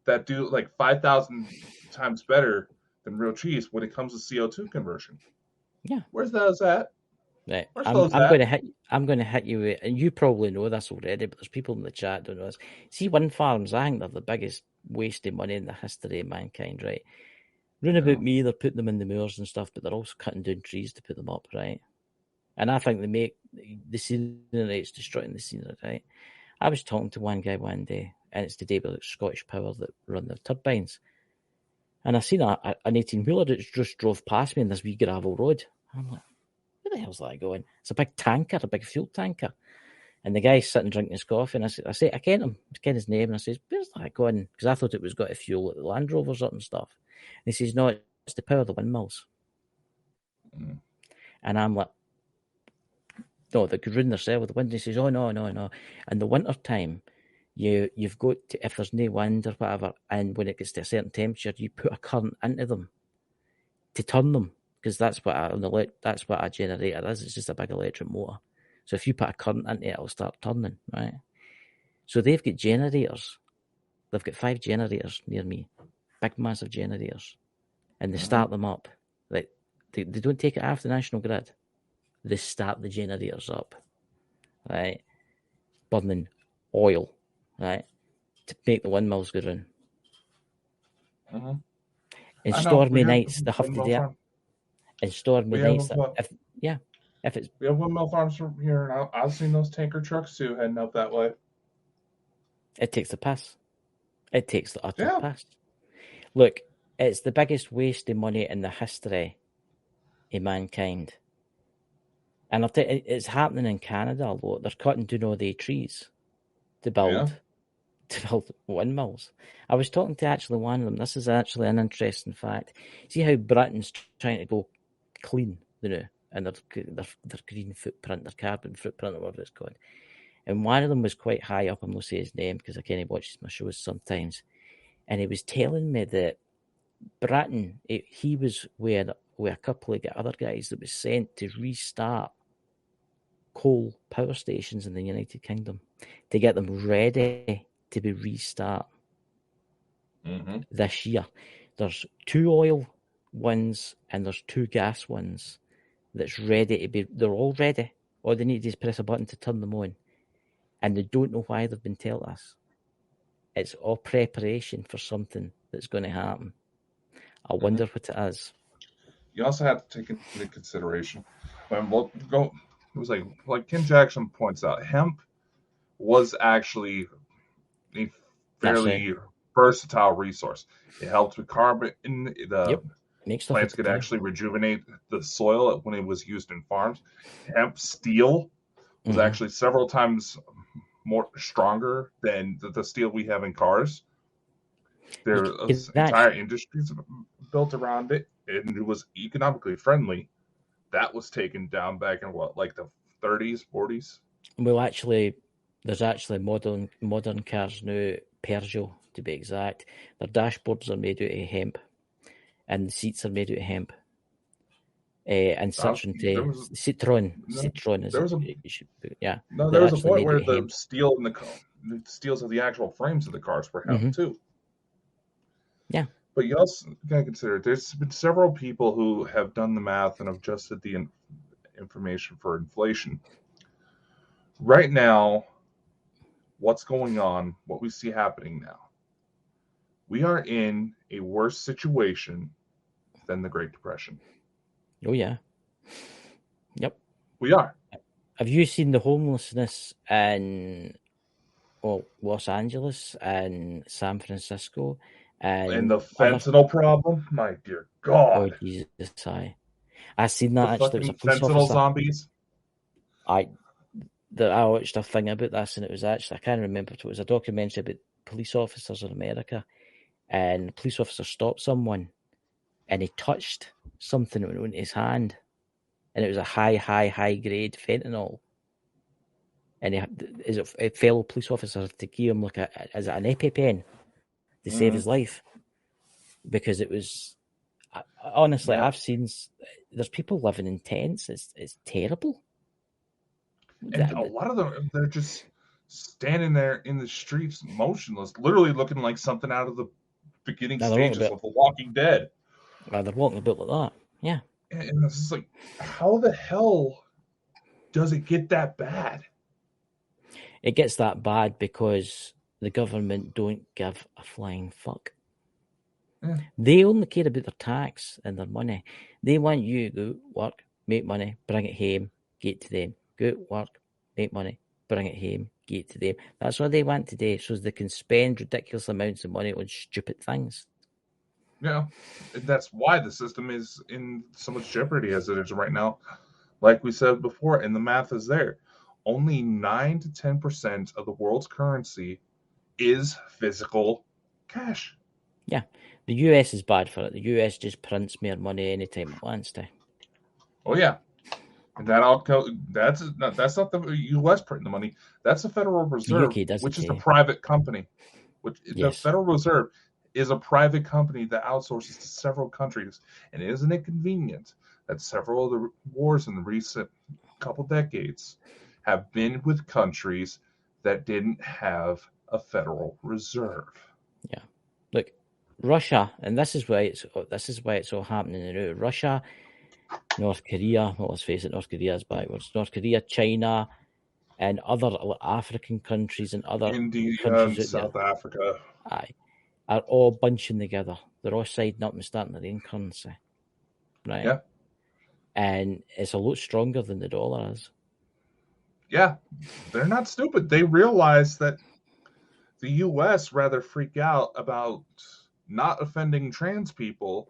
[SPEAKER 4] that do like 5,000 times better than real trees when it comes to CO2 conversion.
[SPEAKER 2] Yeah.
[SPEAKER 4] Where's those at?
[SPEAKER 2] Right. I'm going to hit you with, and you probably know this already, but there's people in the chat don't know this. See, wind farms, I think they're the biggest waste of money in the history of mankind, right? Round about me, they're putting them in the moors and stuff, but they're also cutting down trees to put them up, right? And I think they make the scenery, it's destroying the scenery, right? I was talking to one guy one day, and it's today with Scottish Power that run their turbines. And I seen an 18-wheeler that just drove past me in this wee gravel road. I'm like, where the hell's that going? It's a big tanker, a big fuel tanker. And the guy's sitting drinking his coffee, and I say, I ken him, I ken his name, and I says, where's that going? Because I thought it was got to fuel at the Land Rovers up and stuff. And he says, no, it's to power the windmills. And I'm like, no, they could ruin themselves with the wind. And he says, oh, no. In the winter time, you've got to, if there's no wind or whatever, and when it gets to a certain temperature, you put a current into them to turn them, because that's what a generator is. It's just a big electric motor. So if you put a current into it, it'll start turning, right? So they've got generators. They've got 5 generators near me, big massive generators, and they start them up like They don't take it off the national grid. They start the generators up, right? Burning oil, right? To make the windmills go round.
[SPEAKER 4] Mm-hmm.
[SPEAKER 2] In
[SPEAKER 4] I know.
[SPEAKER 2] stormy
[SPEAKER 4] We have
[SPEAKER 2] nights, they have to
[SPEAKER 4] windmill
[SPEAKER 2] do it.
[SPEAKER 4] farm.
[SPEAKER 2] In stormy
[SPEAKER 4] We
[SPEAKER 2] nights,
[SPEAKER 4] have
[SPEAKER 2] if it's
[SPEAKER 4] we have windmill farms from here, and I've seen those tanker trucks too heading up that way.
[SPEAKER 2] it takes the piss. It takes the utter
[SPEAKER 4] Yeah.
[SPEAKER 2] piss. Look, it's the biggest waste of money in the history of mankind. And I'll tell you, it's happening in Canada a lot. They're cutting down all the trees to build windmills. I was talking to actually one of them. This is actually an interesting fact. See how Britain's trying to go clean, and their green footprint, their carbon footprint, or whatever it's called. And one of them was quite high up. I'm not saying his name because I can't watch my shows sometimes. And he was telling me that Britain, he was with a couple of other guys that was sent to restart coal power stations in the United Kingdom to get them ready to be restart this year. There's 2 oil ones and there's 2 gas ones that's ready to be. They're all ready. All they need is press a button to turn them on, and they don't know why they've been told us. It's all preparation for something that's going to happen. I wonder what it is.
[SPEAKER 4] You also have to take into consideration when it was like Ken Jackson points out, hemp was actually a fairly versatile resource. It helped with carbon. Plants could actually rejuvenate the soil when it was used in farms. Hemp steel was actually several times more stronger than the steel we have in cars. There's entire industries built around it, and it was economically friendly. That was taken down back in like the 30s, 40s.
[SPEAKER 2] Well, actually, there's actually modern cars now, Peugeot to be exact. Their dashboards are made out of hemp, and the seats are made out of hemp. And Citroen is
[SPEAKER 4] there was a
[SPEAKER 2] actually
[SPEAKER 4] point where the steel and the steels of the actual frames of the cars were hemp too.
[SPEAKER 2] Yeah.
[SPEAKER 4] But you also got to consider there's been several people who have done the math and adjusted the information for inflation. Right now, what's going on, what we see happening now, we are in a worse situation than the Great Depression.
[SPEAKER 2] Oh, yeah. Yep.
[SPEAKER 4] We are.
[SPEAKER 2] Have you seen the homelessness in Los Angeles and San Francisco?
[SPEAKER 4] And the fentanyl problem? My dear God.
[SPEAKER 2] Oh, Jesus. I seen that
[SPEAKER 4] the
[SPEAKER 2] actually. It was a police
[SPEAKER 4] fentanyl
[SPEAKER 2] officer.
[SPEAKER 4] Zombies?
[SPEAKER 2] I watched a thing about this, and it was actually, I can't remember, it was a documentary about police officers in America, and the police officer stopped someone, and he touched something that went into his hand, and it was a high grade fentanyl. And a fellow police officer to give him an EpiPen to save his life, because it was honestly, I've seen there's people living in tents. It's terrible.
[SPEAKER 4] And a lot of them, they're just standing there in the streets, motionless, literally looking like something out of the beginning stages of The Walking Dead.
[SPEAKER 2] They're walking about like that. Yeah.
[SPEAKER 4] And it's just like, how the hell does it get that bad?
[SPEAKER 2] It gets that bad because the government don't give a flying fuck.
[SPEAKER 4] Yeah.
[SPEAKER 2] They only care about their tax and their money. They want you to go work, make money, bring it home, get it to them. Go work, make money, bring it home, get it to them. That's what they want today, so they can spend ridiculous amounts of money on stupid things.
[SPEAKER 4] Yeah, that's why the system is in so much jeopardy as it is right now. Like we said before, and the math is there. Only 9 to 10% of the world's currency is physical cash.
[SPEAKER 2] Yeah, the US is bad for it. The US just prints more money anytime it wants to.
[SPEAKER 4] Oh yeah, and that's not the US printing the money. That's the Federal Reserve, which is a private company. The Federal Reserve is a private company that outsources to several countries. And isn't it convenient that several of the wars in the recent couple decades have been with countries that didn't have a Federal Reserve?
[SPEAKER 2] Yeah. Look, Russia, and this is why it's all happening now. Russia North Korea. Well, let's face it, North Korea is backwards. North Korea, China, and other African countries and other
[SPEAKER 4] India
[SPEAKER 2] countries
[SPEAKER 4] and
[SPEAKER 2] out there,
[SPEAKER 4] South Africa.
[SPEAKER 2] are all bunching together. They're all siding up and starting their own currency, right?
[SPEAKER 4] Yeah.
[SPEAKER 2] And it's a lot stronger than the dollar is.
[SPEAKER 4] Yeah, they're not stupid. They realize that the U.S. rather freak out about not offending trans people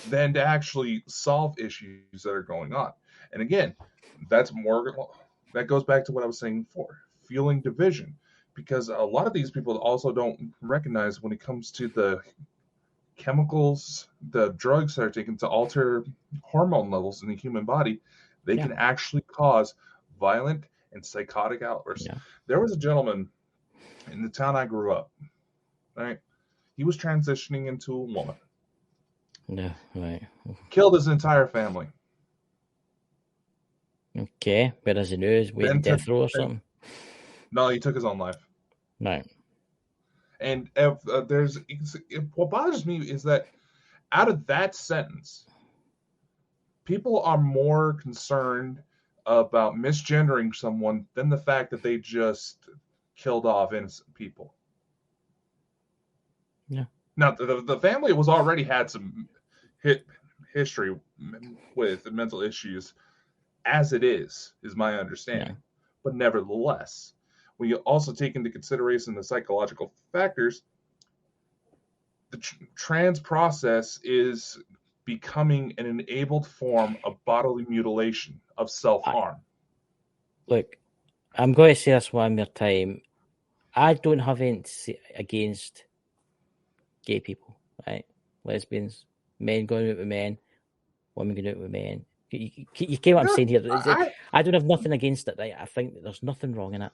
[SPEAKER 4] than to actually solve issues that are going on. And again, that goes back to what I was saying before, fueling division, because a lot of these people also don't recognize when it comes to the chemicals, the drugs that are taken to alter hormone levels in the human body, they can actually cause violent and psychotic outbursts.
[SPEAKER 2] Yeah.
[SPEAKER 4] There was a gentleman in the town I grew up, right? He was transitioning into a woman.
[SPEAKER 2] No, right.
[SPEAKER 4] Killed his entire family.
[SPEAKER 2] Okay, whereas the news waiting death row or something.
[SPEAKER 4] No, he took his own life.
[SPEAKER 2] Right.
[SPEAKER 4] And what bothers me is that out of that sentence, people are more concerned about misgendering someone than the fact that they just killed off innocent people.
[SPEAKER 2] Yeah.
[SPEAKER 4] Now, the family was already had some history with mental issues, as it is my understanding.
[SPEAKER 2] Yeah.
[SPEAKER 4] But nevertheless, when you also take into consideration the psychological factors, the trans process is becoming an enabled form of bodily mutilation, of self-harm.
[SPEAKER 2] Look, I'm going to say this one more time. I don't have anything against gay people, right? Lesbians, men going out with men, women going out with men. You get what I'm saying here? I don't have nothing against it, right? I think that there's nothing wrong in it.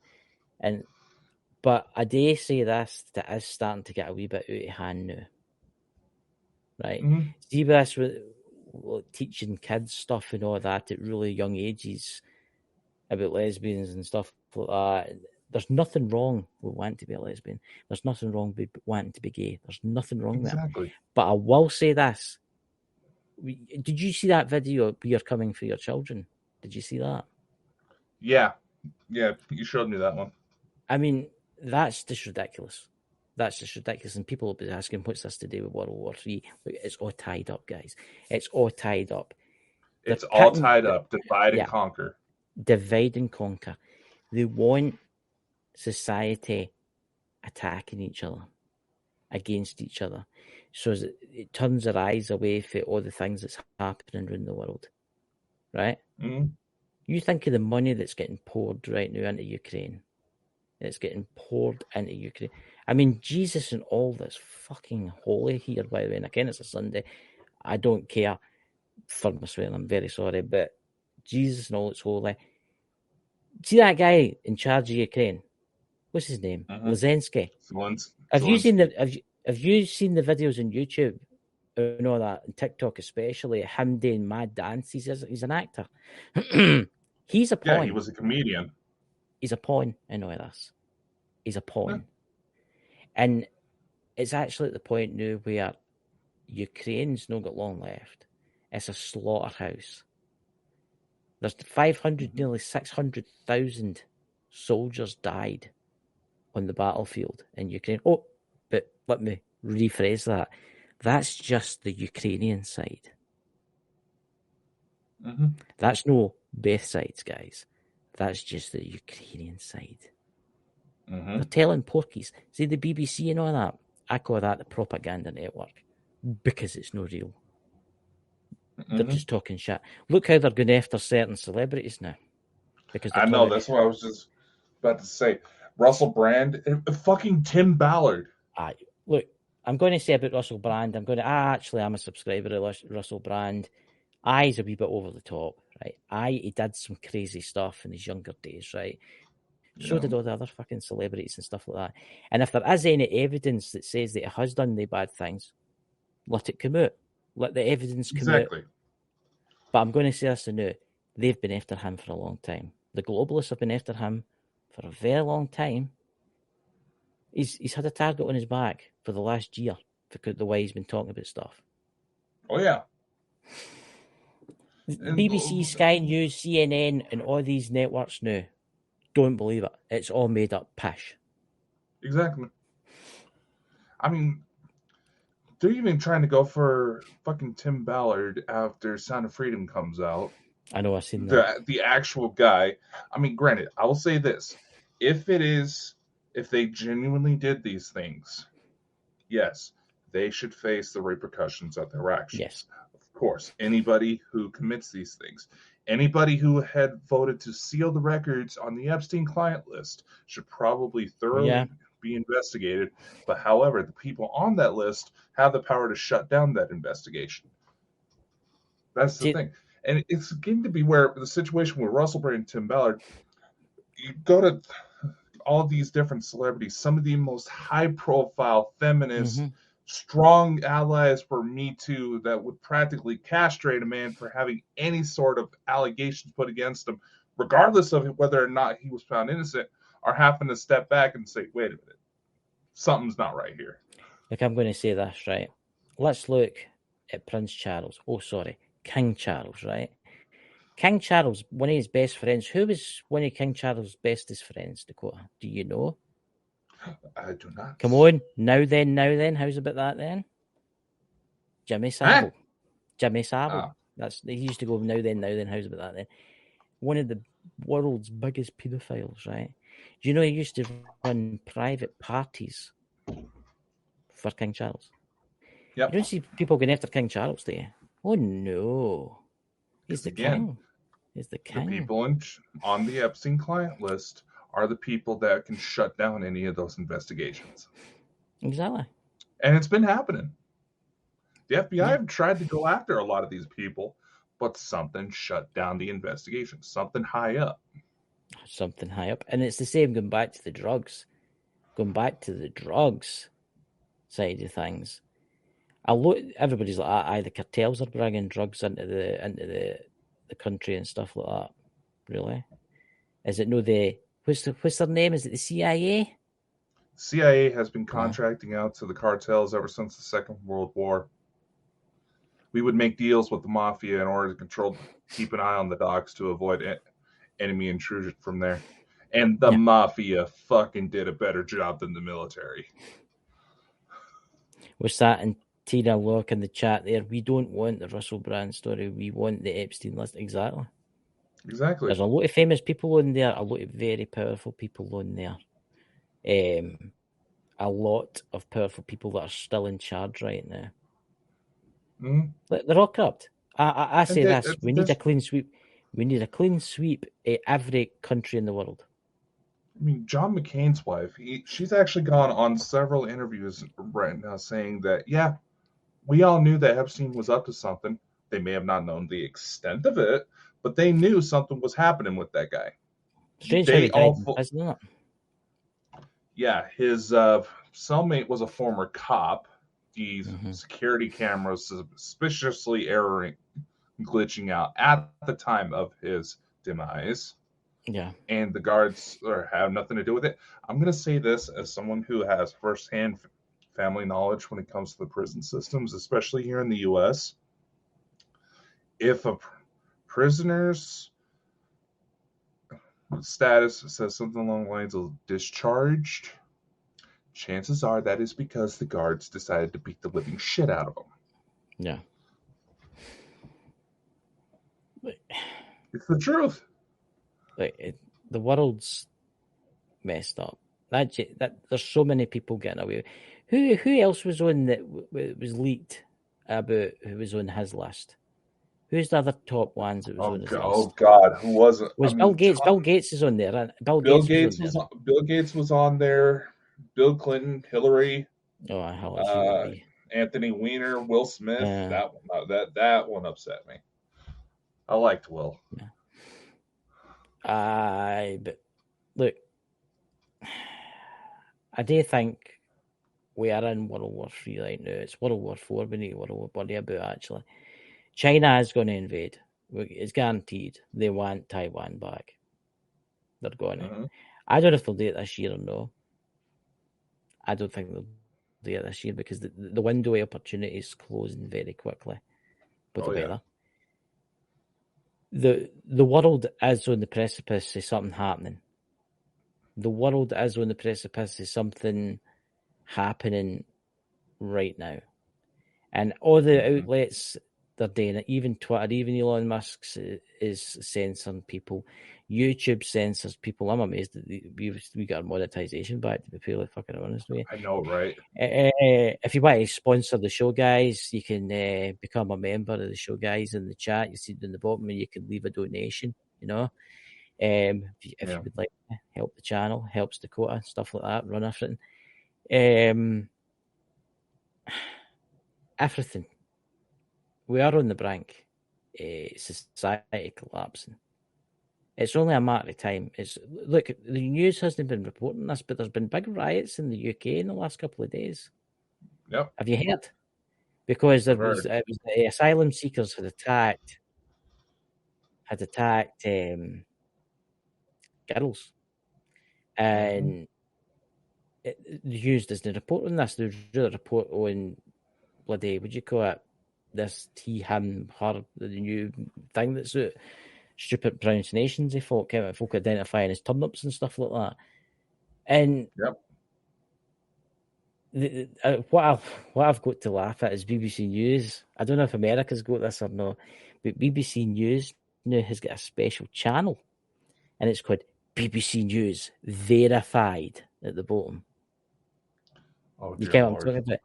[SPEAKER 2] But I do say this, that is starting to get a wee bit out of hand now. Right?
[SPEAKER 4] Mm-hmm.
[SPEAKER 2] See this with teaching kids stuff and all that at really young ages about lesbians and stuff like that. There's nothing wrong with wanting to be a lesbian. There's nothing wrong with wanting to be gay. There's nothing wrong with it. But I will say this. Did you see that video, We Are Coming for Your Children? Did you see that?
[SPEAKER 4] Yeah. Yeah, you showed me that one.
[SPEAKER 2] I mean, that's just ridiculous. That's just ridiculous. And people will be asking, what's this to do with World War III? It's all tied up, guys. It's all tied up.
[SPEAKER 4] It's all tied up. Divide and conquer.
[SPEAKER 2] Divide and conquer. They want society attacking each other, against each other. So it turns their eyes away from all the things that's happening around the world. Right?
[SPEAKER 4] Mm-hmm.
[SPEAKER 2] You think of the money that's getting poured right now into Ukraine. It's getting poured into Ukraine. I mean, Jesus and all that's fucking holy here, by the way. And again, it's a Sunday. I don't care for my swearing. I'm very sorry. But Jesus and all that's holy. See that guy in charge of Ukraine? What's his name? Zelensky. Have you seen the videos on YouTube and all that, and TikTok especially, him doing mad dances? He's an actor. He's a pawn.
[SPEAKER 4] Yeah, he was a comedian.
[SPEAKER 2] He's a pawn in all this. He's a pawn. Yeah. And it's actually at the point now where Ukraine's not got long left. It's a slaughterhouse. There's 500, nearly 600,000 soldiers died on the battlefield in Ukraine. Oh, but let me rephrase that. That's just the Ukrainian side.
[SPEAKER 4] Mm-hmm.
[SPEAKER 2] That's no both sides, guys. That's just the Ukrainian side.
[SPEAKER 4] Mm-hmm.
[SPEAKER 2] They're telling porkies. See the BBC and all that? I call that the propaganda network because it's no real. Mm-hmm. They're just talking shit. Look how they're going after certain celebrities now. Because
[SPEAKER 4] I know, that's what I was just about to say. Russell Brand, fucking Tim Ballard.
[SPEAKER 2] Look, I'm going to say about Russell Brand. I'm a subscriber of Russell Brand. He's a wee bit over the top, right? He did some crazy stuff in his younger days, right? So did all the other fucking celebrities and stuff like that. And if there is any evidence that says that he has done the bad things, let it come out. Let the evidence come out. But I'm going to say this now. They've been after him for a long time. The globalists have been after him for a very long time. He's had a target on his back for the last year because the way he's been talking about stuff.
[SPEAKER 4] Oh, yeah. And
[SPEAKER 2] BBC, Sky News, CNN, and all these networks now don't believe it. It's all made up pish.
[SPEAKER 4] exactly. I mean, they're even trying to go for fucking Tim Ballard after Sound of Freedom comes out.
[SPEAKER 2] I know, I've seen that.
[SPEAKER 4] The actual guy. I mean, granted, I will say this: if they genuinely did these things, yes, they should face the repercussions of their actions.
[SPEAKER 2] Yes.
[SPEAKER 4] Of course, anybody who commits these things, anybody who had voted to seal the records on the Epstein client list should probably thoroughly be investigated. But however, the people on that list have the power to shut down that investigation. That's the thing. And it's getting to be where the situation with Russell Brand and Tim Ballard, you go to all these different celebrities, some of the most high-profile feminist, strong allies for Me Too that would practically castrate a man for having any sort of allegations put against him, regardless of whether or not he was found innocent, are having to step back and say, wait a minute, something's not right here.
[SPEAKER 2] Look, I'm going to say this, right? Let's look at Prince Charles. Oh, sorry. King Charles, right? King Charles, one of his best friends. Who was one of King Charles' bestest friends, Dakota? Do you know?
[SPEAKER 4] I do not.
[SPEAKER 2] Come on. Now then. How's about that then? Jimmy Savile.
[SPEAKER 4] Huh?
[SPEAKER 2] Jimmy Savile. He used to go, now then. How's about that then? One of the world's biggest pedophiles, right? Do you know he used to run private parties for King Charles?
[SPEAKER 4] Yep.
[SPEAKER 2] You don't see people going after King Charles, do you? Oh, no. He's the king. He's the king.
[SPEAKER 4] The people on the Epstein client list are the people that can shut down any of those investigations.
[SPEAKER 2] Exactly.
[SPEAKER 4] And it's been happening. The FBI have tried to go after a lot of these people, but something shut down the investigation. Something high up.
[SPEAKER 2] And it's the same going back to the drugs. Going back to the drugs side of things. Everybody's like, the cartels are bringing drugs into the country and stuff like that. Really? Is it what's their name? Is it the CIA?
[SPEAKER 4] CIA has been contracting out to the cartels ever since the Second World War. We would make deals with the mafia in order to keep an eye on the docks to avoid enemy intrusion from there. And the mafia fucking did a better job than the military.
[SPEAKER 2] What's that? And Tina Locke in the chat there. We don't want the Russell Brand story. We want the Epstein list. Exactly. There's a lot of famous people on there. A lot of very powerful people on there. A lot of powerful people that are still in charge right now. They're all corrupt. I say this. We need a clean sweep. We need a clean sweep at every country in the world.
[SPEAKER 4] I mean, John McCain's wife, she's actually gone on several interviews right now saying that, yeah, we all knew that Epstein was up to something. They may have not known the extent of it, but they knew something was happening with that guy.
[SPEAKER 2] Strange how he died in prison, isn't it?
[SPEAKER 4] Yeah, his cellmate was a former cop. The security cameras suspiciously glitching out at the time of his demise.
[SPEAKER 2] Yeah.
[SPEAKER 4] And the guards have nothing to do with it. I'm going to say this as someone who has firsthand family knowledge when it comes to the prison systems, especially here in the U.S. If a prisoner's status says something along the lines of discharged, chances are that is because the guards decided to beat the living shit out of them.
[SPEAKER 2] Yeah.
[SPEAKER 4] It's the truth.
[SPEAKER 2] The world's messed up. That there's so many people getting away. Who else was on that was leaked about who was on his list? Who's the other top ones that was on his list?
[SPEAKER 4] Oh God, who wasn't?
[SPEAKER 2] Bill Gates? Bill Gates is on there.
[SPEAKER 4] Bill Gates was on there. Bill Clinton, Hillary.
[SPEAKER 2] Oh, hell,
[SPEAKER 4] Anthony Weiner, Will Smith. That one upset me. I liked Will.
[SPEAKER 2] Yeah. But look, I do think we are in World War III right now. It's World War IV we need to worry about, actually. China is going to invade. It's guaranteed. They want Taiwan back. They're going to. I don't know if they'll do it this year or no. I don't think they'll do it this year because the window of opportunity is closing very quickly with the weather. the world is on the precipice of something happening. The world is on the precipice of something happening right now. And all the outlets, they're doing it. Even Twitter, even Elon Musk's is censoring people. YouTube censors people. I'm amazed that we got our monetization back, to be fairly fucking honest with you.
[SPEAKER 4] I know, right?
[SPEAKER 2] If you want to sponsor the show, guys, you can become a member of the show, guys, in the chat. You see it in the bottom, and you can leave a donation, you know. If you would like to help the channel, helps Dakota, stuff like that, run everything. Everything. We are on the brink. Society collapsing. It's only a matter of time. Look, the news hasn't been reporting this, but there's been big riots in the UK in the last couple of days.
[SPEAKER 4] Yep.
[SPEAKER 2] Have you heard? Because it was the asylum seekers had attacked girls, and the news doesn't report on this. They really report on bloody, what do you call it? This he, him, her, the new thing that's stupid pronunciations of folk identifying as turnips and stuff like that. And what I've got to laugh at is BBC News. I don't know if America's got this or not, but BBC News now has got a special channel, and it's called BBC News Verified at the bottom.
[SPEAKER 4] Oh,
[SPEAKER 2] you get what I'm talking about?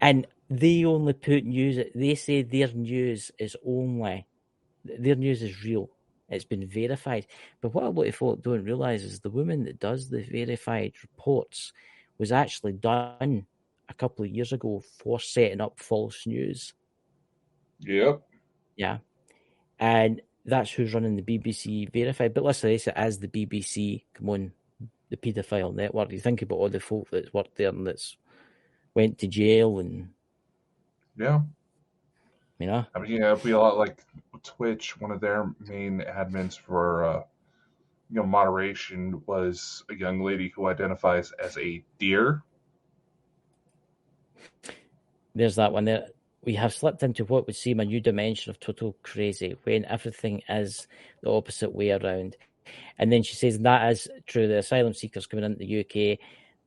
[SPEAKER 2] And they only put news. They say their news is real. It's been verified. But what a lot of folk don't realise is the woman that does the verified reports was actually done a couple of years ago for setting up false news.
[SPEAKER 4] Yep.
[SPEAKER 2] Yeah. And that's who's running the BBC verified. But let's face it, as the BBC, come on, the paedophile network. You think about all the folk that's worked there and that's went to jail and
[SPEAKER 4] yeah.
[SPEAKER 2] You know?
[SPEAKER 4] I mean, it'd be a lot like Twitch. One of their main admins for moderation was a young lady who identifies as a deer.
[SPEAKER 2] There's that one there. We have slipped into what would seem a new dimension of total crazy when everything is the opposite way around. And then she says that is true. The asylum seekers coming into the UK,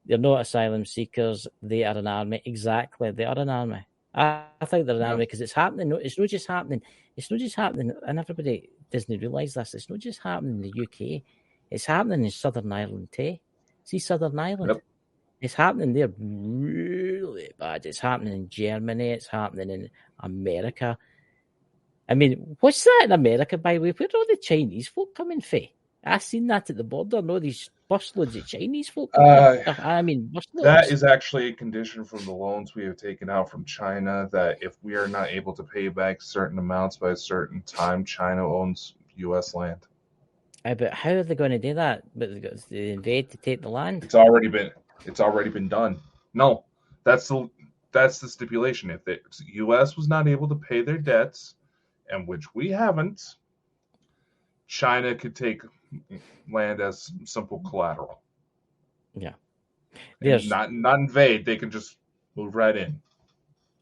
[SPEAKER 2] they're not asylum seekers. They are an army. Exactly. They are an army. I think they're an army because it's happening. It's not just happening. It's not just happening. And everybody doesn't realise this. It's not just happening in the UK. It's happening in Southern Ireland too. See Southern Ireland? Yep. It's happening there really bad. It's happening in Germany. It's happening in America. I mean, what's that in America, by the way? Where are all the Chinese folk coming from? I've seen that at the border. No, these busloads of Chinese folk. Busloads.
[SPEAKER 4] That is actually a condition from the loans we have taken out from China, that if we are not able to pay back certain amounts by a certain time, China owns U.S. land.
[SPEAKER 2] But how are they going to do that? But they invade to take the land?
[SPEAKER 4] It's already been done. No, that's the stipulation. If the U.S. was not able to pay their debts, and which we haven't, China could take land as simple collateral.
[SPEAKER 2] Yeah.
[SPEAKER 4] Not invade. They can just move right in.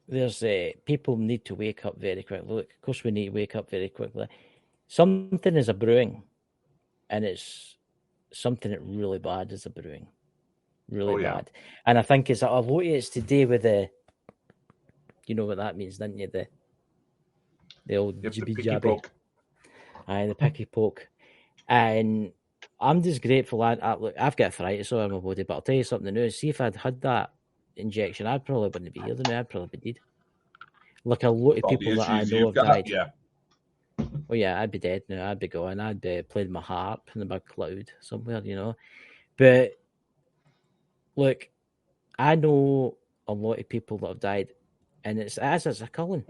[SPEAKER 2] There's people need to wake up very quickly. Look, of course we need to wake up very quickly. Something is a brewing, and it's something that really bad is a brewing. Really bad. And I think it's a lot of it's to do with the, you know what that means, don't you? The old jibby jabby. Aye, the picky poke. And I'm just grateful. Look, I've got arthritis all in my body, but I'll tell you something new. See, if I'd had that injection, I probably wouldn't be here. I'd probably be dead. Like a lot of people that I know have died.
[SPEAKER 4] Yeah.
[SPEAKER 2] Oh yeah, I'd be dead now. I'd be gone. I'd be playing my harp in the big cloud somewhere, you know. But look, I know a lot of people that have died, and it's a culling.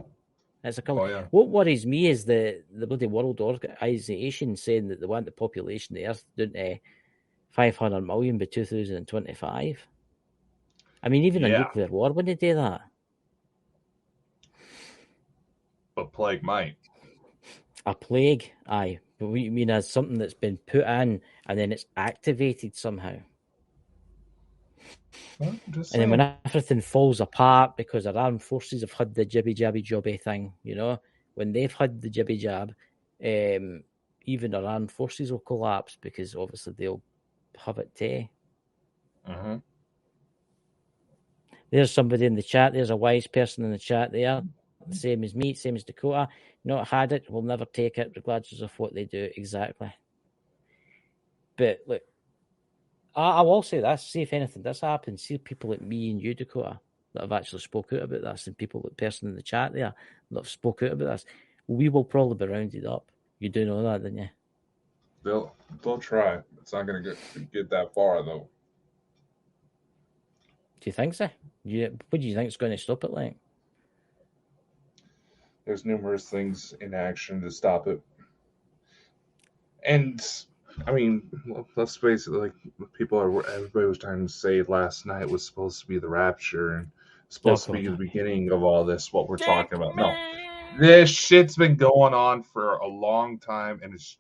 [SPEAKER 2] It's a culling.
[SPEAKER 4] Oh, yeah.
[SPEAKER 2] What worries me is the bloody World Organization saying that they want the population of the Earth down to 500 million by 2025. I mean, even a nuclear war wouldn't do that.
[SPEAKER 4] But plague might.
[SPEAKER 2] A plague, aye. But what you mean as something that's been put in and then it's activated somehow.
[SPEAKER 4] Well,
[SPEAKER 2] and then when everything falls apart because our armed forces have had the jibby jabby jobby thing, you know, when they've had the jibby jab, even our armed forces will collapse because obviously they'll have it too.
[SPEAKER 4] Mm-hmm.
[SPEAKER 2] There's somebody in the chat. There's a wise person in the chat there. Same as me, same as Dakota. Not had it, will never take it, regardless of what they do. Exactly. But look, I will say this. See if anything does happen. See people like me and you, Dakota, that have actually spoke out about this, and people like person in the chat there that have spoke out about this. We will probably be rounded up. You do know that, don't you?
[SPEAKER 4] They'll try. It's not going to get that far though.
[SPEAKER 2] Do you think so? What do you think is going to stop it? Like,
[SPEAKER 4] there's numerous things in action to stop it, and I mean, let's face it. Like everybody was trying to say last night was supposed to be the rapture and supposed to be the beginning of all this. What we're talking about? No, this shit's been going on for a long time, and it's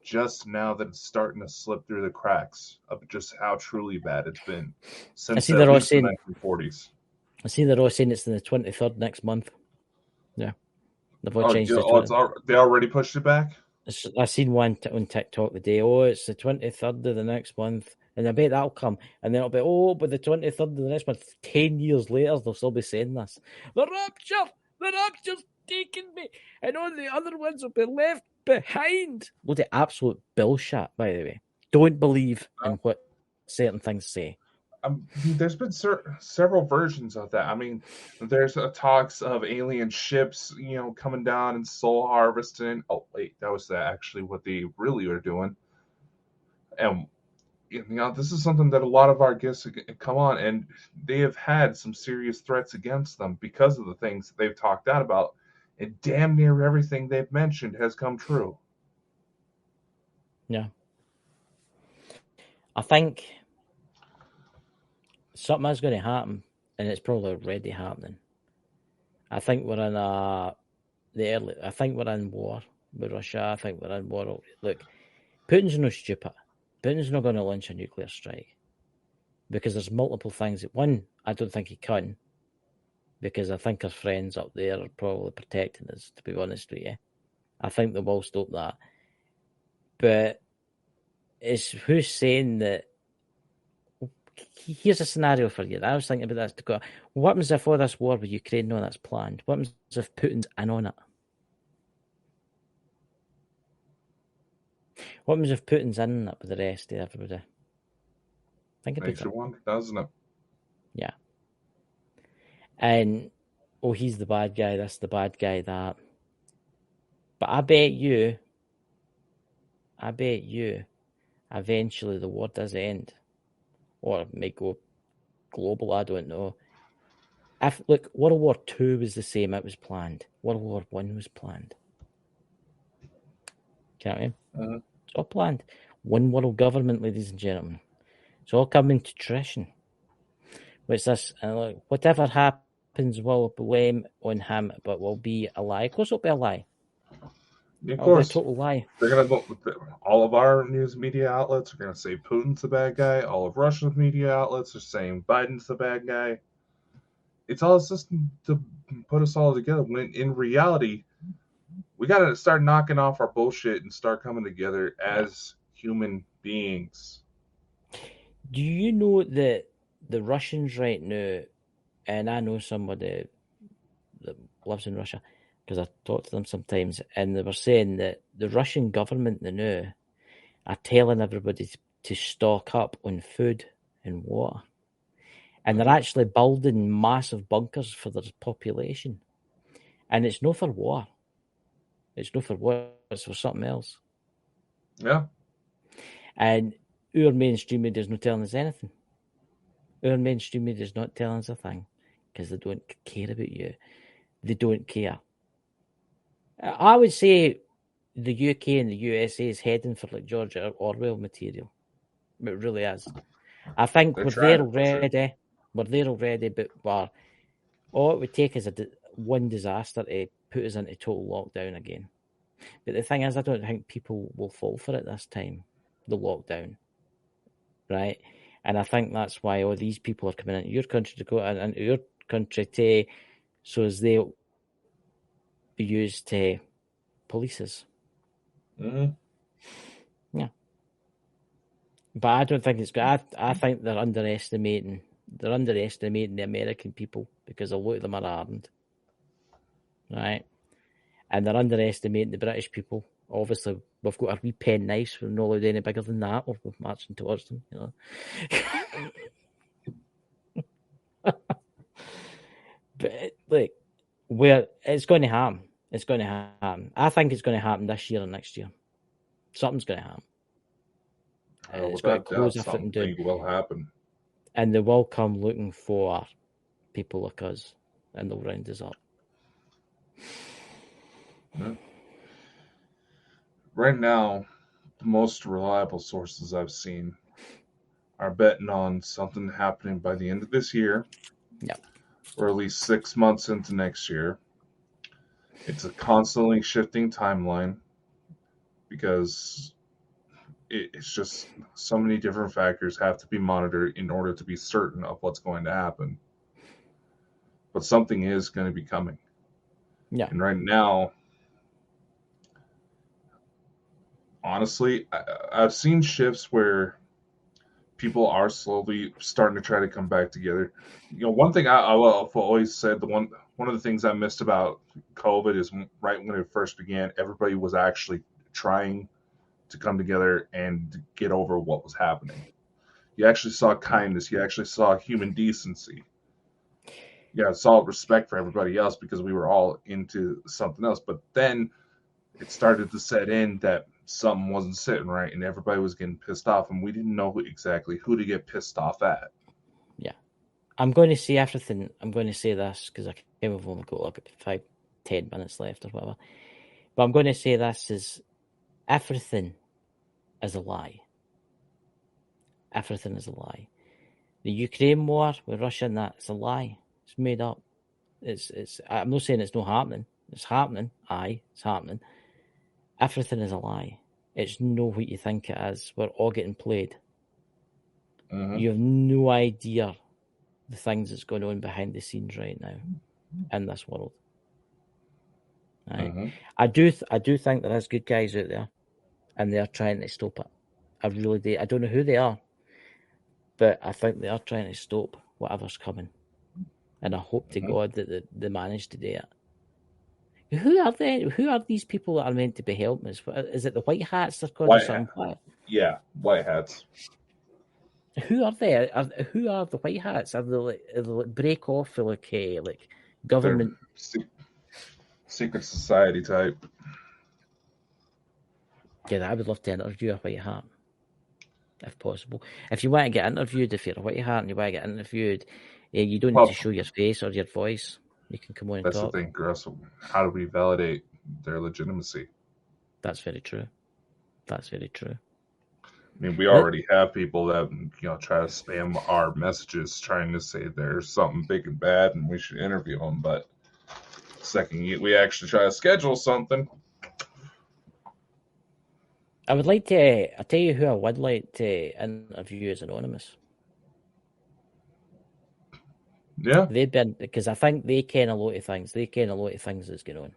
[SPEAKER 4] just now that it's starting to slip through the cracks of just how truly bad it's been since at least the 1940s.
[SPEAKER 2] I see they're all saying it's the 23rd next month. Yeah. They've all changed
[SPEAKER 4] they already pushed it back?
[SPEAKER 2] I seen one on TikTok the day. Oh, it's the 23rd of the next month. And I bet that'll come. And then it'll be, but the 23rd of the next month, 10 years later, they'll still be saying this. The rapture's taking me. And all the other ones will be left behind. Load of absolute bullshit, by the way. Don't believe in what certain things say.
[SPEAKER 4] There's been several versions of that. I mean, there's talks of alien ships, coming down and soul harvesting. Oh, wait, that was actually what they really were doing. And, this is something that a lot of our guests come on, and they have had some serious threats against them because of the things that they've talked out about. And damn near everything they've mentioned has come true.
[SPEAKER 2] Yeah. I think something is going to happen, and it's probably already happening. I think we're in I think we're in war with Russia. I think we're in war. Look, Putin's no stupid. Putin's not going to launch a nuclear strike because there's multiple things. One, I don't think he can, because I think our friends up there are probably protecting us, to be honest with you. I think they will stop that. But it's who's saying that. Here's a scenario for you. I was thinking about this. What happens if all this war with Ukraine, no, that's planned? What happens if Putin's in on it? What happens if Putin's in it with the rest of everybody? Think about it.
[SPEAKER 4] Makes you wonder, doesn't it?
[SPEAKER 2] Yeah. And, he's the bad guy, this, the bad guy, that. But I bet you, eventually the war does end. Or it may go global, I don't know. Look, World War II was the same, it was planned. World War I was planned. Can't you?
[SPEAKER 4] Uh-huh.
[SPEAKER 2] It's all planned. One world government, ladies and gentlemen. It's all coming to tradition. What's this? Look, whatever happens will blame on him, but will be a lie. Of course it'll be a lie.
[SPEAKER 4] Of course.
[SPEAKER 2] It'll be a total lie.
[SPEAKER 4] They're going to all of our news media outlets are going to say Putin's the bad guy. All of Russia's media outlets are saying Biden's the bad guy. It's all a system to put us all together. When in reality, we got to start knocking off our bullshit and start coming together as human beings.
[SPEAKER 2] Do you know that the Russians right now, and I know somebody that lives in Russia, because I talk to them sometimes, and they were saying that the Russian government now are telling everybody to stock up on food and water. And they're actually building massive bunkers for their population. And it's not for war. It's not for war, it's for something else.
[SPEAKER 4] Yeah.
[SPEAKER 2] And our mainstream media is not telling us anything. Our mainstream media is not telling us a thing because they don't care about you. They don't care. I would say the UK and the USA is heading for like George Orwell material. It really is. I think we're there already. Sure. We're there already, but all it would take is one disaster to put us into total lockdown again. But the thing is, I don't think people will fall for it this time, the lockdown. Right? And I think that's why all these people are coming into your country to go into your country so as they'll be used to police us.
[SPEAKER 4] Mm-hmm.
[SPEAKER 2] Yeah. But I don't think it's good. I think they're underestimating the American people because a lot of them are armed. Right? And they're underestimating the British people. Obviously, we've got our wee pen knives. We're not allowed any bigger than that, or we're marching towards them. You know, but like, where it's going to happen. It's going to happen. I think it's going to happen this year or next year. Something's going to happen. And it's going to close everything down.
[SPEAKER 4] Something will happen.
[SPEAKER 2] And they will come looking for people like us, and they'll round us up.
[SPEAKER 4] Yeah. Right now, the most reliable sources I've seen are betting on something happening by the end of this year.
[SPEAKER 2] Yep.
[SPEAKER 4] Or at least 6 months into next year. It's a constantly shifting timeline because it's just so many different factors have to be monitored in order to be certain of what's going to happen. But something is going to be coming.
[SPEAKER 2] Yeah.
[SPEAKER 4] And right now, honestly, I've seen shifts where people are slowly starting to try to come back together. You know, one thing I've always said, one of the things I missed about COVID is right when it first began, everybody was actually trying to come together and get over what was happening. You actually saw kindness. You actually saw human decency. Yeah, saw respect for everybody else because we were all into something else. But then it started to set in that something wasn't sitting right and everybody was getting pissed off and we didn't know exactly who to get pissed off at.
[SPEAKER 2] Yeah. I'm going to say everything. I'm going to say this because I kind of only got like 5-10 minutes left or whatever. But I'm going to say this is everything is a lie. Everything is a lie. The Ukraine war with Russia and that, it's a lie. It's made up. It's. I'm not saying it's not happening. It's happening. Aye, it's happening. Everything is a lie. It's not what you think it is. We're all getting played.
[SPEAKER 4] Mm-hmm.
[SPEAKER 2] You have no idea the things that's going on behind the scenes right now in this world. Right?
[SPEAKER 4] Mm-hmm.
[SPEAKER 2] I do think there is good guys out there, and they're trying to stop it. I really do. I don't know who they are, but I think they are trying to stop whatever's coming. And I hope to God that they manage to do it. Who are they? Who are these people that are meant to be helping us? Is it the white hats they're called or something?
[SPEAKER 4] Yeah, white hats.
[SPEAKER 2] Who are they? Who are the white hats? Are they like break off for like government?
[SPEAKER 4] Secret society type.
[SPEAKER 2] Yeah, I would love to interview a white hat, if possible. If you want to get interviewed, if you're a white hat and you want to get interviewed, you don't need to show your face or your voice. You can come on and talk.
[SPEAKER 4] That's the thing, girls. How do we validate their legitimacy?
[SPEAKER 2] That's very true. That's very true.
[SPEAKER 4] I mean, we already have people that try to spam our messages, trying to say there's something big and bad, and we should interview them. But the second we actually try to schedule something,
[SPEAKER 2] I would like to. I'll tell you who I would like to interview as anonymous.
[SPEAKER 4] Yeah,
[SPEAKER 2] they've been, because I think they ken a lot of things. They ken a lot of things that's going on.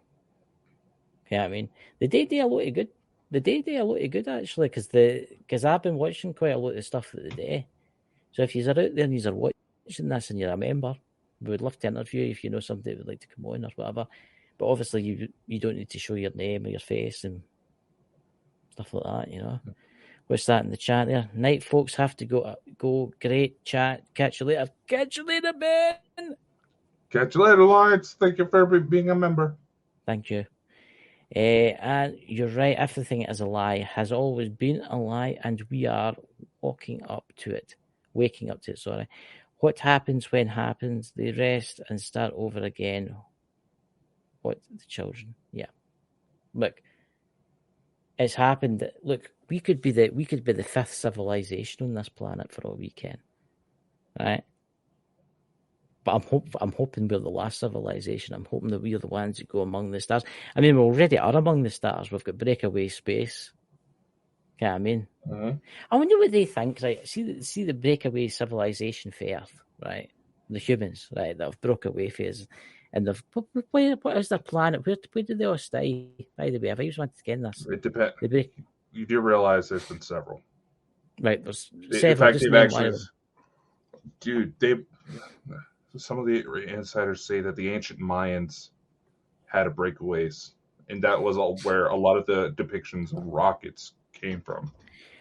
[SPEAKER 2] You know what I mean? They do a lot of good. They do a lot of good actually, because I've been watching quite a lot of stuff that they do. So if you're out there and you're watching this and you're a member, we would love to interview you if you know somebody that would like to come on or whatever. But obviously you don't need to show your name or your face and stuff like that, you know. What's that in the chat there? Night folks have to go. Great chat. Catch you later. Catch you later, Ben.
[SPEAKER 4] Catch you later, Lawrence. Thank you for being a member.
[SPEAKER 2] Thank you. And you're right. Everything is a lie. Has always been a lie, and we are waking up to it. Sorry. What happens when happens? They rest and start over again. What the children? Yeah. Look, it's happened. Look, we could be the fifth civilization on this planet for all we can, right? But I'm hoping we're the last civilization. I'm hoping that we're the ones that go among the stars. I mean, we already are among the stars. We've got breakaway space. You know what I mean?
[SPEAKER 4] Mm-hmm.
[SPEAKER 2] I wonder what they think. Right? See the breakaway civilization for Earth, right? The humans, right, that have broke away from us. And what is their planet? Where do they all stay? By the way, I've always wanted to get this.
[SPEAKER 4] It depends. You do realize there's been several.
[SPEAKER 2] Right, there's
[SPEAKER 4] In
[SPEAKER 2] several.
[SPEAKER 4] fact,
[SPEAKER 2] Just
[SPEAKER 4] they've
[SPEAKER 2] name
[SPEAKER 4] actually,
[SPEAKER 2] one of them.
[SPEAKER 4] dude, some of the insiders say that the ancient Mayans had a breakaways, and that was where a lot of the depictions of rockets came from.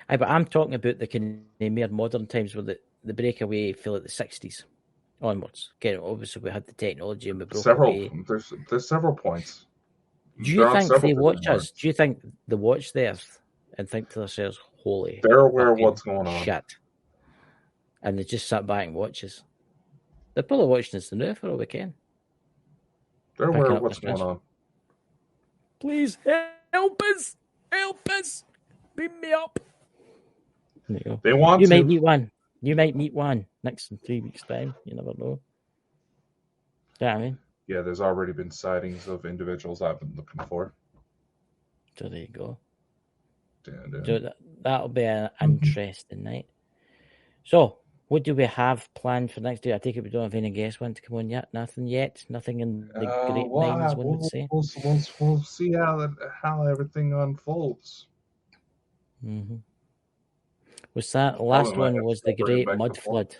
[SPEAKER 2] Aye, but I'm talking about the kind of more modern times where the breakaway fell at the 60s onwards. Okay, obviously we had the technology and we broke away.
[SPEAKER 4] There's several points.
[SPEAKER 2] Do you think they watch us? Do you think they watch the Earth and think to themselves, holy,
[SPEAKER 4] they're aware of what's going on?
[SPEAKER 2] Shit. And they just sat back and watch us. They're probably watching us now for all we can.
[SPEAKER 4] They're aware of what's going on.
[SPEAKER 2] Please help us! Help us! Beam me up! There you go.
[SPEAKER 4] They want
[SPEAKER 2] you
[SPEAKER 4] to.
[SPEAKER 2] Might meet one. You might meet one next in 3 weeks' time. You never know. You know what I mean?
[SPEAKER 4] Yeah, there's already been sightings of individuals I've been looking for.
[SPEAKER 2] So there you go.
[SPEAKER 4] Yeah.
[SPEAKER 2] So that'll be an interesting night. So, what do we have planned for next week? I take it we don't have any guests want to come on yet. Nothing yet. Nothing in the grapevine, as one would say.
[SPEAKER 4] We'll see how everything unfolds.
[SPEAKER 2] Mm-hmm. Was that last one? Was the Great Mud Flood?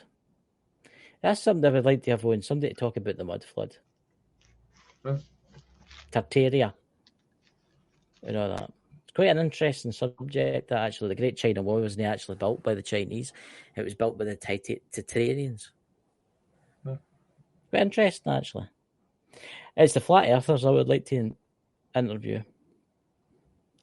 [SPEAKER 2] That's something I would like to have on. Somebody to talk about the mud flood.
[SPEAKER 4] Huh?
[SPEAKER 2] Tartaria. You know that. It's quite an interesting subject. That actually, the Great China Wall wasn't actually built by the Chinese. It was built by the Tartarians.
[SPEAKER 4] Huh?
[SPEAKER 2] Quite interesting, actually. It's the flat earthers I would like to interview.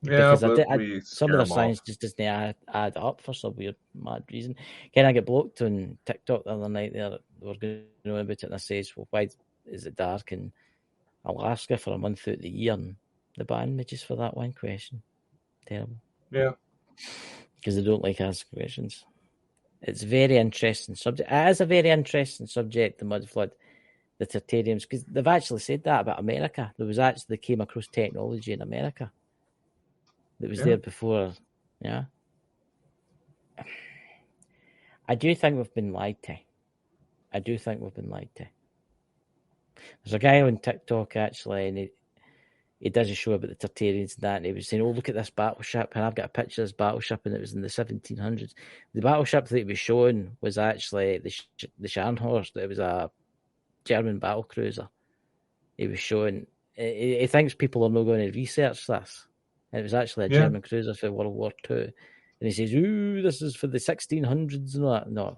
[SPEAKER 4] Yeah,
[SPEAKER 2] because some of their science just doesn't add up for some weird, mad reason. Can I get blocked on TikTok the other night there? They were going on about it, and I says, well, why is it dark in Alaska for a month out of the year? And they banned me just for that one question. Terrible.
[SPEAKER 4] Yeah.
[SPEAKER 2] Because they don't like asking questions. It's a very interesting subject. It is a very interesting subject, the mud flood, the Tartarians, because they've actually said that about America. They came across technology in America that was there before. Yeah. I do think we've been lied to. There's a guy on TikTok, actually, and he does a show about the Tartarians and that, and he was saying, oh, look at this battleship, and I've got a picture of this battleship, and it was in the 1700s. The battleship that he was showing was actually the Scharnhorst. It was a German battle cruiser. He was showing, he thinks people are not going to research this. And it was actually a German cruiser for World War II. And he says, ooh, this is for the 1600s and that. No,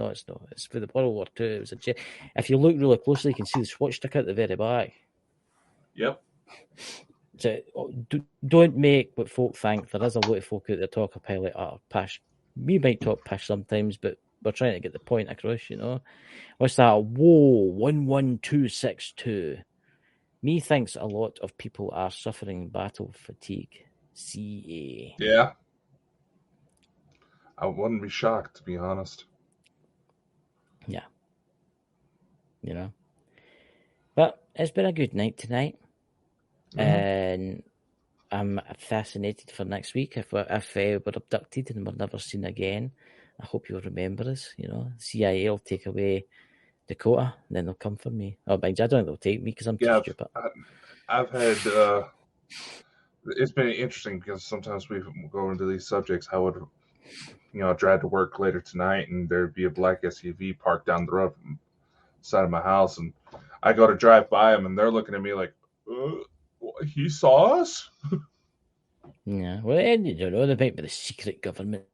[SPEAKER 2] it's not. It's for the World War II. It was if you look really closely, you can see the swastika at the very back.
[SPEAKER 4] Yep.
[SPEAKER 2] So don't make what folk think. There is a lot of folk out there talk about like, pish. We might talk pish sometimes, but we're trying to get the point across, you know. What's that? Whoa, 11262. Me thinks a lot of people are suffering battle fatigue. CA.
[SPEAKER 4] Yeah. I wouldn't be shocked, to be honest.
[SPEAKER 2] Yeah. You know. But it's been a good night tonight. Mm-hmm. And I'm fascinated for next week. If we're abducted and we're never seen again, I hope you'll remember us. You know, CIA will take away Dakota, and then they'll come for me. Oh, I don't think they'll take me because I'm too stupid.
[SPEAKER 4] I've had it's been interesting because sometimes we go into these subjects. I would, drive to work later tonight, and there'd be a black SUV parked down the road from the side of my house, and I go to drive by them, and they're looking at me like, he saw us?
[SPEAKER 2] Yeah, well, you don't know. They might be the secret government.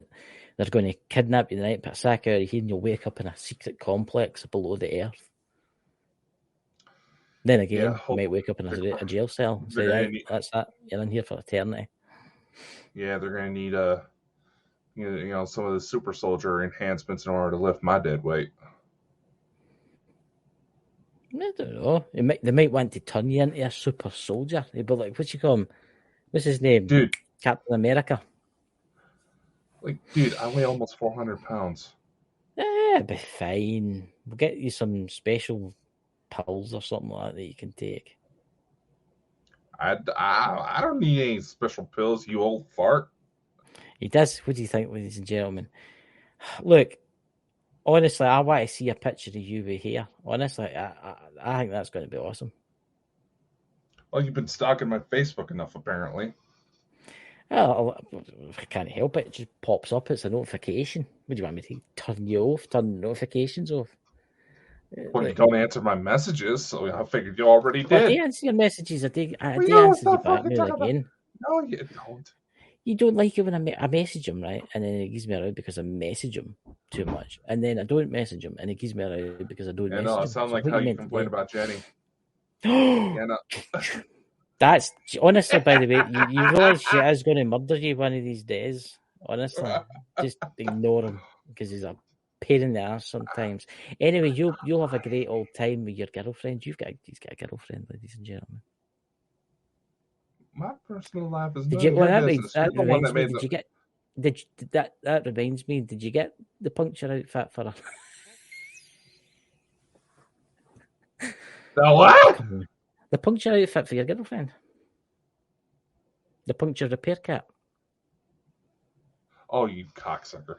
[SPEAKER 2] They're going to kidnap you tonight, put a sack out of here, and you'll wake up in a secret complex below the earth. Then again, you might wake up in a jail cell. Say, that's that. You're in here for eternity.
[SPEAKER 4] Yeah, they're going to need some of the super soldier enhancements in order to lift my dead weight.
[SPEAKER 2] I don't know. They might want to turn you into a super soldier. They'd be like, what you call him? What's his name?
[SPEAKER 4] Dude.
[SPEAKER 2] Captain America.
[SPEAKER 4] Like, dude, I weigh almost 400 pounds.
[SPEAKER 2] Yeah, it'll be fine. We'll get you some special pills or something like that you can take.
[SPEAKER 4] I don't need any special pills, you old fart.
[SPEAKER 2] He does. What do you think, ladies and gentlemen? Look, honestly, I want to see a picture of you with hair. Honestly, I think that's going to be awesome.
[SPEAKER 4] Well, you've been stalking my Facebook enough, apparently.
[SPEAKER 2] Oh, I can't help it. It just pops up. It's a notification. What do you want me to turn you off? Turn notifications off?
[SPEAKER 4] Well, you don't answer my messages, so I figured you already
[SPEAKER 2] Well, I
[SPEAKER 4] did.
[SPEAKER 2] do answer your messages. I do
[SPEAKER 4] Well, you
[SPEAKER 2] answer you
[SPEAKER 4] stop
[SPEAKER 2] back
[SPEAKER 4] fucking
[SPEAKER 2] now and
[SPEAKER 4] talking about.
[SPEAKER 2] again.
[SPEAKER 4] No, you don't.
[SPEAKER 2] You don't like it when I message him, right? And then it gives me a row because I message him too much. And then I don't message him and it gives me a row because I don't
[SPEAKER 4] Yeah,
[SPEAKER 2] message
[SPEAKER 4] no,
[SPEAKER 2] him.
[SPEAKER 4] it sounds
[SPEAKER 2] So
[SPEAKER 4] like
[SPEAKER 2] what
[SPEAKER 4] how
[SPEAKER 2] you
[SPEAKER 4] you
[SPEAKER 2] meant
[SPEAKER 4] complain
[SPEAKER 2] today?
[SPEAKER 4] about Jenny. Yeah, no.
[SPEAKER 2] That's honestly, by the way, you realize she is going to murder you one of these days. Honestly, just ignore him because he's a pain in the ass sometimes. Anyway, you'll have a great old time with your girlfriend. He's got a girlfriend, ladies and gentlemen.
[SPEAKER 4] My personal life is
[SPEAKER 2] Did
[SPEAKER 4] none
[SPEAKER 2] you?
[SPEAKER 4] of
[SPEAKER 2] Well,
[SPEAKER 4] your business. You're
[SPEAKER 2] that
[SPEAKER 4] the one
[SPEAKER 2] reminds
[SPEAKER 4] that
[SPEAKER 2] me.
[SPEAKER 4] made the.
[SPEAKER 2] That reminds me. Did you get the puncture outfit for her?
[SPEAKER 4] The what?
[SPEAKER 2] Come on, the puncture outfit for your girlfriend. The puncture repair kit.
[SPEAKER 4] Oh, you cocksucker.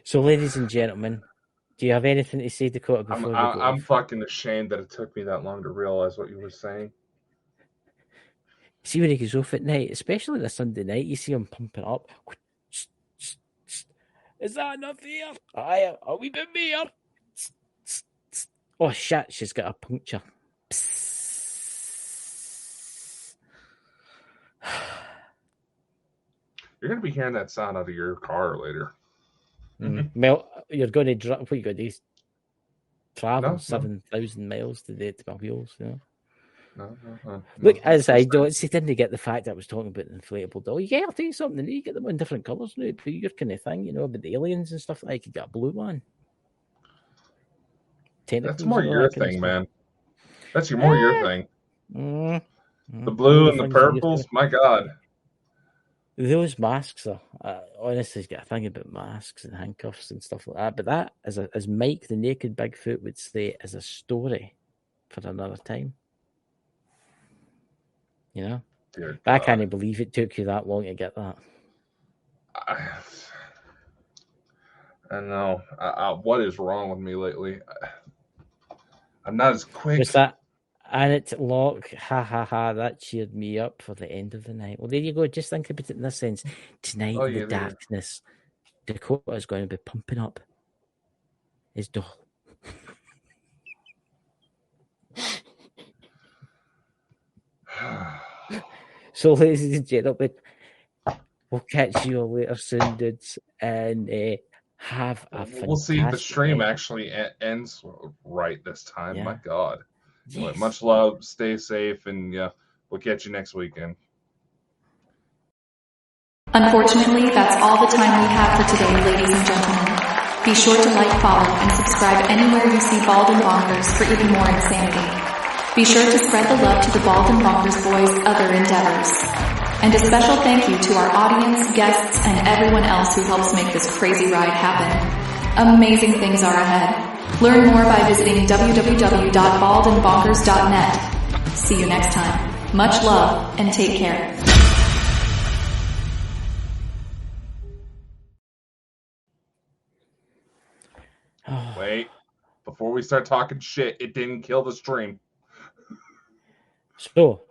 [SPEAKER 2] So, ladies and gentlemen, do you have anything to say, Dakota, before we go?
[SPEAKER 4] I'm fucking ashamed that it took me that long to realize what you were saying.
[SPEAKER 2] See when he goes off at night, especially the Sunday night, you see him pumping up. Is that enough here? Aye, a wee bit more. Oh shit, she's got a puncture.
[SPEAKER 4] You're going to be hearing that sound out of your car later.
[SPEAKER 2] Well, you're going to drive. What you got to do? Travel
[SPEAKER 4] No.
[SPEAKER 2] 7,000 miles to my wheels. You know.
[SPEAKER 4] No.
[SPEAKER 2] Look, as I don't see, didn't get the fact that I was talking about the inflatable doll. Yeah, I'll tell you something. You get them in different colours now. But your kind of thing, you know, about the aliens and stuff. Like you got a blue one.
[SPEAKER 4] That's more your thing, man. That's more your thing. The blue and the purples, my God.
[SPEAKER 2] Those masks are honestly got a thing about masks and handcuffs and stuff like that. But that, as Mike the Naked Bigfoot would say, is a story for another time. You know, I can't believe it took you that long to get that.
[SPEAKER 4] I know. What is wrong with me lately? I'm not as quick.
[SPEAKER 2] What's that? And it's lock, ha, that cheered me up for the end of the night. Well, there you go. Just think about it in this sense. Tonight in the darkness, Dakota is going to be pumping up his doll. So, ladies and gentlemen, we'll catch you all later soon, dudes, and have a fantastic
[SPEAKER 4] We'll see if the stream
[SPEAKER 2] night.
[SPEAKER 4] actually ends right this time. Yeah. My God.
[SPEAKER 2] Yes.
[SPEAKER 4] Anyway, much love. Stay safe, and we'll catch you next weekend.
[SPEAKER 1] Unfortunately, that's all the time we have for today, ladies and gentlemen. Be sure to like, follow, and subscribe anywhere you see Bald and Bonkers for even more insanity. Be sure to spread the love to the Bald and Bonkers boys' other endeavors. And a special thank you to our audience, guests, and everyone else who helps make this crazy ride happen. Amazing things are ahead. Learn more by visiting www.baldandbonkers.net. See you next time. Much love, and take care.
[SPEAKER 4] Wait, before we start talking shit, it didn't kill the stream.
[SPEAKER 2] So,